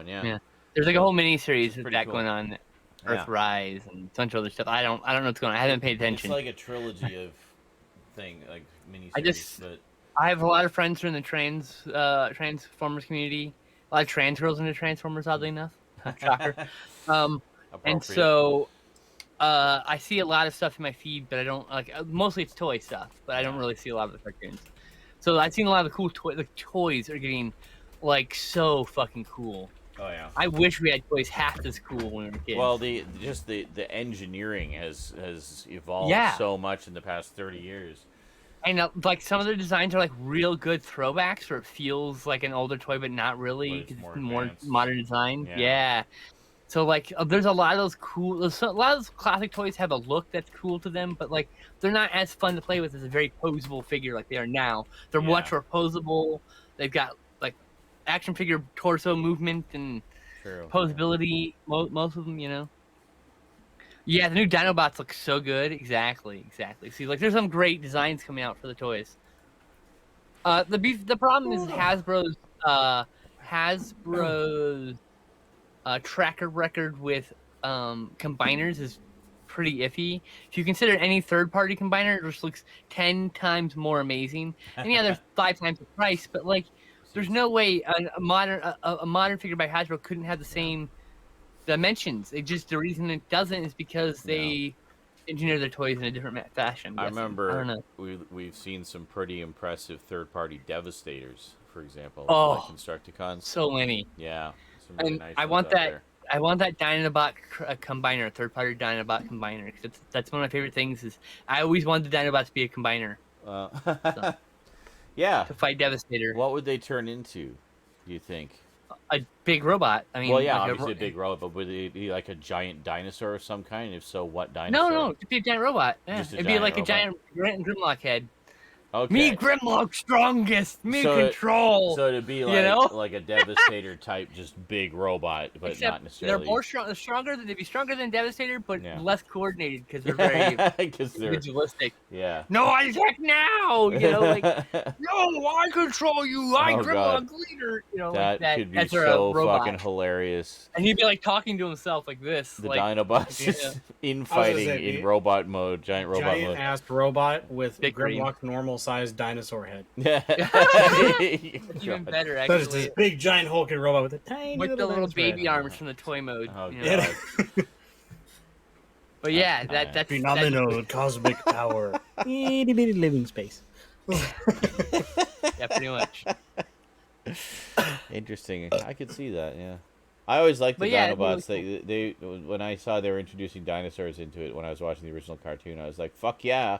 A: Yeah.
C: Yeah. There's like a whole mini series of
A: pretty
C: that
A: cool.
C: going on,
A: Yeah.
C: Earthrise and a bunch of other stuff. I don't know what's going on. I haven't paid attention.
A: It's like a trilogy of miniseries. But
C: I have a lot of friends who are in the Transformers community. A lot of trans girls into Transformers, oddly enough. Shocker. And
A: appropriate.
C: so I see a lot of stuff in my feed, but I don't mostly it's toy stuff, but I don't really see a lot of the cartoons. So I've seen a lot of the cool toys. The toys are getting like so fucking cool.
A: Oh yeah.
C: I wish we had toys half as cool when we were kids.
A: Well, the engineering has evolved so much in the past 30 years.
C: And like some of the designs are like real good throwbacks, where it feels like an older toy, but not really.
A: But it's
C: 'cause
A: more
C: it's more
A: advanced.
C: modern design.
A: Yeah.
C: Yeah. So like, there's a lot of those cool. A lot of those classic toys have a look that's cool to them, but like they're not as fun to play with as a very posable figure like they are now. They're
A: Yeah.
C: much more posable. They've got like action figure torso movement and
A: True.
C: posability. Most of them, Yeah, the new Dinobots look so good. Exactly. See, like there's some great designs coming out for the toys. The problem is Hasbro's tracker record with combiners is pretty iffy. If you consider any third-party combiner, it just looks 10 times more amazing. And yeah, they're 5 times the price, but like, there's no way a modern figure by Hasbro couldn't have the same dimensions. The reason it doesn't is because they engineer their toys in a different fashion.
A: I
C: I don't
A: remember
C: know.
A: we've seen some pretty impressive third-party Devastators, for example.
C: Oh.
A: like Constructicons.
C: So many.
A: Yeah. Some really
C: And
A: nice
C: I
A: ones
C: want
A: out
C: that.
A: there.
C: I want that Dinobot combiner, third-party Dinobot combiner. 'Cause that's one of my favorite things. Is I always wanted the Dinobots to be a combiner
A: Yeah.
C: to fight Devastator.
A: What would they turn into, do you think?
C: A big robot. I mean,
A: Well, yeah,
C: like
A: obviously a big robot, but would it be like a giant dinosaur of some kind? If so, what
C: No,
A: dinosaur?
C: it'd be a giant robot. Yeah.
A: Just a
C: It'd be
A: giant
C: like
A: robot.
C: a giant Grimlock head.
A: Okay.
C: Me, Grimlock, strongest. Me,
A: So
C: control.
A: So it'd be like like a Devastator type, just big robot, but not
C: Except
A: necessarily.
C: they're more stronger. They'd be stronger than Devastator, but
A: Yeah.
C: less coordinated because they're very
A: Because they're
C: individualistic.
A: yeah.
C: No, Isaac, now! Like, no, I control you. I
A: Oh,
C: Grimlock
A: God.
C: leader.
A: that
C: like that.
A: could be
C: As a
A: so
C: robot.
A: fucking hilarious.
C: And he'd be like talking to himself like this.
A: The
C: like,
A: Dinobots
C: yeah.
A: just infighting
B: say,
A: in robot mode, giant robot mode.
D: Giant-assed robot with
C: Big green.
D: Grimlock normal-sized dinosaur head.
A: Yeah.
C: It's even better,
D: That is
C: actually.
D: this big giant hulking robot with a tiny
C: With the little
D: dinosaur head.
C: baby arms from the toy mode.
A: Oh,
C: you know?
A: God.
D: Yeah.
C: But yeah, that's
D: Phenomenal cosmic power. Itty bitty living space.
C: Yeah, pretty much.
A: Interesting. I could see that. Yeah. I always liked the
C: But yeah,
A: Dinobots.
C: really
A: They when I saw they were introducing dinosaurs into it when I was watching the original cartoon, I was like, "Fuck yeah!"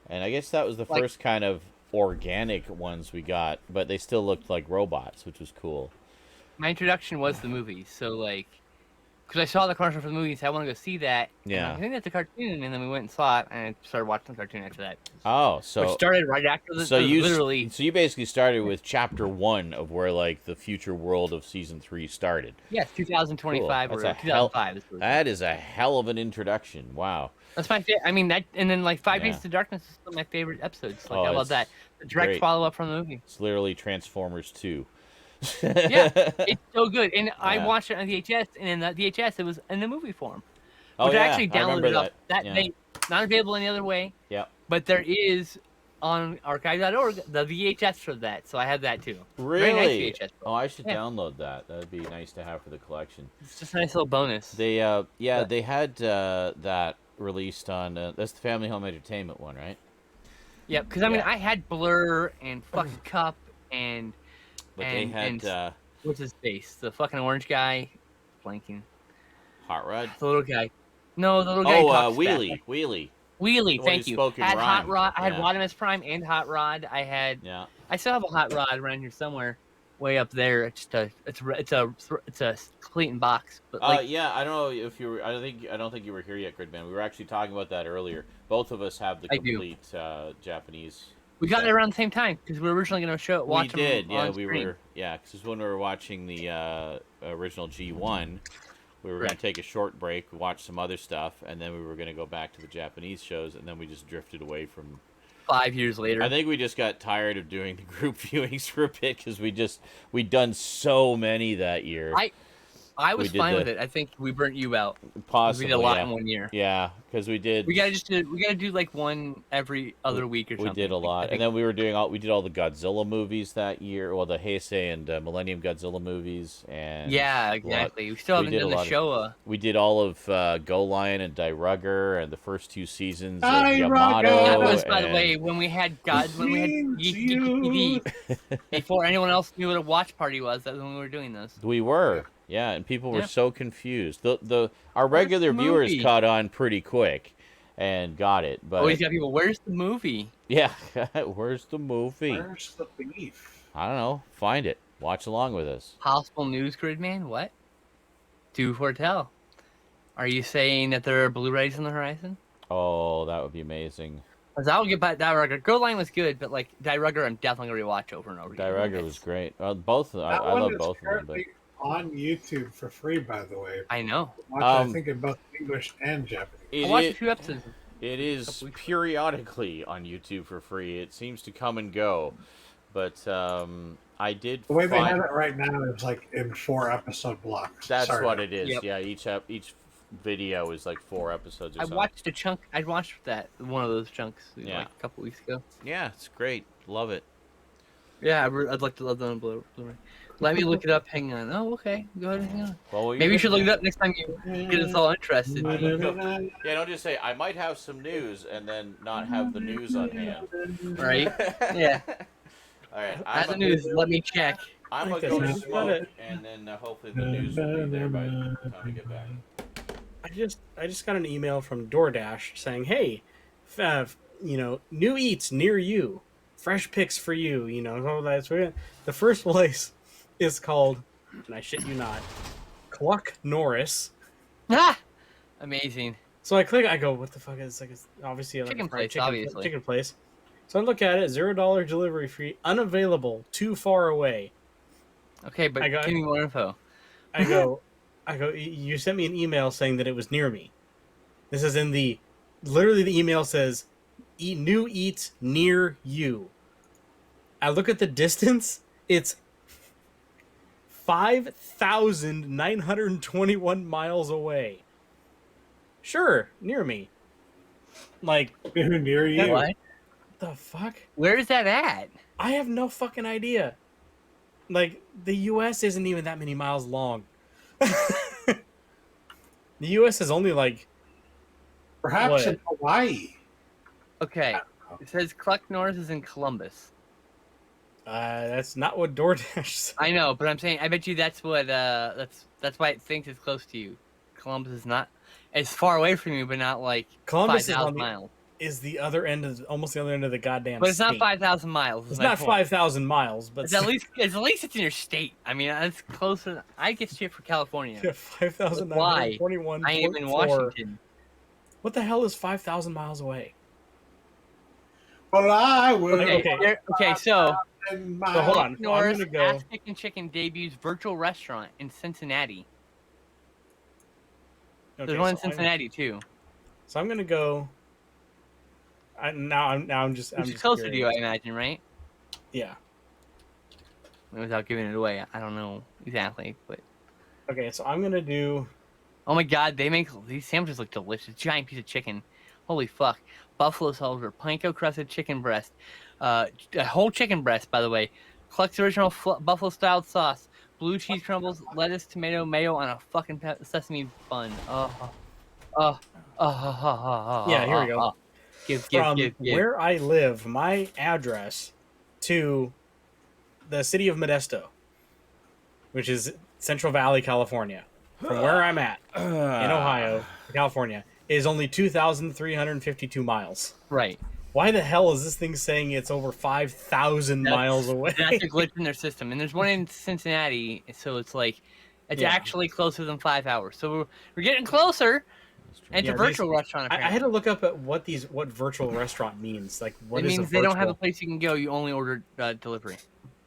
A: And I guess that was the
C: Like-
A: first kind of organic ones we got, but they still looked like robots, which was cool.
C: My introduction was the movie, so like, because I saw the commercial for the movie, so I want to go see that. and
A: Yeah.
C: I think that's a cartoon, and then we went and saw it, and I started watching the cartoon after that.
A: Oh,
C: Which
A: so
C: started right after the
A: so you
C: literally.
A: so you basically started with chapter 1 of where like the future world of season 3 started.
C: Yes, 2025
A: Cool.
C: or
A: That's a hell-
C: 2005. Is what it was.
A: That is a hell of an introduction. Wow.
C: That's my favorite. I mean, that, and then like 5
A: Yeah.
C: Days to Darkness is still my favorite episodes. Like
A: Oh,
C: I love
A: it's
C: that. The direct
A: great.
C: follow up from the movie.
A: It's literally Transformers 2.
C: Yeah, it's so good. And I
A: Yeah.
C: watched it on VHS, and in that VHS, it was in the movie form.
A: Oh
C: Which
A: yeah,
C: I actually
A: I remember
C: downloaded up that
A: Yeah.
C: day. Not available any other way,
A: Yep.
C: but there is on archive.org the VHS for that, so I have that too.
A: Really?
C: Very nice VHS.
A: Oh, I should
C: Yeah.
A: download that. That'd be nice to have for the collection.
C: It's just a nice little bonus.
A: They
C: Yeah.
A: they had that released on that's the Family Home Entertainment one, right?
C: Yep, because I mean,
A: Yeah.
C: I had Blur and fucking Cup and
A: But
C: and,
A: they had
C: and what's his face? The fucking orange guy, blanking.
A: Hot Rod.
C: The little guy. No, the little guy.
A: Oh,
C: talks
A: Wheelie.
C: fast.
A: Wheelie.
C: Wheelie,
A: The one who
C: thank you.
A: spoke in
C: Had Hot
A: rhyme.
C: Rod. I had
A: Yeah.
C: Rodimus Prime and Hot Rod.
A: Yeah.
C: I still have a Hot Rod around here somewhere, way up there. It's a Clayton box. But like,
A: Yeah, I don't know if you were. I don't think you were here yet, Gridman. We were actually talking about that earlier. Both of us have the
C: I do.
A: complete Japanese.
C: we got
A: set.
C: it around the same time because we were originally going to watch
A: We did,
C: them
A: yeah.
C: on
A: We
C: stream.
A: were, yeah. Because when we were watching the original G1, we were going to take a short break, watch some other stuff, and then we were going to go back to the Japanese shows, and then we just drifted away from.
C: 5 years later.
A: I think we just got tired of doing the group viewings for a bit because we'd done so many that year.
C: I was
A: we did
C: fine
A: the-
C: with it. I think we burnt you out. 'Cause
A: Possibly,
C: we did a lot
A: yeah.
C: in 1 year.
A: Yeah, because we did.
C: We gotta do like one every other week or
A: We
C: something.
A: did a lot, and then we did all the Godzilla movies that year. Well, the Heisei and Millennium Godzilla movies, and
C: yeah,
A: a lot-
C: exactly. We still haven't
A: did
C: done
A: a
C: the
A: lot of-
C: Showa.
A: We did all of Go Lion and Die Rugger and the first 2 seasons of
B: Die
A: Yamato.
B: Rugger!
C: That was, by the
A: and-
C: way, when we had Geek TV before anyone else knew what a watch party was. That's when we were doing this.
A: We were, yeah, and people were
C: Yeah.
A: so confused. Our regular
C: the
A: viewers
C: movie?
A: caught on pretty quick and got it, but
C: Always got people. Where's the movie?
A: yeah, where's the movie?
B: Where's the beef?
A: I don't know. Find it. Watch along with us.
C: Possible news, Gridman. What? Do foretell. Are you saying that there are Blu-rays on the horizon?
A: Oh, that would be amazing.
C: Because I will get back Die Rugger. Girl Line was good, but like Die Rugger, I'm definitely gonna rewatch over and over.
A: Die
C: again.
A: Rugger was great. Both of them.
B: That
A: I
B: one
A: love
B: is
A: both of them. But
B: currently on YouTube for free, by the way.
C: I know.
B: Watch, I think in both English and Japanese.
C: I watched a few episodes.
A: It is periodically on YouTube for free. It seems to come and go, but I did.
B: The way they have it right now is like in 4-episode blocks.
A: That's
B: Sorry.
A: what it is.
C: Yep.
A: Yeah, each video is like 4 episodes or
C: I
A: something.
C: watched a chunk. I watched one of those chunks
A: Yeah.
C: like a couple weeks ago.
A: Yeah, it's great. Love it.
C: Yeah, I'd like to love that on Blu-ray. Let me look it up. Hang on. Oh, okay. Go ahead. Hang on.
A: Well,
C: Maybe you should look it up next time you get us all interested.
A: Yeah, don't just say I might have some news and then not have the news on hand.
C: Right? Yeah.
A: All right.
C: As the news, let me check.
A: I'm gonna go smoke, and then hopefully the news will be there by the time we get back.
E: I just got an email from DoorDash saying, "Hey, new eats near you, fresh picks for you." Oh, that's weird. The first place is called, and I shit you not, Cluck Norris.
C: Ah! Amazing.
E: So I click. I go, "What the fuck is like?" It's obviously like
C: Chicken
E: a fried
C: place, obviously.
E: chicken place. So I look at it, $0 delivery fee, unavailable, too far away.
C: Okay, but give me more info.
E: I go, you sent me an email saying that it was near me. This is literally the email says, new eats near you. I look at the distance, it's 5,921 miles away. Sure, near me. Like,
B: Near you.
C: What?
E: the fuck?
C: Where is that at?
E: I have no fucking idea. Like, the U.S. isn't even that many miles long. The U.S. is only like...
B: Perhaps
E: What?
B: in Hawaii.
C: Okay. It says Cluck Norris is in Columbus.
E: That's not what DoorDash said.
C: I know, but I'm saying I bet you that's what that's why it thinks it's close to you. Columbus is not. It's far away from you, but not like
E: Columbus
C: 5,000 miles.
E: is the other end of almost the other end of the goddamn
C: But it's not
E: state.
C: 5,000 miles.
E: It's not 5,000 miles, but
C: It's at least it's in your state. I mean, it's closer. I get shit for California.
E: yeah, 5,921.
C: I am in Washington.
E: What the hell is 5,000 miles away?
B: But I will.
C: Okay, so
E: So hold on. I'm
C: Norris
E: gonna go.
C: Ass Chicken Chicken debuts virtual restaurant in Cincinnati.
E: Okay,
C: There's one in
E: so I'm-
C: Cincinnati too.
E: So I'm gonna go. I'm just
C: Which is closer to you, I
E: curious.
C: imagine, right?
E: Yeah.
C: Without giving it away, I don't know exactly, but
E: Okay, so I'm gonna do.
C: oh my god, they make these sandwiches look delicious. Giant piece of chicken, holy fuck! Buffalo soldier, panko crusted chicken breast, a whole chicken breast, by the way. Cluck's original buffalo style sauce, blue cheese crumbles, lettuce, tomato, mayo on a fucking sesame bun.
E: Yeah, here we go.
C: Give.
E: From where I live, my address to the city of Modesto, which is Central Valley, California, from where I'm at in Ohio, California, is only 2,352 miles.
C: Right.
E: Why the hell is this thing saying it's over 5,000 miles away?
C: That's a glitch in their system. And there's one in Cincinnati, so it's like it's actually closer than 5 hours. So we're getting closer. And it's a virtual restaurant.
E: I had to look up at what virtual restaurant means. Like, what
C: it
E: is
C: means
E: a
C: they don't
E: virtual-
C: have a place you can go. You only order delivery.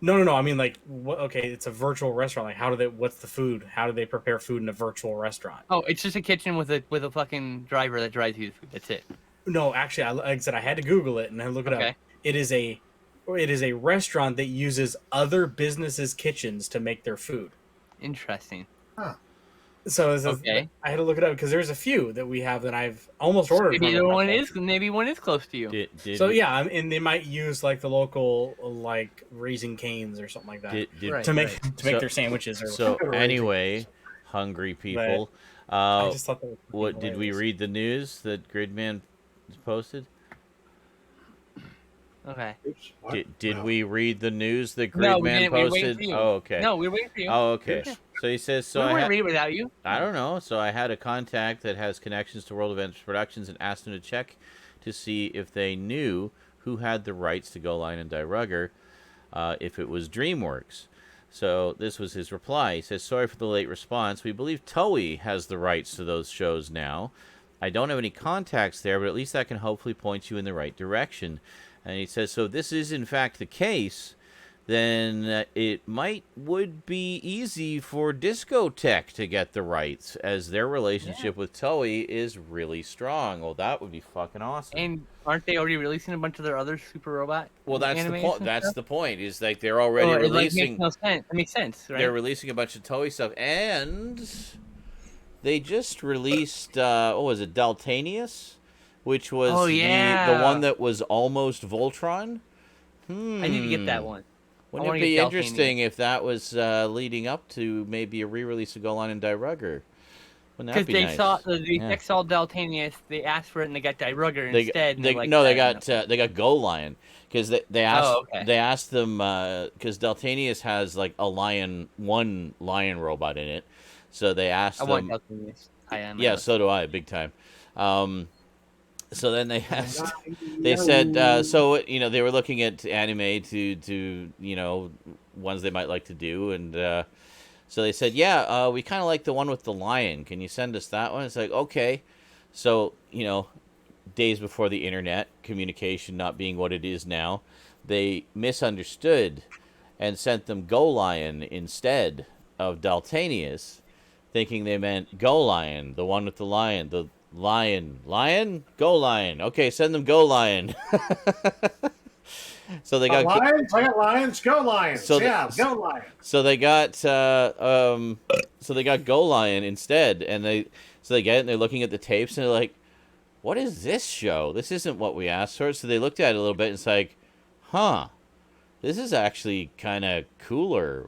E: No. I mean, like, what? Okay, it's a virtual restaurant. Like, how do they? What's the food? How do they prepare food in a virtual restaurant?
C: Oh, it's just a kitchen with a fucking driver that drives you the food. That's it.
E: No, actually, like I said, I had to Google it and I look it up. It is a restaurant that uses other businesses' kitchens to make their food.
C: Interesting.
B: Huh.
E: So
C: Okay.
E: I had to look it up because there's a few that we have that I've almost ordered.
C: Maybe one is close to you.
E: And they might use like the local like Raising Cane's or something like that to make their sandwiches. Or
A: so anyway, hungry people.
E: I just thought that was
A: what did we read the news that Gridman posted?
C: Okay.
B: Oops,
A: Did we read the news that
C: No, we
A: Gridman
C: didn't. We were waiting
A: posted?
C: for you.
A: Oh, okay.
C: No, we were waiting for you.
A: Oh, okay. So he says,
C: we wouldn't read it without you.
A: I don't know. So I had a contact that has connections to World Events Productions and asked him to check to see if they knew who had the rights to Go Line and Die Rugger, if it was DreamWorks. So this was his reply. He says, sorry for the late response. We believe Toei has the rights to those shows now. I don't have any contacts there, but at least that can hopefully point you in the right direction. And he says, so if this is in fact the case, then it would be easy for Discotech to get the rights, as their relationship with Toei is really strong. Well, that would be fucking awesome.
C: And aren't they already releasing a bunch of their other Super Robot?
A: Well, that's the
C: animes
A: point.
C: and
A: That's
C: stuff?
A: the point. Is like they're already releasing.
C: It makes no sense. It makes sense, right?
A: They're releasing a bunch of Toei stuff, and they just released what was it, Daltanius, which was the one that was almost Voltron.
C: I need to get that one.
A: Wouldn't it be interesting if that was leading up to maybe a re-release of Go Line and Die Rugger? Wouldn't that be nice?
C: Because they saw Daltanius, they asked for it, and they got Die Rugger instead.
A: They got Go Lion because they asked them because Daltanius has like one lion robot in it, so they asked them.
C: I want Daltanius.
A: Yeah, so do I, big time. So then they asked, they said, so, they were looking at anime to ones they might like to do. And so they said, yeah, we kind of like the one with the lion. Can you send us that one? It's like, okay. So, days before the internet, communication not being what it is now, they misunderstood and sent them Go Lion instead of Daltanius, thinking they meant Go Lion, the one with the lion, Lion? Go Lion. Okay, send them Go Lion. So they got
B: lions. I got lions. Go Lions. Go Lions.
A: So they got Go Lion instead, and they get it and they're looking at the tapes and they're like, "What is this show? This isn't what we asked for." So they looked at it a little bit and it's like, "Huh, this is actually kind of cooler.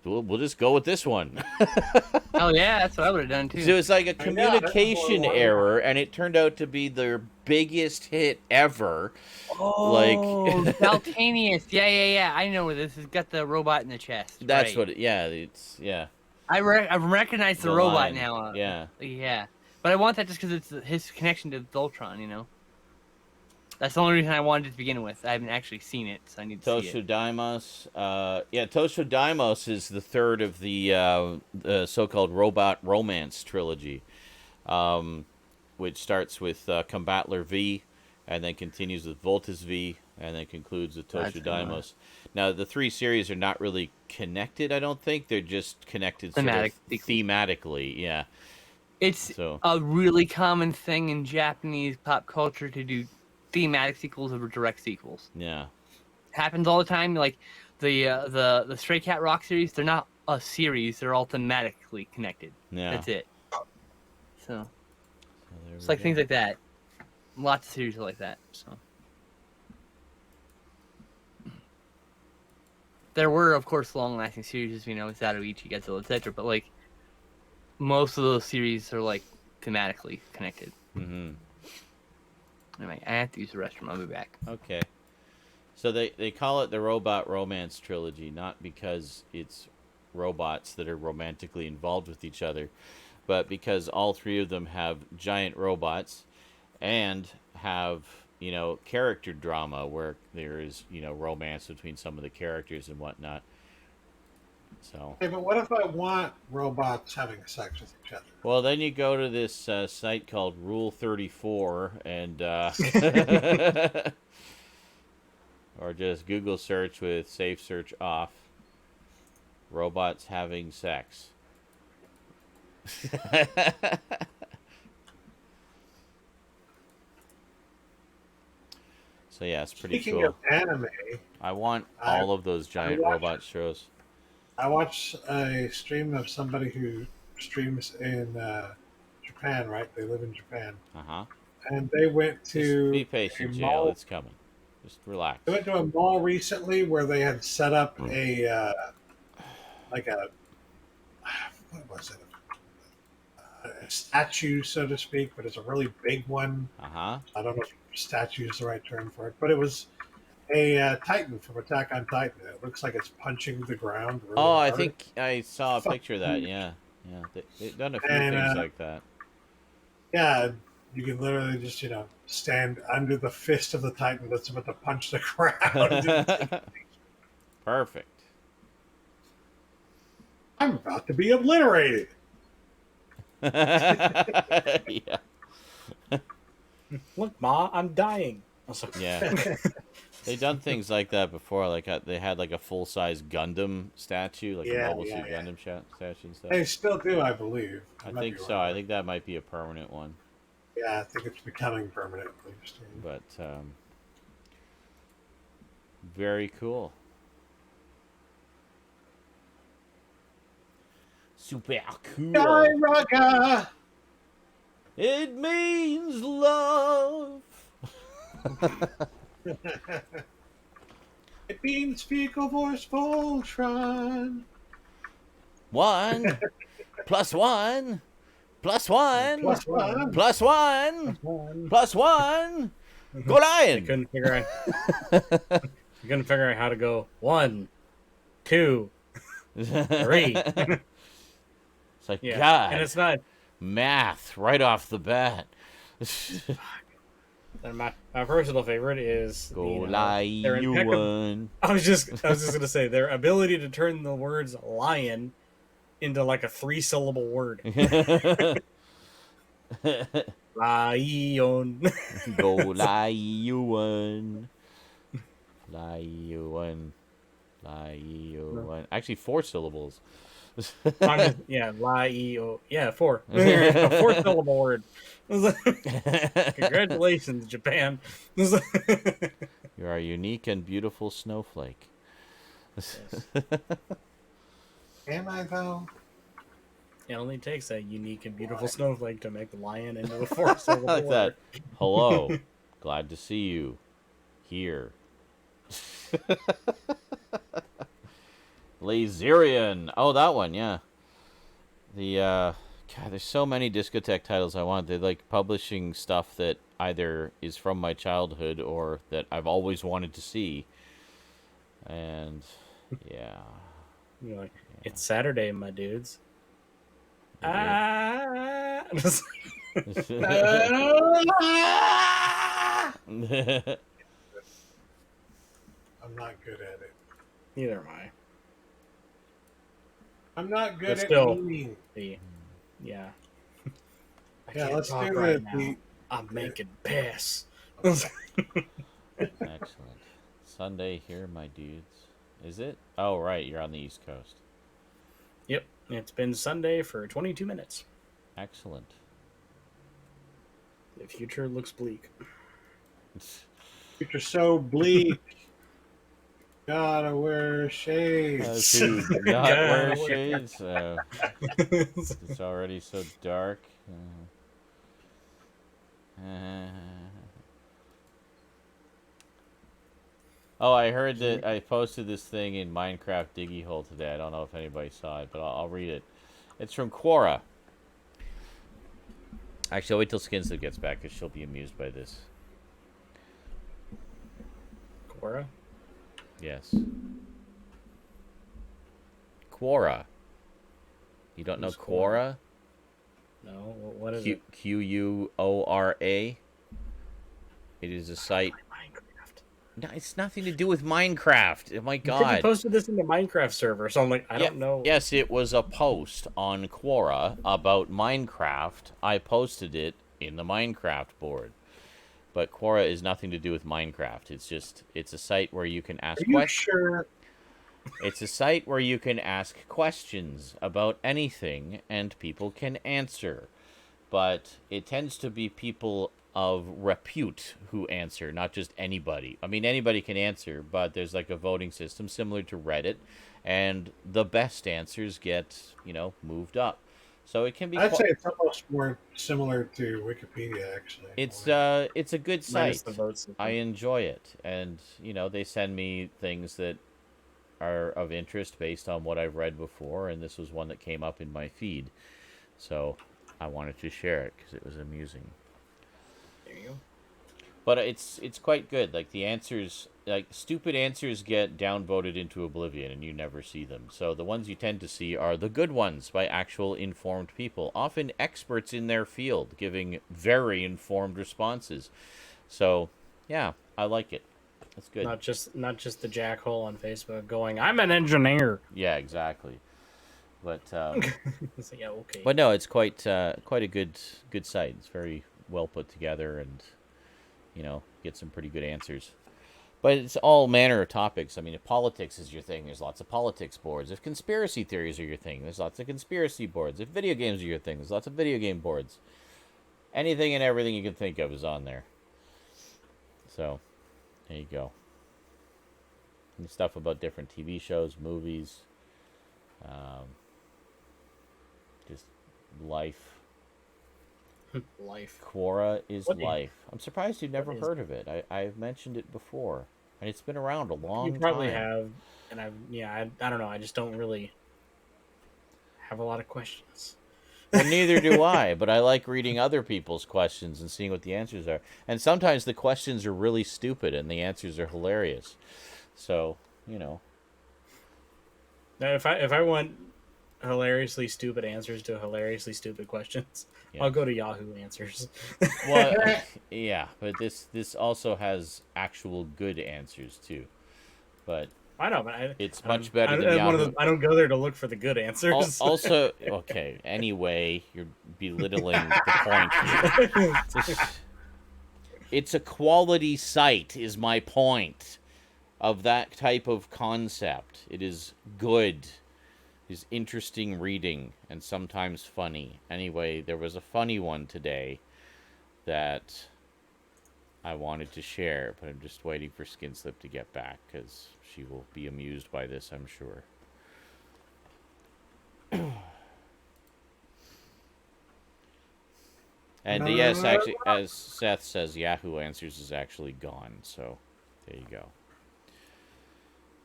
A: We'll just go with this one."
C: Oh yeah, that's what I would have done too.
A: So it's like a communication error, and it turned out to be their biggest hit ever.
C: Oh, Daltanius. Yeah. I know where this has got the robot in the chest.
A: That's
C: right. I recognize the robot
A: line.
C: now.
A: Yeah.
C: But I want that just because it's his connection to Voltron. That's the only reason I wanted it to begin with. I haven't actually seen it, so I need to see it.
A: Tosho Daimos is the third of the so-called Robot Romance trilogy, which starts with Combatler V, and then continues with Voltus V, and then concludes with Tosho Daimos. Now, the three series are not really connected, I don't think. They're just connected thematically, yeah.
C: It's a really common thing in Japanese pop culture to do thematic sequels over direct sequels.
A: Yeah.
C: Happens all the time. Like the Stray Cat Rock series, they're not a series, they're all thematically connected.
A: Yeah.
C: That's it. So it's like things like that. Lots of series are like that. So there were, of course, long-lasting series, as we know, Zatoichi, Godzilla, etc. But like most of those series are like thematically connected.
A: Mm-hmm.
C: Anyway, I have to use the restroom. I'll be back.
A: Okay. So they call it the Robot Romance Trilogy, not because it's robots that are romantically involved with each other, but because all three of them have giant robots and have, character drama where there is, romance between some of the characters and whatnot. So.
B: Hey, but what if I want robots having sex with each other?
A: Well, then you go to this site called Rule 34 and or just Google search with safe search off. Robots having sex. So yeah, it's pretty
B: Speaking
A: cool.
B: of anime,
A: I want all of those giant robot shows.
B: I watched a stream of somebody who streams in Japan, right? They live in Japan.
A: Uh-huh.
B: And they went to
A: Just be patient, JL. It's coming. Just relax.
B: They went to a mall recently where they had set up a what was it? A statue, so to speak, but it's a really big one.
A: Uh-huh.
B: I don't know if statue is the right term for it, but it was a Titan from Attack on Titan. It looks like it's punching the ground. Really hard.
A: I think I saw a picture of that. Yeah. They've done a few things like that.
B: Yeah, you can literally just, stand under the fist of the Titan that's about to punch the ground.
A: Perfect.
B: I'm about to be obliterated.
A: Yeah.
E: Look, Ma, I'm dying.
A: Yeah. They've done things like that before. Like they had like a full-size Gundam statue, like a Mobile Suit Gundam statue and stuff.
B: They still do, I believe.
A: I think so. I think that might be a permanent one.
B: Yeah, I think it's becoming permanent.
A: But very cool. Super cool.
B: Raga!
A: It means love.
B: It means fecal voice Voltron.
A: 1 plus 1 plus 1
B: Plus one.
A: plus 1 plus 1. Go Lion!
E: You couldn't figure out how to go 1, 2, 3.
A: It's like,
E: Yeah,
A: God.
E: and it's not
A: math right off the bat.
E: And my personal favorite is
A: Go
E: their
A: Lion.
E: I was just gonna say their ability to turn the words lion into like a 3-syllable word. Lion.
A: Go Lion. Lion. Lion. Actually, 4 syllables.
E: Yeah, Lion. Yeah, 4. A 4-syllable word. Congratulations, Japan.
A: You're a unique and beautiful snowflake.
E: Yes.
B: Am I, though?
E: It only takes a unique and beautiful snowflake to make the lion into a 4-syllable
A: Like
E: word.
A: that. Hello. Glad to see you here. Laserian. Oh, that one, yeah. The God, there's so many discotheque titles I want. They're like publishing stuff that either is from my childhood or that I've always wanted to see. And yeah.
E: You're like, it's Saturday, my dudes.
A: It
B: I'm not good at it.
E: Neither am I.
B: I'm not good
E: But
B: at
E: still,
B: memeing.
E: Yeah. I
B: Yeah,
E: can't
B: let's
E: talk
B: do
E: right
B: it.
E: now. I'm making piss.
A: Excellent. Sunday here, my dudes. Is it? Oh, right. You're on the East Coast.
E: Yep. It's been Sunday for 22 minutes.
A: Excellent.
E: The future looks bleak.
B: Future's so bleak. Gotta wear shades.
A: To not wear
E: Yeah.
A: shades. It's already so dark. Oh, I heard that I posted this thing in Minecraft Diggy Hole today. I don't know if anybody saw it, but I'll read it. It's from Quora. Actually, I'll wait till Skinslip gets back because she'll be amused by this.
E: Quora?
A: Yes. Quora. You don't know
E: Who's
A: Quora?
E: No, what is it?
A: Quora. It is a site.
E: Minecraft.
A: No, it's nothing to do with Minecraft. Oh my
E: You said
A: god.
E: you posted this in the Minecraft server, so I'm like, I don't know.
A: Yes, it was a post on Quora about Minecraft. I posted it in the Minecraft board. But Quora is nothing to do with Minecraft. It's a site where you can ask
B: Are you
A: questions.
B: sure?
A: It's a site where you can ask questions about anything and people can answer. But it tends to be people of repute who answer, not just anybody. I mean, anybody can answer, but there's like a voting system similar to Reddit, and the best answers get, moved up. So it can be.
B: I'd say it's almost more similar to Wikipedia, actually.
A: It's a good
E: Minus
A: site.
E: the vote system.
A: I enjoy it, and they send me things that are of interest based on what I've read before, and this was one that came up in my feed, so I wanted to share it because it was amusing.
E: There you go.
A: But it's quite good. Like the answers, like stupid answers get downvoted into oblivion and you never see them. So the ones you tend to see are the good ones by actual informed people, often experts in their field, giving very informed responses. So, yeah, I like it. That's good.
E: Not just the jackhole on Facebook going, I'm an engineer.
A: Yeah, exactly. But
E: It's like, yeah, okay.
A: but no, it's quite a good site. It's very well put together and get some pretty good answers. But it's all manner of topics. I mean, if politics is your thing, there's lots of politics boards. If conspiracy theories are your thing, there's lots of conspiracy boards. If video games are your thing, there's lots of video game boards. Anything and everything you can think of is on there. So, there you go. And stuff about different TV shows, movies, just life.
E: Life.
A: Quora is
E: What
A: life. I'm surprised you've never
E: what is-
A: heard of it. I've mentioned it before, and it's been around a long
E: You probably
A: time.
E: have, and I don't know. I just don't really have a lot of questions.
A: Well, neither do I, but I like reading other people's questions and seeing what the answers are. And sometimes the questions are really stupid and the answers are hilarious. So,
E: Now, if I want hilariously stupid answers to hilariously stupid questions,
A: Yeah.
E: I'll go to Yahoo Answers.
A: well, yeah, but this also has actual good answers too. But
E: I know, but
A: it's much better than
E: I'm one of
A: Yahoo.
E: I don't go there to look for the good answers.
A: Also, okay. Anyway, you're belittling the point here. It's a quality site, is my point of that type of concept. It is good. It is interesting reading and sometimes funny. Anyway, there was a funny one today that I wanted to share, but I'm just waiting for Skinslip to get back because she will be amused by this, I'm sure. And yes, actually, as Seth says, Yahoo Answers is actually gone. So there you go.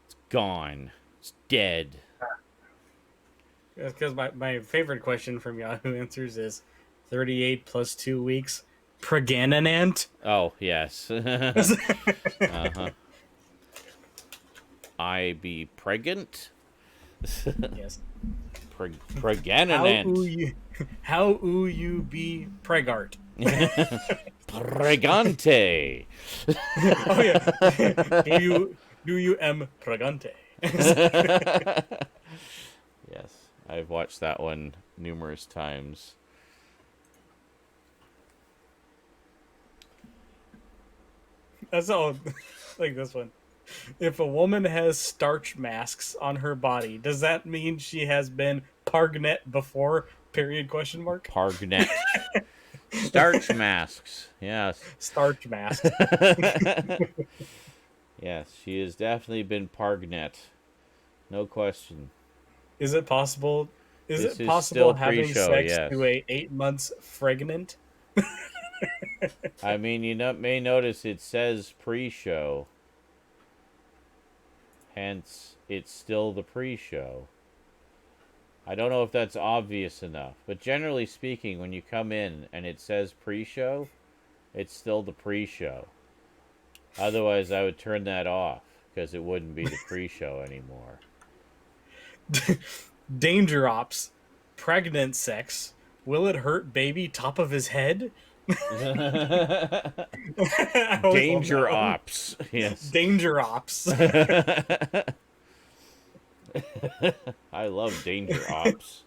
A: It's gone. It's dead.
E: That's because my favorite question from Yahoo Answers is 38 plus 2 weeks. Pregnant?
A: Oh, yes. Uh-huh. I be pregnant?
E: Yes.
A: Pregnant.
E: How ooh you be pregart?
A: Pregante.
E: Oh yeah. do you am pregante?
A: Yes, I've watched that one numerous times.
E: That's all. Like this one. If a woman has starch masks on her body, does that mean she has been pargnet before? Period? Question mark.
A: Pargnet. Starch masks. Yes.
E: Starch mask.
A: Yes, she has definitely been pargnet. No question.
E: Is it possible? Is
A: This
E: it
A: is
E: possible
A: still
E: having
A: pre-show,
E: sex
A: yes.
E: to a 8 months pregnant?
A: I mean, you may notice it says pre-show. Hence, it's still the pre-show. I don't know if that's obvious enough, but generally speaking, when you come in and it says pre-show, it's still the pre-show. Otherwise, I would turn that off. because it wouldn't be the pre-show anymore.
E: Danger Ops. Pregnant sex. Will it hurt baby top of his head? I always
A: Danger
E: love that one.
A: Ops. Yes.
E: Danger Ops.
A: I love Danger Ops.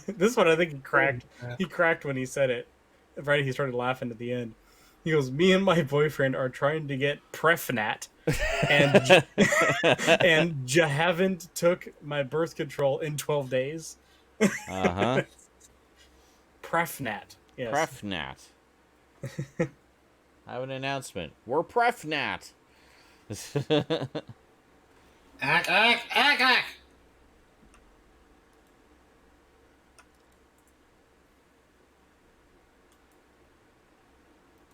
E: This one I think he cracked. He cracked when he said it. Right, he started laughing at the end. He goes, "Me and my boyfriend are trying to get Prefnat, and haven't took my birth control in 12 days."
A: Uh-huh.
E: Prefnat. Yes.
A: Prefnat. I have an announcement. We're Prefnat.
B: Ack.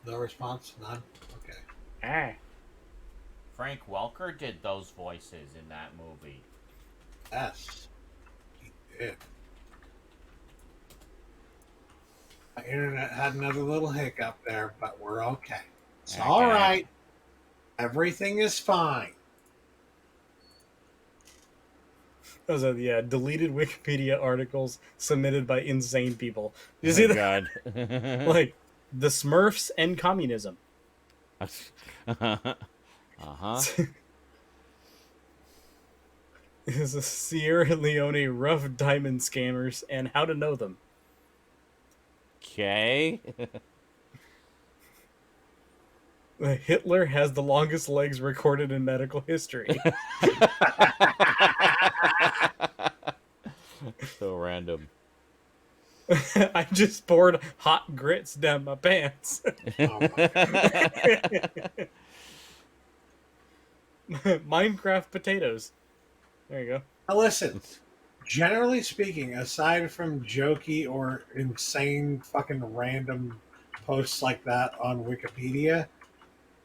B: No response? None? Okay.
E: Ah.
A: Frank Welker did those voices in that movie.
B: Yes. He did. My internet had another little hiccup there, but we're okay. It's all right. Everything is fine.
E: Those are the deleted Wikipedia articles submitted by insane people. You see that?
A: God.
E: Like, the Smurfs and communism.
A: Uh-huh.
E: Is a Sierra Leone rough diamond scammers and how to know them.
A: Okay.
E: Hitler has the longest legs recorded in medical history.
A: So random.
E: I just poured hot grits down my pants.
B: Oh my
E: Minecraft potatoes. There you go.
B: Now listen, generally speaking, aside from jokey or insane fucking random posts like that on Wikipedia,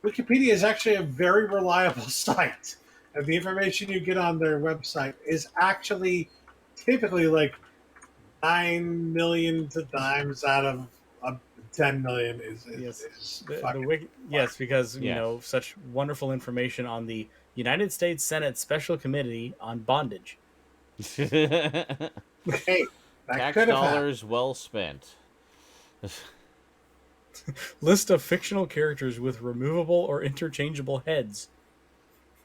B: Wikipedia is actually a very reliable site. And the information you get on their website is actually typically like 9 million times out of 10 million is fucking
E: yes, because you
A: Yes.
E: know such wonderful information on the United States Senate Special Committee on Bondage.
B: hey, that
A: Tax
B: could have happened.
A: dollars well spent.
E: List of fictional characters with removable or interchangeable heads.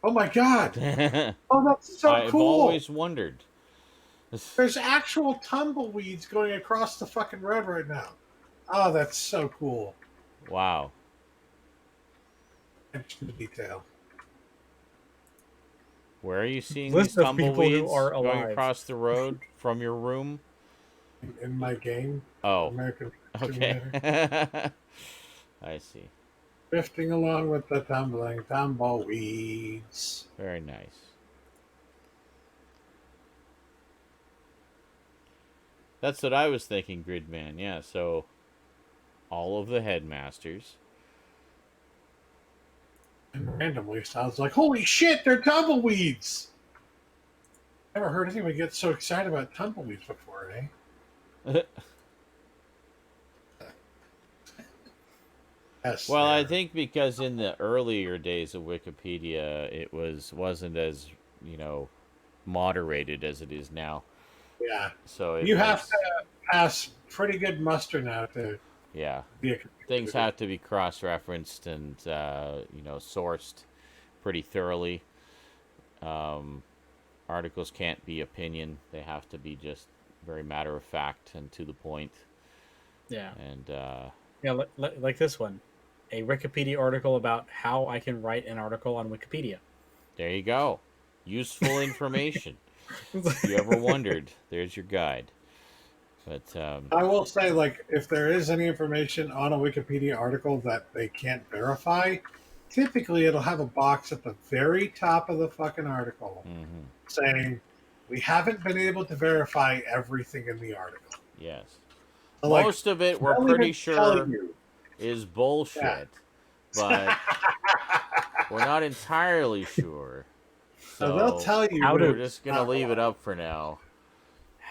B: Oh my god!
A: I've
B: Oh, that's so cool.
A: always wondered.
B: There's actual tumbleweeds going across the fucking road right now. Oh, that's so cool.
A: Wow.
B: Attention to detail.
A: Where are you seeing
E: List
A: these
E: of people who
A: tumbleweeds
E: are
A: going
E: alive.
A: across the road from your room?
B: In my game,
A: Oh,
B: American
A: okay.
B: Simulator.
A: I see.
B: Drifting along with the tumbling tumbleweeds.
A: Very nice. That's what I was thinking, Gridman. Yeah, so all of the headmasters.
B: And randomly sounds like, holy shit, they're tumbleweeds! Never heard anyone get so excited about tumbleweeds before, eh? Yes,
A: Well, I
B: they're-
A: think because in the earlier days of Wikipedia, it wasn't as, moderated as it is now.
B: yeah.
A: So
B: You have to pass pretty good muster now to
A: yeah,
B: be a
A: things have to be cross-referenced and sourced pretty thoroughly. Articles can't be opinion; they have to be just very matter of fact and to the point.
E: Yeah.
A: And
E: Yeah, like this one. A Wikipedia article about how I can write an article on Wikipedia.
A: there you go, useful information. If you ever wondered, there's your guide. But
B: I will say, like, if there is any information on a Wikipedia article that they can't verify, typically it'll have a box at the very top of the fucking article
A: mhm,
B: saying, we haven't been able to verify everything in the article.
A: yes,
B: So, like,
A: most of it we're
B: they'll
A: pretty
B: even tell
A: sure
B: you.
A: is bullshit, but we're not entirely sure.
B: So they'll tell you.
E: How
A: We're
E: to-
A: just gonna leave it up for now.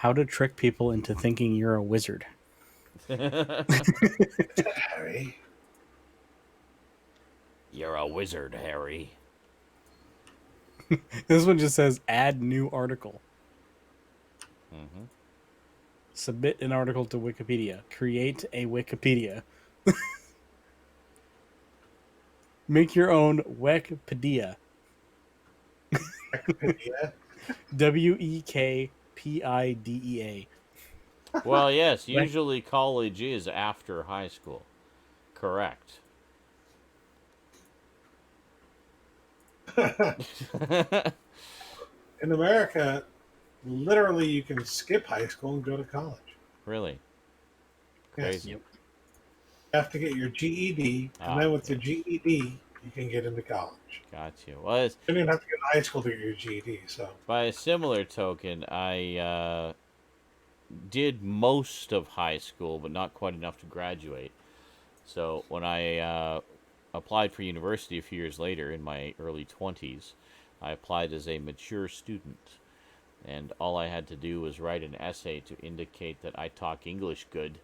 E: How to trick people into thinking you're a wizard.
B: Harry.
A: You're a wizard, Harry.
E: This one just says add new article.
A: Mm-hmm.
E: Submit an article to Wikipedia. Create a Wikipedia. Make your own Wikipedia.
B: Wikipedia.
E: Wekpidea.
A: Well, yes, usually college is after high school. Correct.
B: In America, literally, you can skip high school and go to college.
A: Really?
B: Yes.
A: Crazy.
B: You have to get your GED, and then with your GED, you can get into college.
A: Got you. Well,
B: You don't even have to go to high school to get your GED. So,
A: by a similar token, I did most of high school, but not quite enough to graduate. So when I applied for university a few years later, in my early 20s, I applied as a mature student. And all I had to do was write an essay to indicate that I talk English good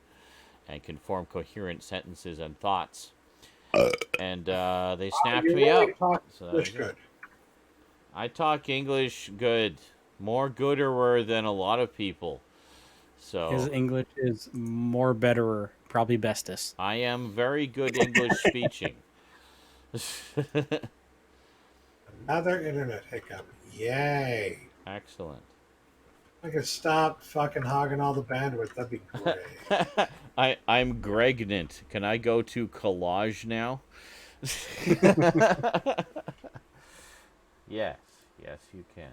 A: and can form coherent sentences and thoughts. And they snapped
B: you
A: me
B: really
A: up.
B: talk
A: So that
B: English
A: was it.
B: good.
A: I talk English good. More gooder than a lot of people. So
E: His English is more betterer, probably bestest.
A: I am very good English speaking.
B: Another internet hiccup. Yay.
A: Excellent.
B: I could stop fucking hogging all the bandwidth. That'd be great.
A: I'm Gregnant. Can I go to collage now? Yes. Yes, you can.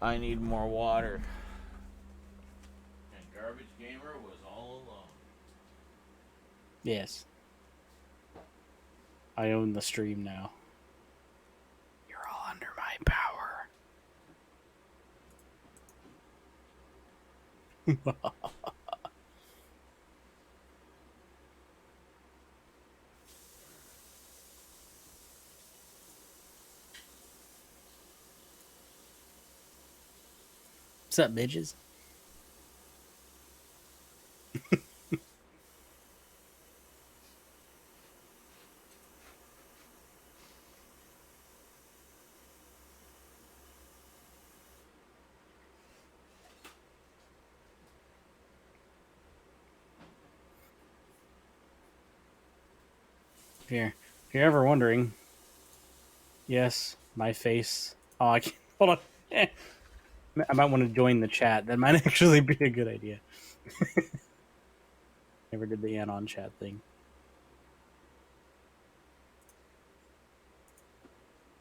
A: I need more water. And Garbage Gamer was all alone.
E: Yes. I own the stream now. You're all under my power. What's up, bitches? If you're ever wondering, yes, my face. Oh, I can't. Hold on. I might want to join the chat. That might actually be a good idea. Never did the anon chat thing.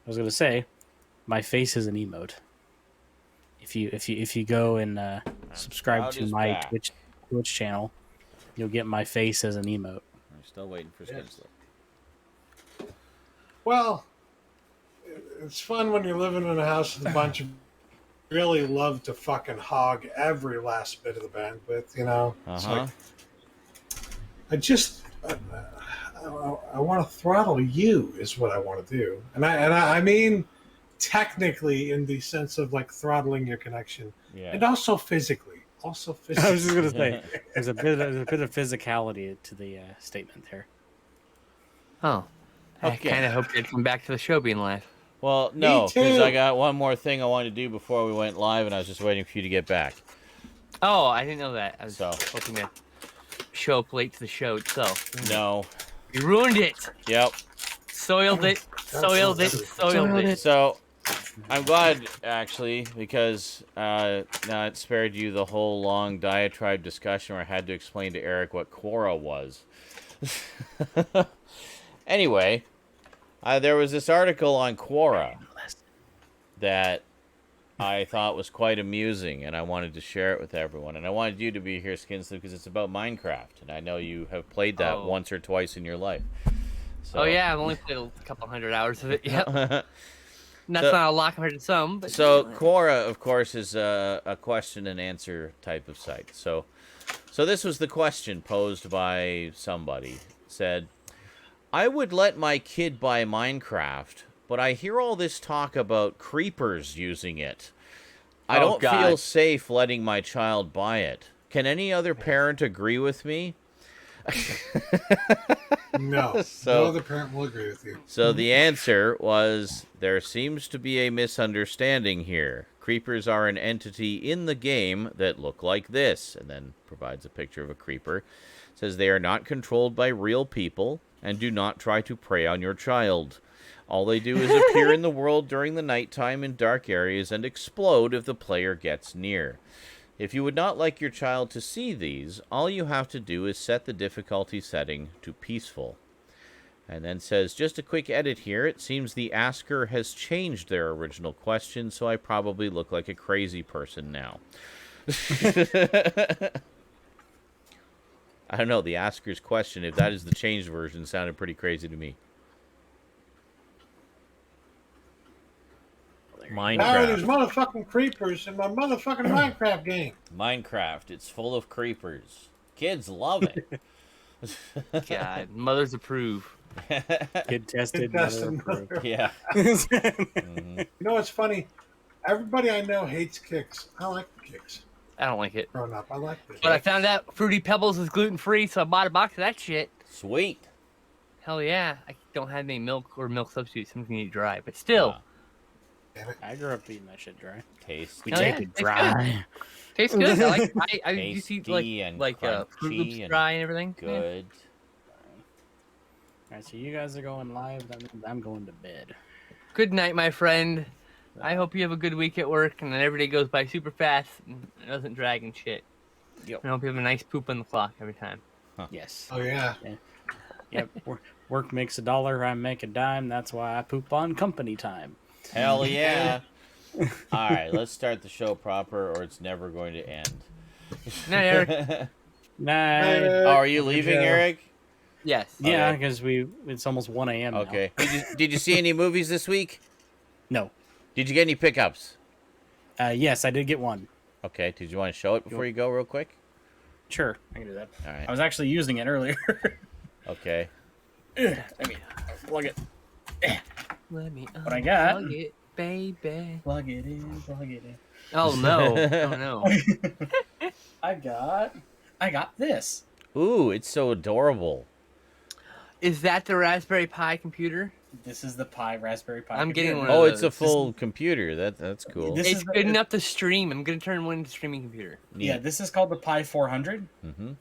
E: I was gonna say, my face is an emote. If you go and subscribe
A: proud
E: to
A: as
E: my
A: back.
E: Twitch channel, you'll get my face as an emote.
A: I'm still waiting for Skinslip.
B: Well, it's fun when you're living in a house with a bunch of really love to fucking hog every last bit of the bandwidth, you know? It's like, I just, I want to throttle you is what I want to do. And I mean technically in the sense of like throttling your connection.
A: Yeah.
B: And also physically.
E: I was just gonna say there's a bit of physicality to the statement there.
C: Oh, I
A: Okay.
C: kind of hoped you'd come back to the show being live.
A: Well, no,
B: too.
A: because I got one more thing I wanted to do before we went live, and I was just waiting for you to get back.
C: Oh, I didn't know that. I was
A: So.
C: hoping to show up late to the show itself.
A: No.
C: You ruined it.
A: Yep.
C: Soiled it. Soiled it. Soiled it.
A: So, I'm glad, actually, because now it spared you the whole long diatribe discussion where I had to explain to Eric what Quora was. Anyway, there was this article on Quora that I thought was quite amusing, and I wanted to share it with everyone. And I wanted you to be here, Skinslip, because it's about Minecraft, and I know you have played that once or twice in your life. So.
C: Oh yeah, I've only played a couple hundred hours of it. Yep. That's not a lot compared to some. But
A: so Quora, of course, is a question and answer type of site. So this was the question posed by somebody. It said, I would let my kid buy Minecraft, but I hear all this talk about creepers using it. I don't feel safe letting my child buy it. Can any other parent agree with me?
B: No. No other parent will agree with you.
A: So the answer was, there seems to be a misunderstanding here. Creepers are an entity in the game that look like this, and then provides a picture of a creeper. It says they are not controlled by real people and do not try to prey on your child. All they do is appear in the world during the nighttime in dark areas and explode if the player gets near. If you would not like your child to see these, all you have to do is set the difficulty setting to peaceful. And then says, just a quick edit here. It seems the asker has changed their original question, so I probably look like a crazy person now. I don't know, the asker's question, if that is the changed version, sounded pretty crazy to me.
B: Now there's motherfucking creepers in my motherfucking Minecraft game.
A: Minecraft, it's full of creepers. Kids love it.
C: God, mothers approve.
E: Kid tested,
B: Mother
E: approved.
A: Yeah.
B: You know what's funny? Everybody I know hates kicks. I like the kicks.
C: I don't like it.
B: Growing up, I liked it.
C: But I found out Fruity Pebbles is gluten-free, so I bought a box of that shit.
A: Sweet.
C: Hell yeah. I don't have any milk or milk substitutes. I'm going to eat dry. But still.
E: I grew up eating that shit dry.
A: Tasty.
E: We
C: Hell
E: take
C: yeah,
E: it dry.
C: Tastes good. I used to eat
A: Tasty and
C: Fruit Loops
A: crunchy and
C: dry and everything. Yeah.
A: Good.
E: Alright, so you guys are going live. That means I'm going to bed.
C: Good night, my friend. I hope you have a good week at work and then every day goes by super fast and it doesn't drag and shit.
E: Yep.
C: I hope you have a nice poop on the clock every time.
E: Yes.
B: Oh, yeah.
E: Yep. Work makes $1, I make a dime. That's why I poop on company time.
A: Hell yeah. All right, let's start the show proper or it's never going to end.
C: Night, Eric.
E: Night.
A: Oh, are you leaving, Eric?
C: Yes.
E: Yeah,
A: Okay.
E: because it's almost 1 a.m. now.
A: Okay. Did you see any movies this week?
E: No.
A: Did you get any pickups?
E: Yes, I did get one.
A: Okay. Did you want to show it before you go real quick?
E: Sure, I can do that.
A: All right.
E: I was actually using it earlier.
A: Okay.
E: Let me plug it.
C: Let me
E: What I got?
C: unplug it, baby.
E: Plug it in. Plug it in.
C: Oh no. Oh no.
E: I got this.
A: Ooh, it's so adorable.
C: Is that the Raspberry Pi computer?
E: This is the Raspberry Pi.
C: I'm getting
E: computer.
C: one of
A: Oh, it's a
C: those.
A: full computer. That's cool.
E: This
C: It's
E: is
C: good enough to stream. I'm gonna turn one into a streaming computer.
E: Yeah, this is called the Pi 400.
A: Mm-hmm.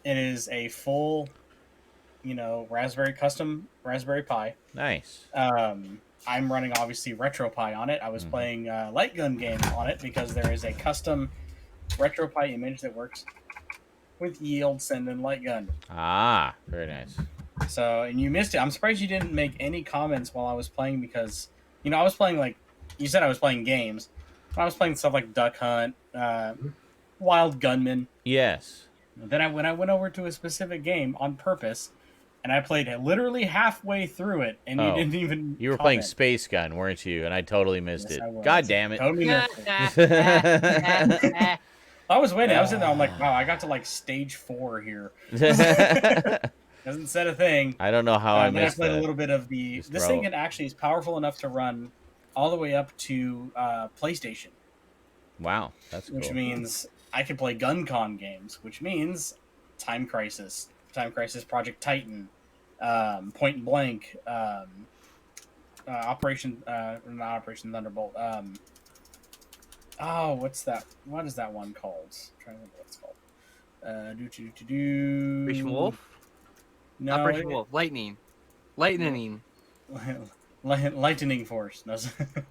E: It is a full, custom Raspberry Pi.
A: Nice.
E: I'm running obviously RetroPie on it. I was playing light gun game on it because there is a custom RetroPie image that works with yield, send, and light gun.
A: Ah, very nice.
E: So, and you missed it. I'm surprised you didn't make any comments while I was playing because, I was playing you said I was playing games. I was playing stuff like Duck Hunt, Wild Gunman.
A: Yes.
E: Then when I went over to a specific game on purpose, and I played it literally halfway through it, and you didn't even.
A: You were playing Space Gun, weren't you? And I totally missed
E: Yes,
A: it.
E: I was.
A: God damn it.
E: Totally missed it. I was waiting. I was in there. I'm like, wow, I got to stage 4 here. Doesn't set a thing.
A: I don't know how I
E: Then
A: missed
E: I played
A: that.
E: a little bit of the. This thing actually is powerful enough to run all the way up to PlayStation.
A: Wow, that's cool.
E: Which means I can play GunCon games, which means Time Crisis, Project Titan, Point Blank, not Operation Thunderbolt. What's that? What is that one called? I'm trying to think what it's called.
C: Operation Wolf?
E: No,
C: Operation Wolf. Lightning.
E: Lightning Force. No.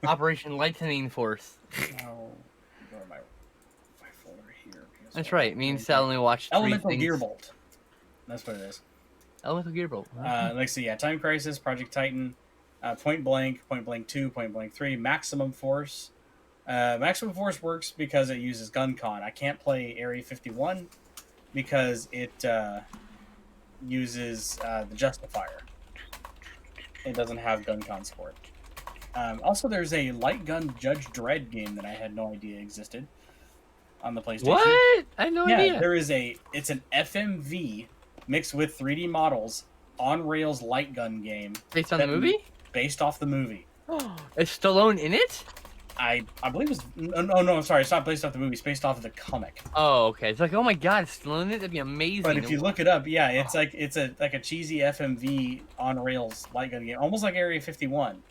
C: Operation Lightning Force.
E: Oh, go to my folder here.
C: That's right. Me and Sal only watched 3
E: Elemental
C: things.
E: Gearbolt. That's what it is.
C: Elemental Gearbolt.
E: Time Crisis, Project Titan, Point Blank 2, Point Blank 3, Maximum Force. Maximum Force works because it uses GunCon. I can't play Area 51 because it uses the Justifier. It doesn't have GunCon support. Also, there's a light gun Judge Dredd game that I had no idea existed on the PlayStation.
C: What? I had no idea.
E: It's an FMV mixed with 3D models
D: on rails light gun game
C: Based on the movie?
D: based off the movie.
C: Is Stallone in it?
D: I believe it's no, sorry, it's not based off the movie. It's based off of the comic.
C: Oh, okay. It's like, oh my god, Stallone in it? That'd be amazing.
D: But if you look it up, yeah, it's like it's a cheesy FMV on rails light gun game, almost like Area 51.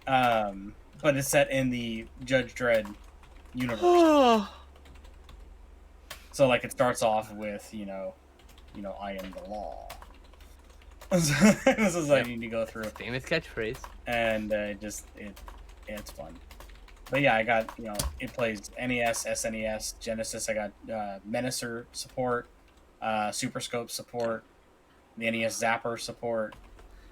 D: But it's set in the Judge Dredd universe. So like it starts off with I am the law. This is like you need to go through.
C: Famous catchphrase.
D: And it's fun. But yeah, I got it plays NES, SNES, Genesis. I got Menacer support, Super Scope support, the NES Zapper support.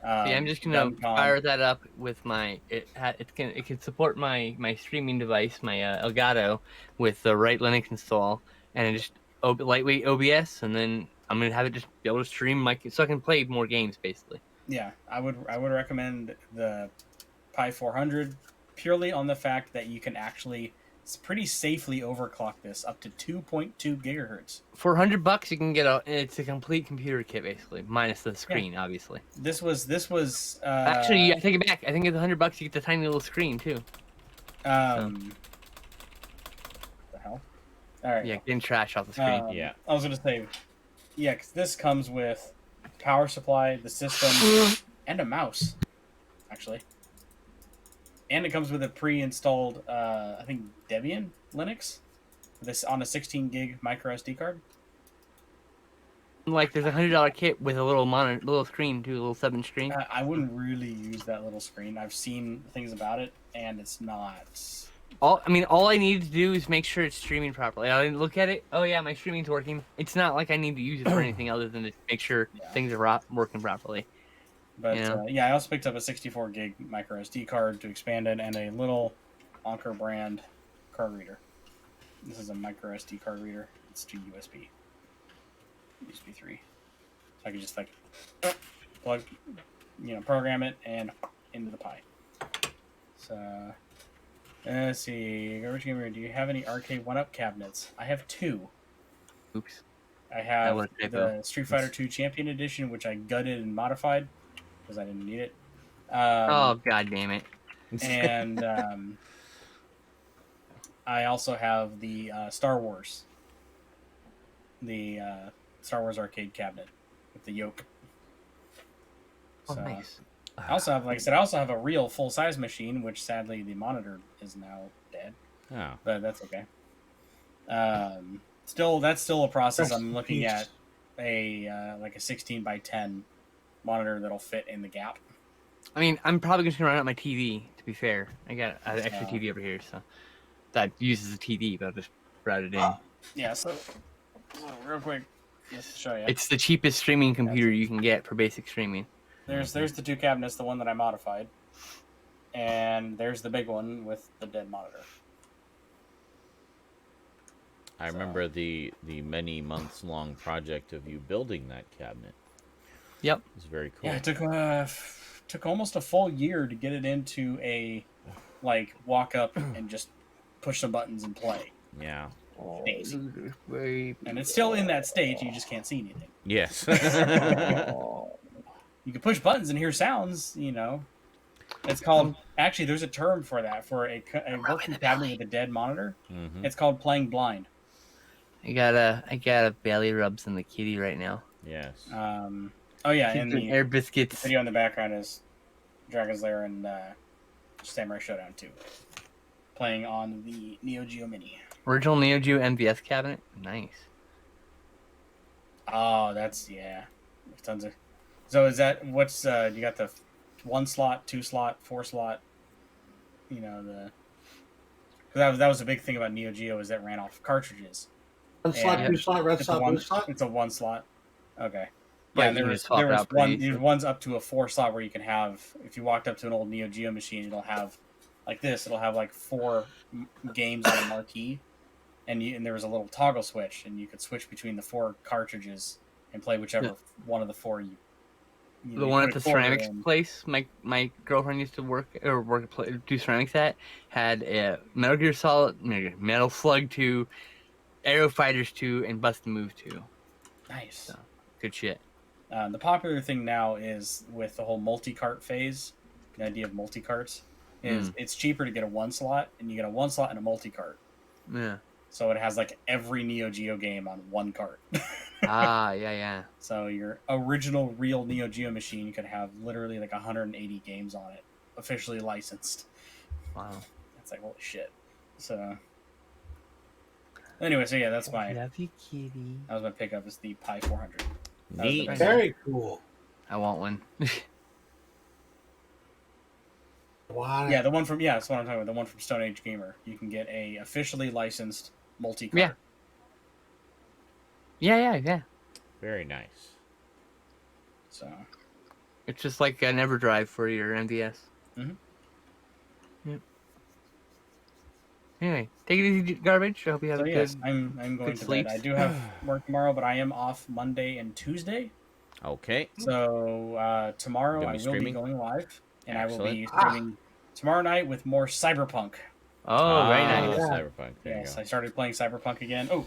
C: I'm just gonna fire that up with my it can support my streaming device, my Elgato, with the right Linux install, and just lightweight OBS, and then I'm gonna have it just be able to stream so I can play more games basically.
D: Yeah, I would recommend the Pi 400 purely on the fact that you can actually pretty safely overclock this up to 2.2 gigahertz.
C: For $100, you can get it's a complete computer kit basically, minus the screen, obviously.
D: This was
C: actually, I take it back. I think it's $100 you get the tiny little screen too.
D: What the hell? All right.
C: Yeah, getting trash off the screen.
A: Yeah.
D: I was gonna say, yeah, because this comes with power supply, the system, and a mouse, actually. And it comes with a pre-installed, I think, Debian Linux, this on a 16 gig micro SD card.
C: Like there's a $100 kit with a little monitor, little screen too, a little 7 screen.
D: I wouldn't really use that little screen. I've seen things about it, and it's not.
C: All I need to do is make sure it's streaming properly. I look at it. Oh yeah, my streaming's working. It's not like I need to use it for anything other than to make sure things are working properly.
D: But I also picked up a 64 gig micro SD card to expand it, and a little Anker brand card reader. This is a micro SD card reader. It's to USB 3. So I can just plug, program it and into the Pi. So let's see. Garbage Gamer, do you have any arcade 1-up cabinets? I have 2.
C: Oops.
D: I have the Street Fighter 2 Champion Edition, which I gutted and modified because I didn't need it.
C: Oh god damn it!
D: And I also have the Star Wars arcade cabinet with the yoke.
C: Oh, nice.
D: I also have, like I said, a real full-size machine, which sadly the monitor is now dead.
A: Oh.
D: But that's okay. That's still a process. I'm looking at a 16 by 10 monitor that'll fit in the gap.
C: I mean, I'm probably just gonna run out my TV. To be fair, I got an extra TV over here, so that uses a TV, but I'll just route it in.
D: Yeah. So real quick, just to show you,
C: it's the cheapest streaming computer you can get for basic streaming.
D: There's the 2 cabinets, the one that I modified, and there's the big one with the dead monitor.
A: I remember the many months long project of you building that cabinet.
C: Yep.
A: It was very cool.
D: Yeah, it took almost a full year to get it into a walk up and just push some buttons and play.
A: Yeah.
D: State. And it's still in that state, you just can't see anything.
A: Yes.
D: You can push buttons and hear sounds, It's called, actually, there's a term for that, for a working cabinet with a dead monitor.
A: Mm-hmm.
D: It's called playing blind.
C: I got a belly rubs in the kitty right now.
A: Yes.
D: Oh yeah, and the
C: Air Biscuits
D: video in the background is Dragon's Lair and Samurai Showdown 2. Playing on the Neo Geo Mini.
C: Original Neo Geo MVS cabinet. Nice.
D: Oh, that's tons of. So is that what's you got the 1 slot, 2 slot, 4 slot? That was the big thing about Neo Geo is that ran off cartridges.
B: 1 slot, 2 slot, red slot, blue slot.
D: It's a 1 slot. Okay.
C: But
D: Yeah, there's ones up to a 4 slot where you can have, if you walked up to an old Neo Geo machine, it'll have like this. It'll have like 4 games on a marquee, and there was a little toggle switch, and you could switch between the 4 cartridges and play whichever one of the 4 you.
C: The one at the ceramics place my girlfriend used to do ceramics at had a Metal Gear Solid, Metal Slug 2, Aero Fighters 2, and Bust a Move 2.
D: Nice.
C: So, good shit.
D: The popular thing now is with the whole multi-cart phase, the idea of multi-carts, is it's cheaper to get a 1 slot, and you get a 1 slot and a multi-cart.
C: Yeah.
D: So it has like every Neo Geo game on 1 cart.
C: Yeah.
D: So your original real Neo Geo machine could have literally like 180 games on it, officially licensed.
C: Wow.
D: It's like, holy shit. So anyway, so yeah, that's my
C: Love you, kitty.
D: that was my pickup, is the Pi 400.
A: Neat.
B: Very cool.
C: I want one.
B: Why?
D: Yeah, the one from that's what I'm talking about. The one from Stone Age Gamer. You can get a officially licensed multi-cart.
C: Yeah.
A: Very nice.
D: So
C: It's just like an EverDrive for your MDS.
D: Mhm.
C: Yep. Anyway, take it easy, garbage. I hope you have
D: So
C: a
D: yes,
C: good.
D: I'm going to
C: sleeps.
D: bed. I do have work tomorrow, but I am off Monday and Tuesday.
A: Okay.
D: So tomorrow
A: Gonna
D: I
A: be
D: will be
A: streaming?
D: going live, and I will be
A: Excellent.
D: streaming tomorrow night with more Cyberpunk.
C: Oh, very
A: Ah,
C: nice.
A: Cyberpunk. There
D: Yes,
A: you
D: I started playing Cyberpunk again. Oh,
A: go.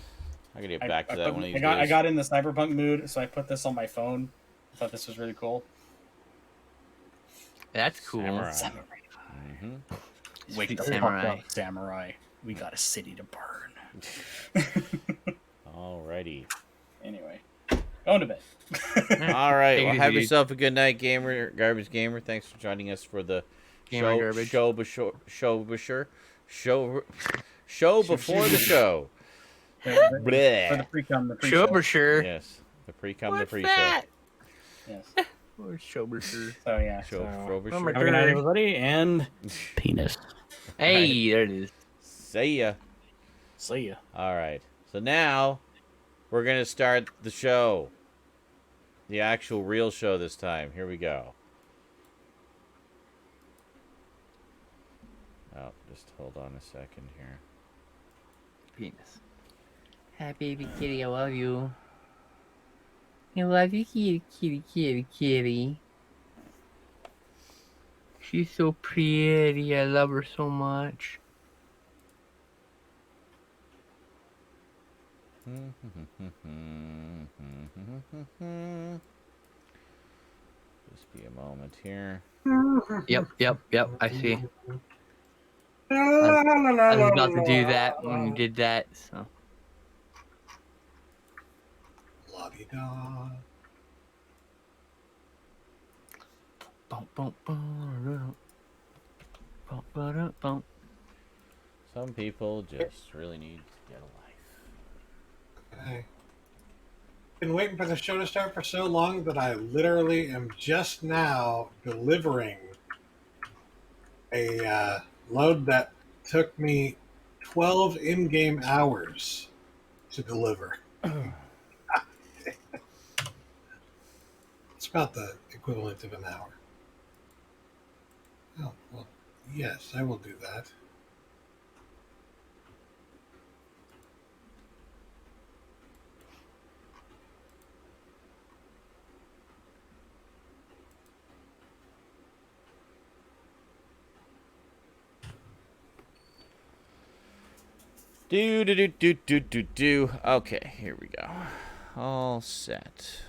A: I gotta get back to that
D: put-
A: one of these
D: I
A: days.
D: got in the Cyberpunk mood, so I put this on my phone. I thought this was really cool.
C: That's cool.
A: Samurai. Mm-hmm.
D: Wake the
C: Samurai.
D: fuck up, samurai. We got a city to burn.
A: Alrighty.
D: Anyway, going to bed.
A: All right.
C: Take it
A: Well,
C: easy,
A: have
C: dude.
A: yourself a good night, garbage gamer. Thanks for joining us for the
C: Gamer
A: show
C: garbage.
A: show before the show.
D: For
A: Bleh.
D: the pre-com, the
C: Sure,
D: pre-show.
C: sure.
A: Yes, the pre-com, the
C: What's
A: pre-show.
C: that?
D: Yes.
C: Or Shobersher.
D: So yeah.
A: Show
D: So,
A: Frobisher.
D: have a good night, everybody, and penis.
C: Hey, there it is.
A: See ya.
D: See ya.
A: All right. So now we're gonna start the show, the actual real show this time. Here we go. Oh, just hold on a second here.
C: Penis. Hi, baby kitty. I love you. I love you, kitty. She's so pretty. I love her so much.
A: Just be a moment here.
C: Yep. I see. I was about to do that when you did that, so.
B: La-di-da.
A: Some people just really need to get a life.
B: Okay. Been waiting for the show to start for so long that I literally am just now delivering a load that took me 12 in-game hours to deliver. It's about the equivalent of an hour. Oh, well, yes, I will do that.
A: Do. Okay, here we go. All set.